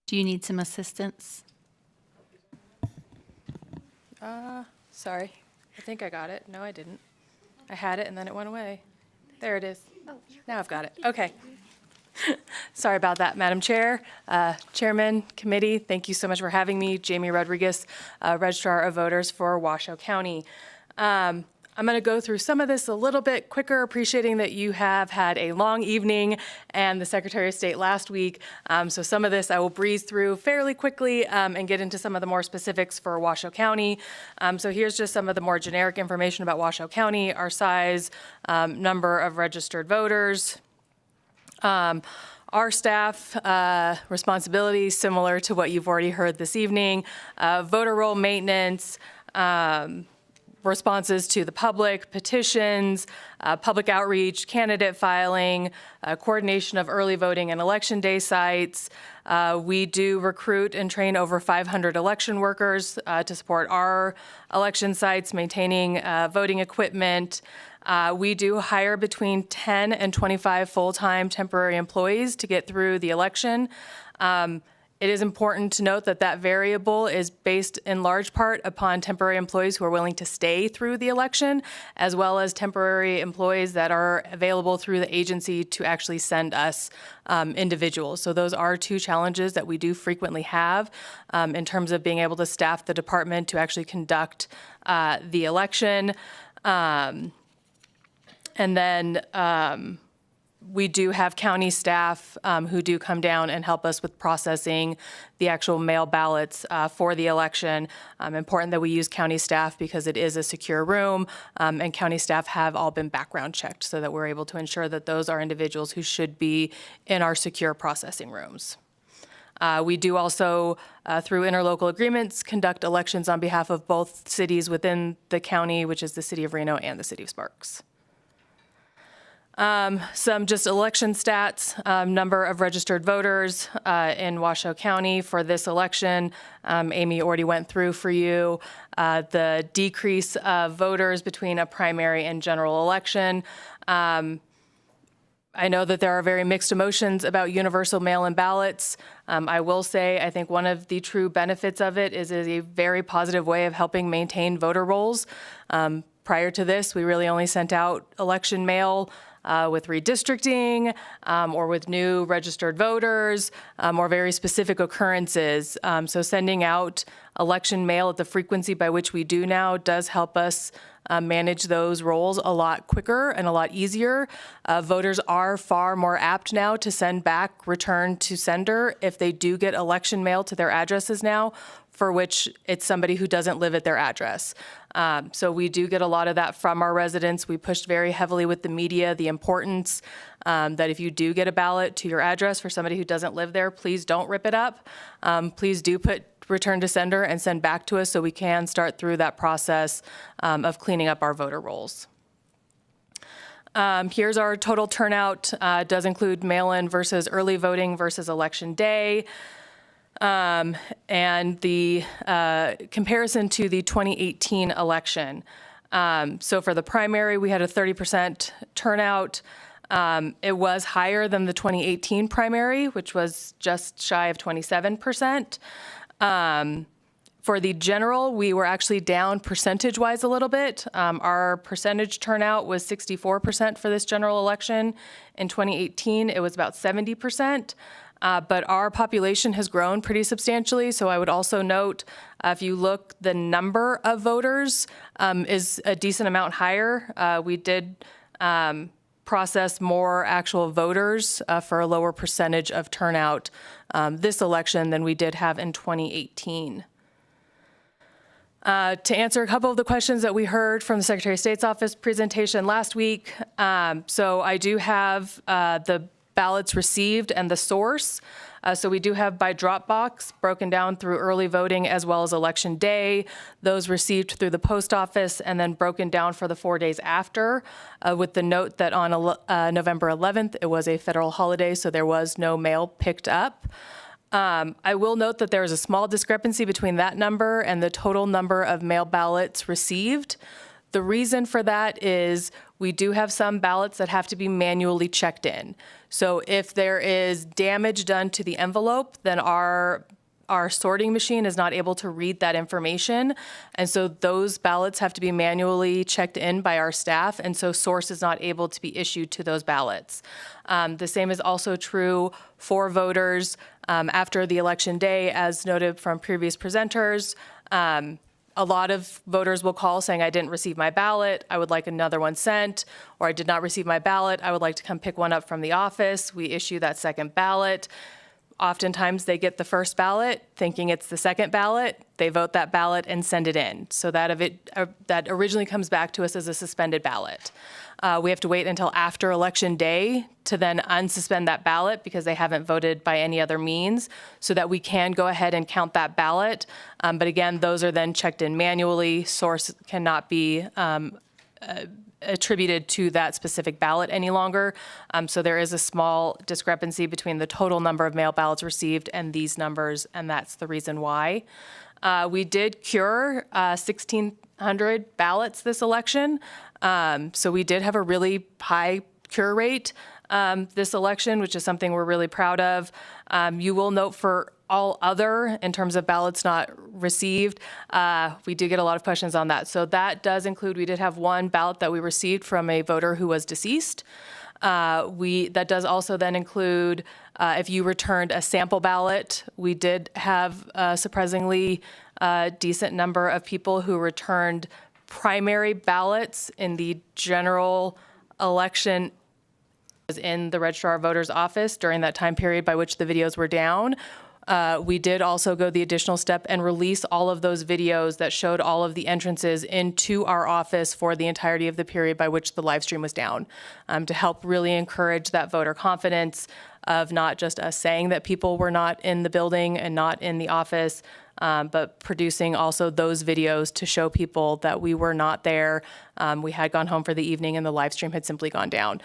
Do you need some assistance? Sorry. I think I got it. No, I didn't. I had it and then it went away. There it is. Now I've got it. Okay. Sorry about that, Madam Chair, Chairman, Committee. Thank you so much for having me. Jamie Rodriguez, Registrar of Voters for Washoe County. I'm going to go through some of this a little bit quicker, appreciating that you have had a long evening and the Secretary of State last week. So some of this I will breeze through fairly quickly and get into some of the more specifics for Washoe County. So here's just some of the more generic information about Washoe County: our size, number of registered voters, our staff responsibilities, similar to what you've already heard this evening, voter roll maintenance, responses to the public, petitions, public outreach, candidate filing, coordination of early voting and election day sites. We do recruit and train over 500 election workers to support our election sites, maintaining voting equipment. We do hire between 10 and 25 full-time temporary employees to get through the election. It is important to note that that variable is based in large part upon temporary employees who are willing to stay through the election, as well as temporary employees that are available through the agency to actually send us individuals. So those are 2 challenges that we do frequently have in terms of being able to staff the department to actually conduct the election. And then we do have county staff who do come down and help us with processing the actual mail ballots for the election. Important that we use county staff because it is a secure room, and county staff have all been background checked so that we're able to ensure that those are individuals who should be in our secure processing rooms. We do also, through interlocal agreements, conduct elections on behalf of both cities within the county, which is the city of Reno and the city of Sparks. Some just election stats, number of registered voters in Washoe County for this election. Amy already went through for you the decrease of voters between a primary and general election. I know that there are very mixed emotions about universal mail-in ballots. I will say I think one of the true benefits of it is a very positive way of helping maintain voter rolls. Prior to this, we really only sent out election mail with redistricting or with new registered voters or very specific occurrences. So sending out election mail at the frequency by which we do now does help us manage those rolls a lot quicker and a lot easier. Voters are far more apt now to send back return to sender if they do get election mail to their addresses now, for which it's somebody who doesn't live at their address. So we do get a lot of that from our residents. We pushed very heavily with the media the importance that if you do get a ballot to your address for somebody who doesn't live there, please don't rip it up. Please do put return to sender and send back to us so we can start through that process of cleaning up our voter rolls. Here's our total turnout. It does include mail-in versus early voting versus election day. And the comparison to the 2018 election. So for the primary, we had a 30% turnout. It was higher than the 2018 primary, which was just shy of 27%. For the general, we were actually down percentage-wise a little bit. Our percentage turnout was 64% for this general election. In 2018, it was about 70%. But our population has grown pretty substantially. So I would also note, if you look, the number of voters is a decent amount higher. We did process more actual voters for a lower percentage of turnout this election than we did have in 2018. To answer a couple of the questions that we heard from the Secretary of State's office presentation last week, so I do have the ballots received and the source. So we do have by drop box broken down through early voting as well as election day, those received through the post office and then broken down for the 4 days after, with the note that on November 11th, it was a federal holiday, so there was no mail picked up. I will note that there is a small discrepancy between that number and the total number of mail ballots received. The reason for that is we do have some ballots that have to be manually checked in. So if there is damage done to the envelope, then our sorting machine is not able to read that information. And so those ballots have to be manually checked in by our staff. And so source is not able to be issued to those ballots. The same is also true for voters after the election day, as noted from previous presenters. A lot of voters will call saying, I didn't receive my ballot, I would like another one sent, or I did not receive my ballot, I would like to come pick one up from the office. We issue that second ballot. Oftentimes they get the first ballot thinking it's the second ballot. They vote that ballot and send it in. So that originally comes back to us as a suspended ballot. We have to wait until after election day to then unsuspend that ballot because they haven't voted by any other means so that we can go ahead and count that ballot. But again, those are then checked in manually. Source cannot be attributed to that specific ballot any longer. So there is a small discrepancy between the total number of mail ballots received and these numbers, and that's the reason why. We did cure 1,600 ballots this election. So we did have a really high cure rate this election, which is something we're really proud of. You will note for all other, in terms of ballots not received, we do get a lot of questions on that. So that does include, we did have one ballot that we received from a voter who was deceased. That does also then include if you returned a sample ballot. We did have a surprisingly decent number of people who returned primary ballots in the general election was in the registrar of voters office during that time period by which the videos were down. We did also go the additional step and release all of those videos that showed all of the entrances into our office for the entirety of the period by which the live stream was down, to help really encourage that voter confidence of not just us saying that people were not in the building and not in the office, but producing also those videos to show people that we were not there. We had gone home for the evening and the live stream had simply gone down.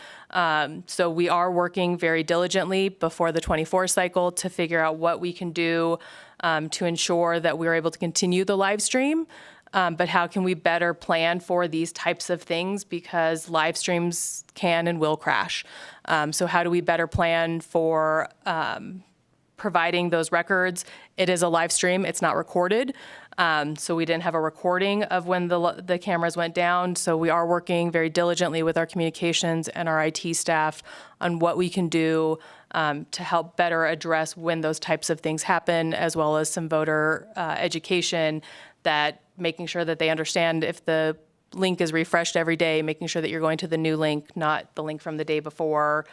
So we are working very diligently before the 24 cycle to figure out what we can do to ensure that we're able to continue the live stream. But how can we better plan for these types of things, because live streams can and will crash. So how do we better plan for providing those records? It is a live stream, it's not recorded. So we didn't have a recording of when the cameras went down. So we are working very diligently with our communications and our IT staff on what we can do to help better address when those types of things happen, as well as some voter education, that making sure that they understand if the link is refreshed every day, making sure that you're going to the new link, not the link from the day before,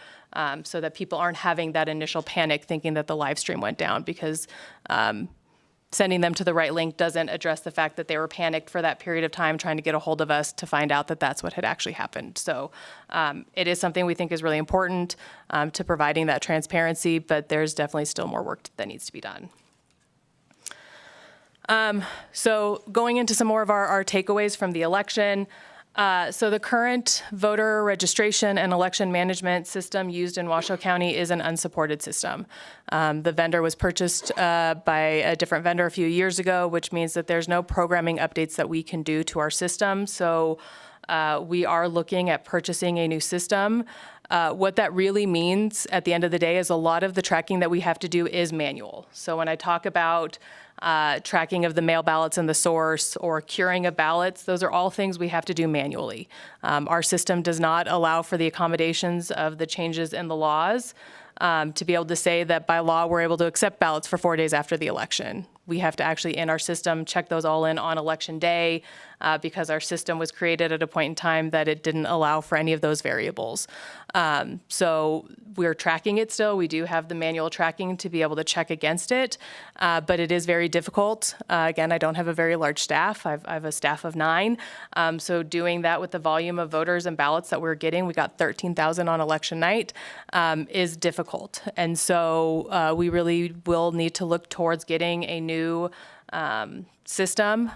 so that people aren't having that initial panic thinking that the live stream went down, because sending them to the right link doesn't address the fact that they were panicked for that period of time trying to get a hold of us to find out that that's what had actually happened. So it is something we think is really important to providing that transparency, but there's definitely still more work that needs to be done. So going into some more of our takeaways from the election. So the current voter registration and election management system used in Washoe County is an unsupported system. The vendor was purchased by a different vendor a few years ago, which means that there's no programming updates that we can do to our system. So we are looking at purchasing a new system. What that really means at the end of the day is a lot of the tracking that we have to do is manual. So when I talk about tracking of the mail ballots in the source or curing of ballots, those are all things we have to do manually. Our system does not allow for the accommodations of the changes in the laws to be able to say that by law we're able to accept ballots for 4 days after the election. We have to actually, in our system, check those all in on election day because our system was created at a point in time that it didn't allow for any of those variables. So we're tracking it still. We do have the manual tracking to be able to check against it, but it is very difficult. Again, I don't have a very large staff. I have a staff of 9. So doing that with the volume of voters and ballots that we're getting, we got 13,000 on election night, is difficult. And so we really will need to look towards getting a new system.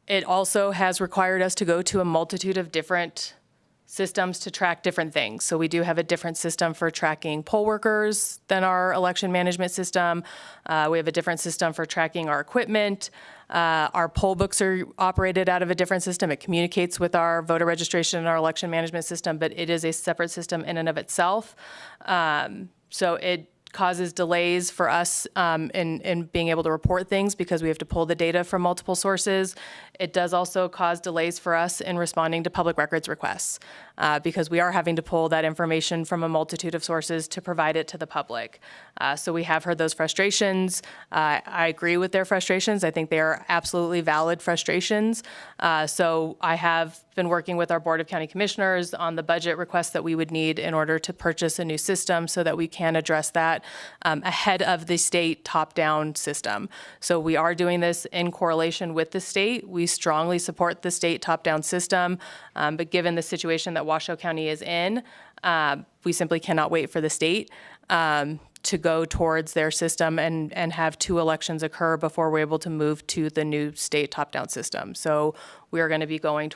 It also has required us to go to a multitude of different systems to track different things. So we do have a different system for tracking poll workers than our election management system. We have a different system for tracking our equipment. Our poll books are operated out of a different system. It communicates with our voter registration and our election management system, but it is a separate system in and of itself. So it causes delays for us in being able to report things because we have to pull the data from multiple sources. It does also cause delays for us in responding to public records requests because we are having to pull that information from a multitude of sources to provide it to the public. So we have heard those frustrations. I agree with their frustrations. I think they are absolutely valid frustrations. So I have been working with our Board of County Commissioners on the budget requests that we would need in order to purchase a new system so that we can address that ahead of the state top-down system. So we are doing this in correlation with the state. We strongly support the state top-down system, but given the situation that Washoe County is in, we simply cannot wait for the state to go towards their system and have 2 elections occur before we're able to move to the new state top-down system. So we are going to be going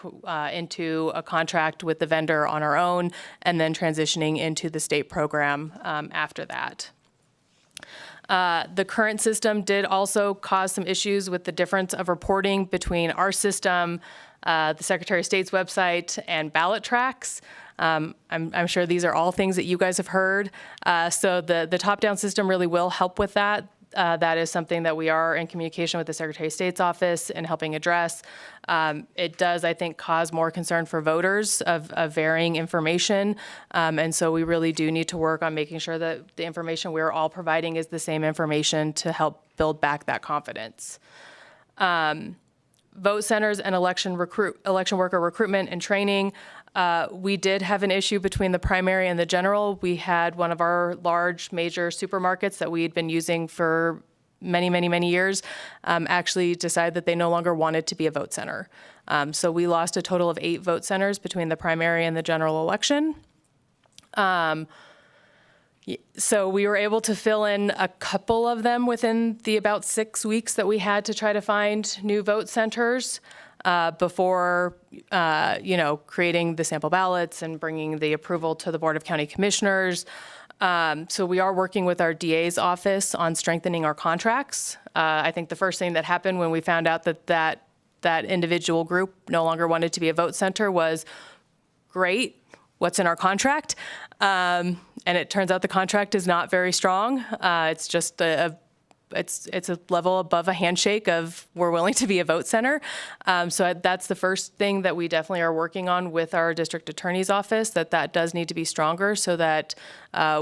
into a contract with the vendor on our own and then transitioning into the state program after that. The current system did also cause some issues with the difference of reporting between our system, the Secretary of State's website, and ballot tracks. I'm sure these are all things that you guys have heard. So the top-down system really will help with that. That is something that we are in communication with the Secretary of State's office and helping address. It does, I think, cause more concern for voters of varying information. And so we really do need to work on making sure that the information we're all providing is the same information to help build back that confidence. Vote centers and election worker recruitment and training. We did have an issue between the primary and the general. We had one of our large major supermarkets that we had been using for many years actually decide that they no longer wanted to be a vote center. So we lost a total of 8 vote centers between the primary and the general election. So we were able to fill in a couple of them within the about 6 weeks that we had to try to find new vote centers before, creating the sample ballots and bringing the approval to the Board of County Commissioners. So we are working with our DA's office on strengthening our contracts. I think the first thing that happened when we found out that individual group no longer wanted to be a vote center was, great, what's in our contract? And it turns out the contract is not very strong. It's just it's a level above a handshake of we're willing to be a vote center. So that's the first thing that we definitely are working on with our district attorney's office, that does need to be stronger so that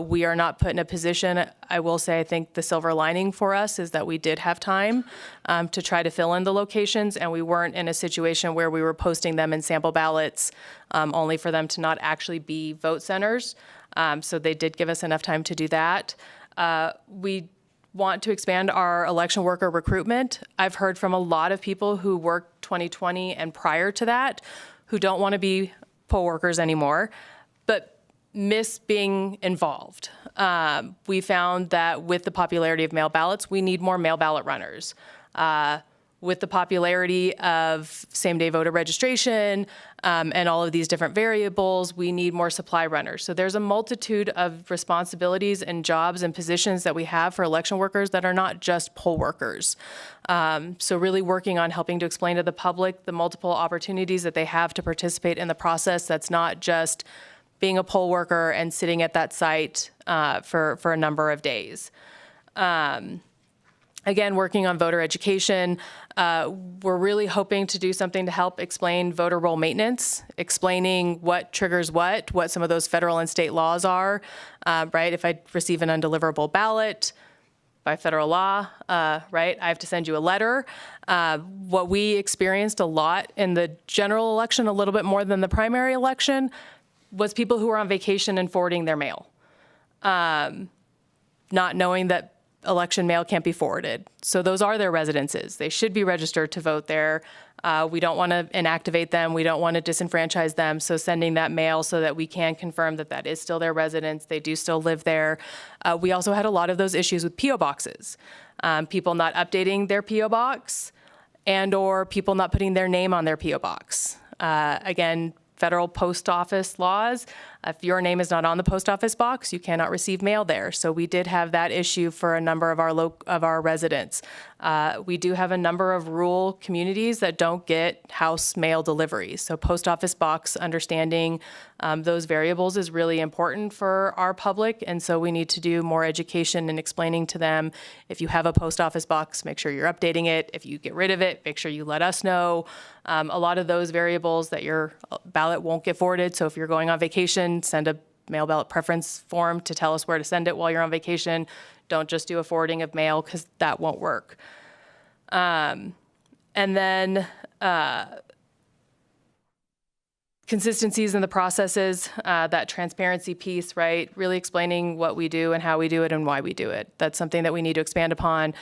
we are not put in a position. I will say I think the silver lining for us is that we did have time to try to fill in the locations, and we weren't in a situation where we were posting them in sample ballots only for them to not actually be vote centers. So they did give us enough time to do that. We want to expand our election worker recruitment. I've heard from a lot of people who worked 2020 and prior to that who don't want to be poll workers anymore, but miss being involved. We found that with the popularity of mail ballots, we need more mail ballot runners. With the popularity of same-day voter registration and all of these different variables, we need more supply runners. So there's a multitude of responsibilities and jobs and positions that we have for election workers that are not just poll workers. So really working on helping to explain to the public the multiple opportunities that they have to participate in the process. That's not just being a poll worker and sitting at that site for a number of days. Again, working on voter education, we're really hoping to do something to help explain voter roll maintenance, explaining what triggers what some of those federal and state laws are, right? If I receive an undeliverable ballot by federal law, right, I have to send you a letter. What we experienced a lot in the general election, a little bit more than the primary election, was people who were on vacation and forwarding their mail, not knowing that election mail can't be forwarded. So those are their residences. They should be registered to vote there. We don't want to inactivate them. We don't want to disenfranchise them. So sending that mail so that we can confirm that that is still their residence. They do still live there. We also had a lot of those issues with P.O. boxes. People not updating their P.O. box and or people not putting their name on their P.O. box. Again, federal post office laws, if your name is not on the post office box, you cannot receive mail there. So we did have that issue for a number of our residents. We do have a number of rural communities that don't get house mail deliveries. So post office box, understanding those variables is really important for our public. And so we need to do more education and explaining to them, if you have a post office box, make sure you're updating it. If you get rid of it, make sure you let us know. A lot of those variables that your ballot won't get forwarded. So if you're going on vacation, send a mail ballot preference form to tell us where to send it while you're on vacation. Don't just do a forwarding of mail because that won't work. And then consistencies in the processes, that transparency piece, right? Really explaining what we do and how we do it and why we do it. That's something that we need to expand upon,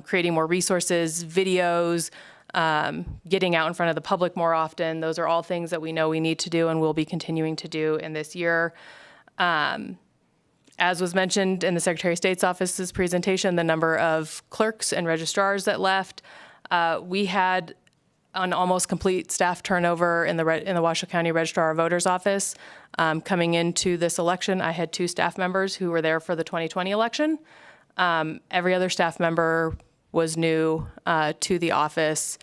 creating more resources, videos, getting out in front of the public more often. Those are all things that we know we need to do and will be continuing to do in this year. As was mentioned in the Secretary of State's office's presentation, the number of clerks and registrars that left, we had an almost complete staff turnover in the Washoe County Registrar of Voters office. Coming into this election, I had 2 staff members who were there for the 2020 election. Every other staff member was new to the office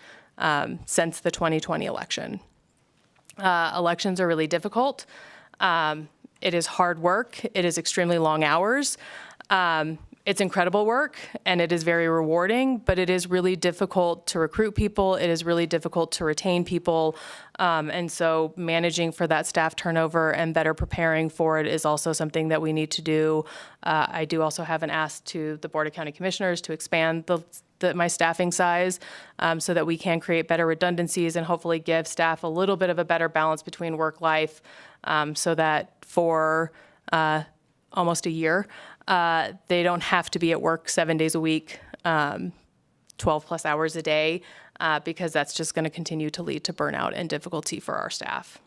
since the 2020 election. Elections are really difficult. It is hard work. It is extremely long hours. It's incredible work and it is very rewarding, but it is really difficult to recruit people. It is really difficult to retain people. And so managing for that staff turnover and better preparing for it is also something that we need to do. I do also have an ask to the Board of County Commissioners to expand my staffing size so that we can create better redundancies and hopefully give staff a little bit of a better balance between work-life so that for almost a year, they don't have to be at work 7 days a week, 12 plus hours a day, because that's just going to continue to lead to burnout and difficulty for our staff.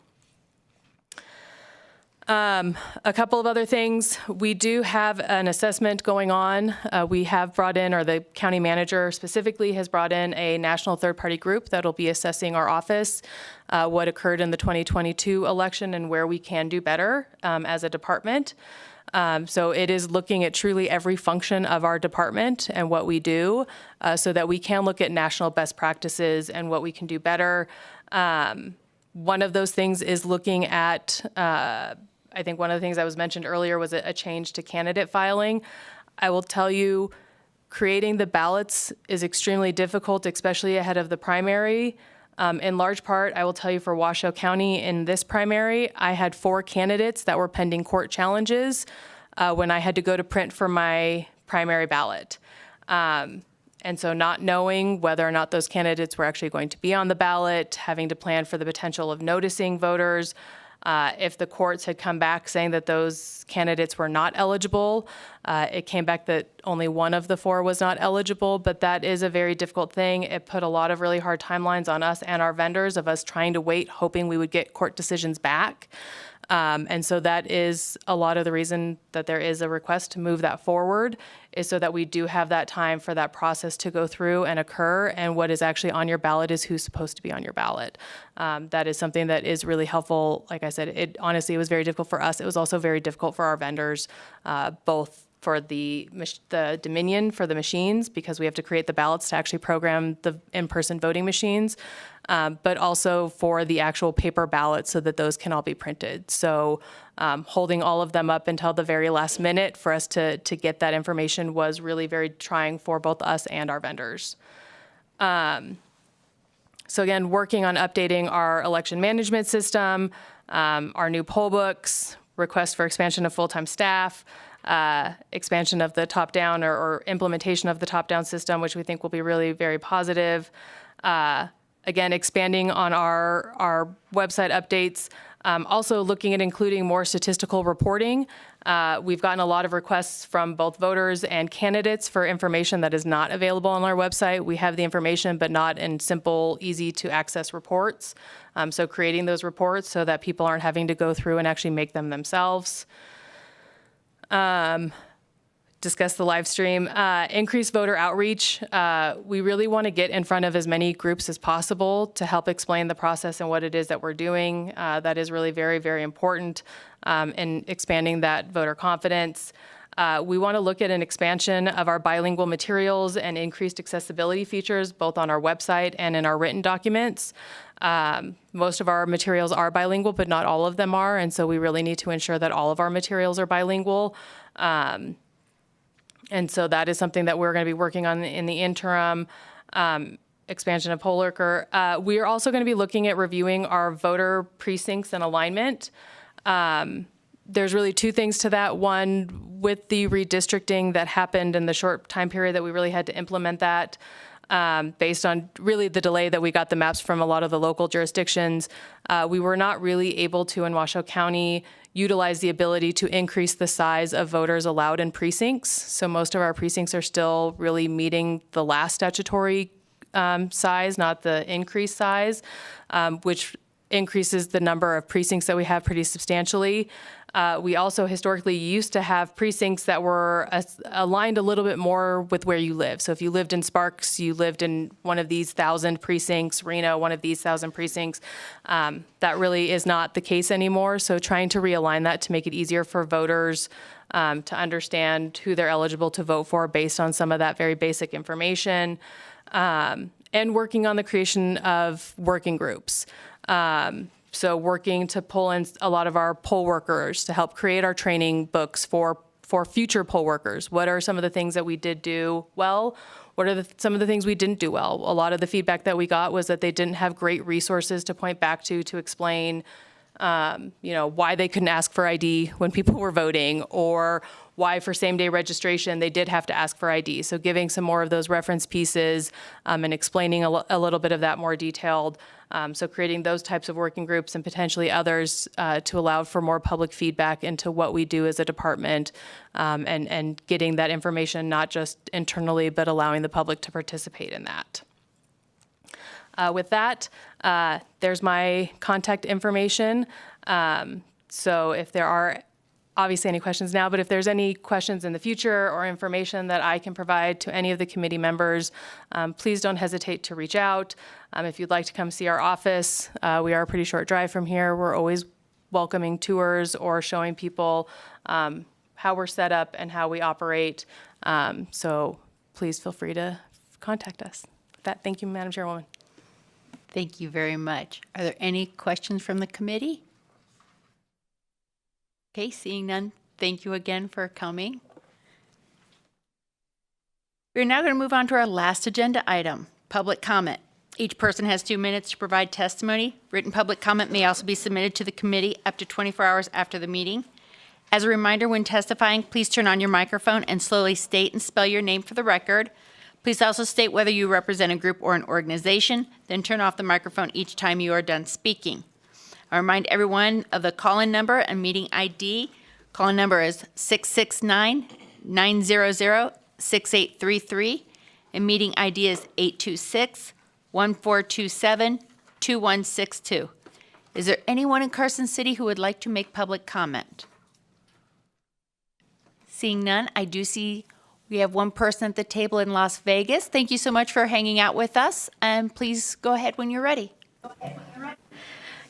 A couple of other things. We do have an assessment going on. We have brought in, or the county manager specifically has brought in a national third-party group that'll be assessing our office, what occurred in the 2022 election and where we can do better as a department. So it is looking at truly every function of our department and what we do so that we can look at national best practices and what we can do better. One of those things is looking at, I think one of the things that was mentioned earlier was a change to candidate filing. I will tell you, creating the ballots is extremely difficult, especially ahead of the primary. In large part, I will tell you for Washoe County in this primary, I had 4 candidates that were pending court challenges when I had to go to print for my primary ballot. And so not knowing whether or not those candidates were actually going to be on the ballot, having to plan for the potential of noticing voters, if the courts had come back saying that those candidates were not eligible, it came back that only one of the 4 was not eligible, but that is a very difficult thing. It put a lot of really hard timelines on us and our vendors of us trying to wait, hoping we would get court decisions back. And so that is a lot of the reason that there is a request to move that forward, is so that we do have that time for that process to go through and occur, and what is actually on your ballot is who's supposed to be on your ballot. That is something that is really helpful. Like I said, it was very difficult for us. It was also very difficult for our vendors, both for the Dominion for the machines, because we have to create the ballots to actually program the in-person voting machines, but also for the actual paper ballots so that those can all be printed. So holding all of them up until the very last minute for us to get that information was really very trying for both us and our vendors. So again, working on updating our election management system, our new poll books, request for expansion of full-time staff, expansion of the top-down or implementation of the top-down system, which we think will be really very positive. Again, expanding on our website updates, also looking at including more statistical reporting. We've gotten a lot of requests from both voters and candidates for information that is not available on our website. We have the information, but not in simple, easy-to-access reports. So creating those reports so that people aren't having to go through and actually make them themselves. Discuss the live stream. Increase voter outreach. We really want to get in front of as many groups as possible to help explain the process and what it is that we're doing. That is really very, very important in expanding that voter confidence. We want to look at an expansion of our bilingual materials and increased accessibility features, both on our website and in our written documents. Most of our materials are bilingual, but not all of them are, and so we really need to ensure that all of our materials are bilingual. And so that is something that we're going to be working on in the interim. Expansion of poll worker. We are also going to be looking at reviewing our voter precincts and alignment. There's really 2 things to that. One, with the redistricting that happened in the short time period that we really had to implement that, based on really the delay that we got the maps from a lot of the local jurisdictions, we were not really able to, in Washoe County, utilize the ability to increase the size of voters allowed in precincts. So most of our precincts are still really meeting the last statutory size, not the increased size, which increases the number of precincts that we have pretty substantially. We also historically used to have precincts that were aligned a little bit more with where you live. So if you lived in Sparks, you lived in one of these 1,000 precincts, Reno, one of these 1,000 precincts. That really is not the case anymore. So trying to realign that to make it easier for voters to understand who they're eligible to vote for based on some of that very basic information. And working on the creation of working groups. So working to pull in a lot of our poll workers to help create our training books for for future poll workers. What are some of the things that we did do well? What are some of the things we didn't do well? A lot of the feedback that we got was that they didn't have great resources to point back to explain why they couldn't ask for ID when people were voting, or why for same-day registration they did have to ask for ID. So giving some more of those reference pieces and explaining a little bit of that more detailed. So creating those types of working groups and potentially others to allow for more public feedback into what we do as a department, and getting that information not just internally, but allowing the public to participate in that. With that, there's my contact information. So if there are obviously any questions now, but if there's any questions in the future or information that I can provide to any of the committee members, please don't hesitate to reach out. If you'd like to come see our office, we are a pretty short drive from here. We're always welcoming tours or showing people how we're set up and how we operate. So please feel free to contact us. With that, thank you, Madam Chairwoman. Thank you very much. Are there any questions from the committee? Okay, seeing none, thank you again for coming. We're now going to move on to our last agenda item, public comment. Each person has 2 minutes to provide testimony. Written public comment may also be submitted to the committee up to 24 hours after the meeting. As a reminder, when testifying, please turn on your microphone and slowly state and spell your name for the record. Please also state whether you represent a group or an organization, then turn off the microphone each time you are done speaking. I remind everyone of the call-in number and meeting ID. Call-in number is 669-900-6833, and meeting ID is 826-1427-2162. Is there anyone in Carson City who would like to make public comment? Seeing none, I do see we have one person at the table in Las Vegas. Thank you so much for hanging out with us, and please go ahead when you're ready.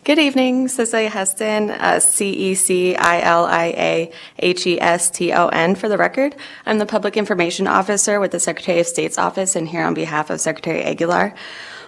Good evening, Cecilia Heston, CECILIAHESTON for the record. I'm the Public Information Officer with the Secretary of State's office and here on behalf of Secretary Aguilar.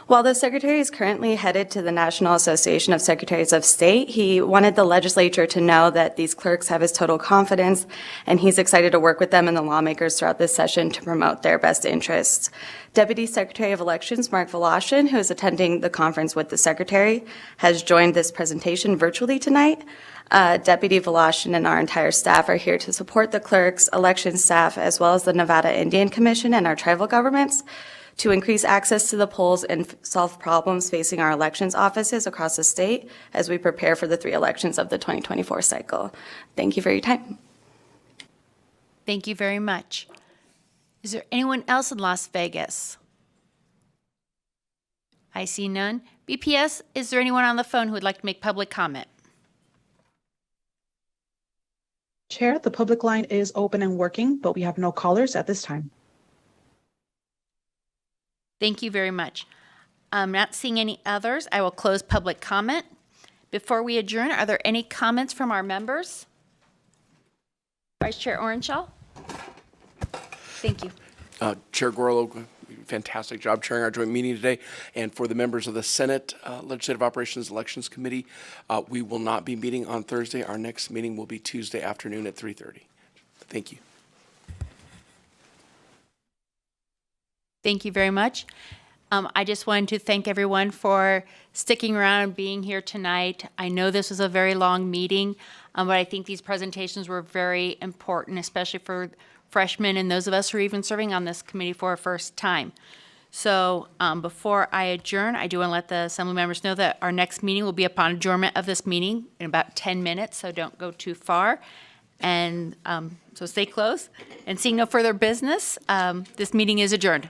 While the Secretary is currently headed to the National Association of Secretaries of State, he wanted the legislature to know that these clerks have his total confidence, and he's excited to work with them and the lawmakers throughout this session to promote their best interests. Deputy Secretary of Elections Mark Voloshin, who is attending the conference with the Secretary, has joined this presentation virtually tonight. Deputy Voloshin and our entire staff are here to support the clerks, election staff, as well as the Nevada Indian Commission and our tribal governments to increase access to the polls and solve problems facing our elections offices across the state as we prepare for the 3 elections of the 2024 cycle. Thank you for your time. Thank you very much. Is there anyone else in Las Vegas? I see none. BPS, is there anyone on the phone who would like to make public comment? Chair, the public line is open and working, but we have no callers at this time. Thank you very much. I'm not seeing any others. I will close public comment. Before we adjourn, are there any comments from our members? Vice Chair Orenshaw? Thank you. Chair Gorlo, fantastic job chairing our joint meeting today. And for the members of the Senate Legislative Operations Elections Committee, we will not be meeting on Thursday. Our next meeting will be Tuesday afternoon at 3:30. Thank you. Thank you very much. I just wanted to thank everyone for sticking around and being here tonight. I know this was a very long meeting, but I think these presentations were very important, especially for freshmen and those of us who are even serving on this committee for a first time. So before I adjourn, I do want to let the Assembly members know that our next meeting will be upon adjournment of this meeting in about 10 minutes, so don't go too far. And so stay close. And seeing no further business, this meeting is adjourned.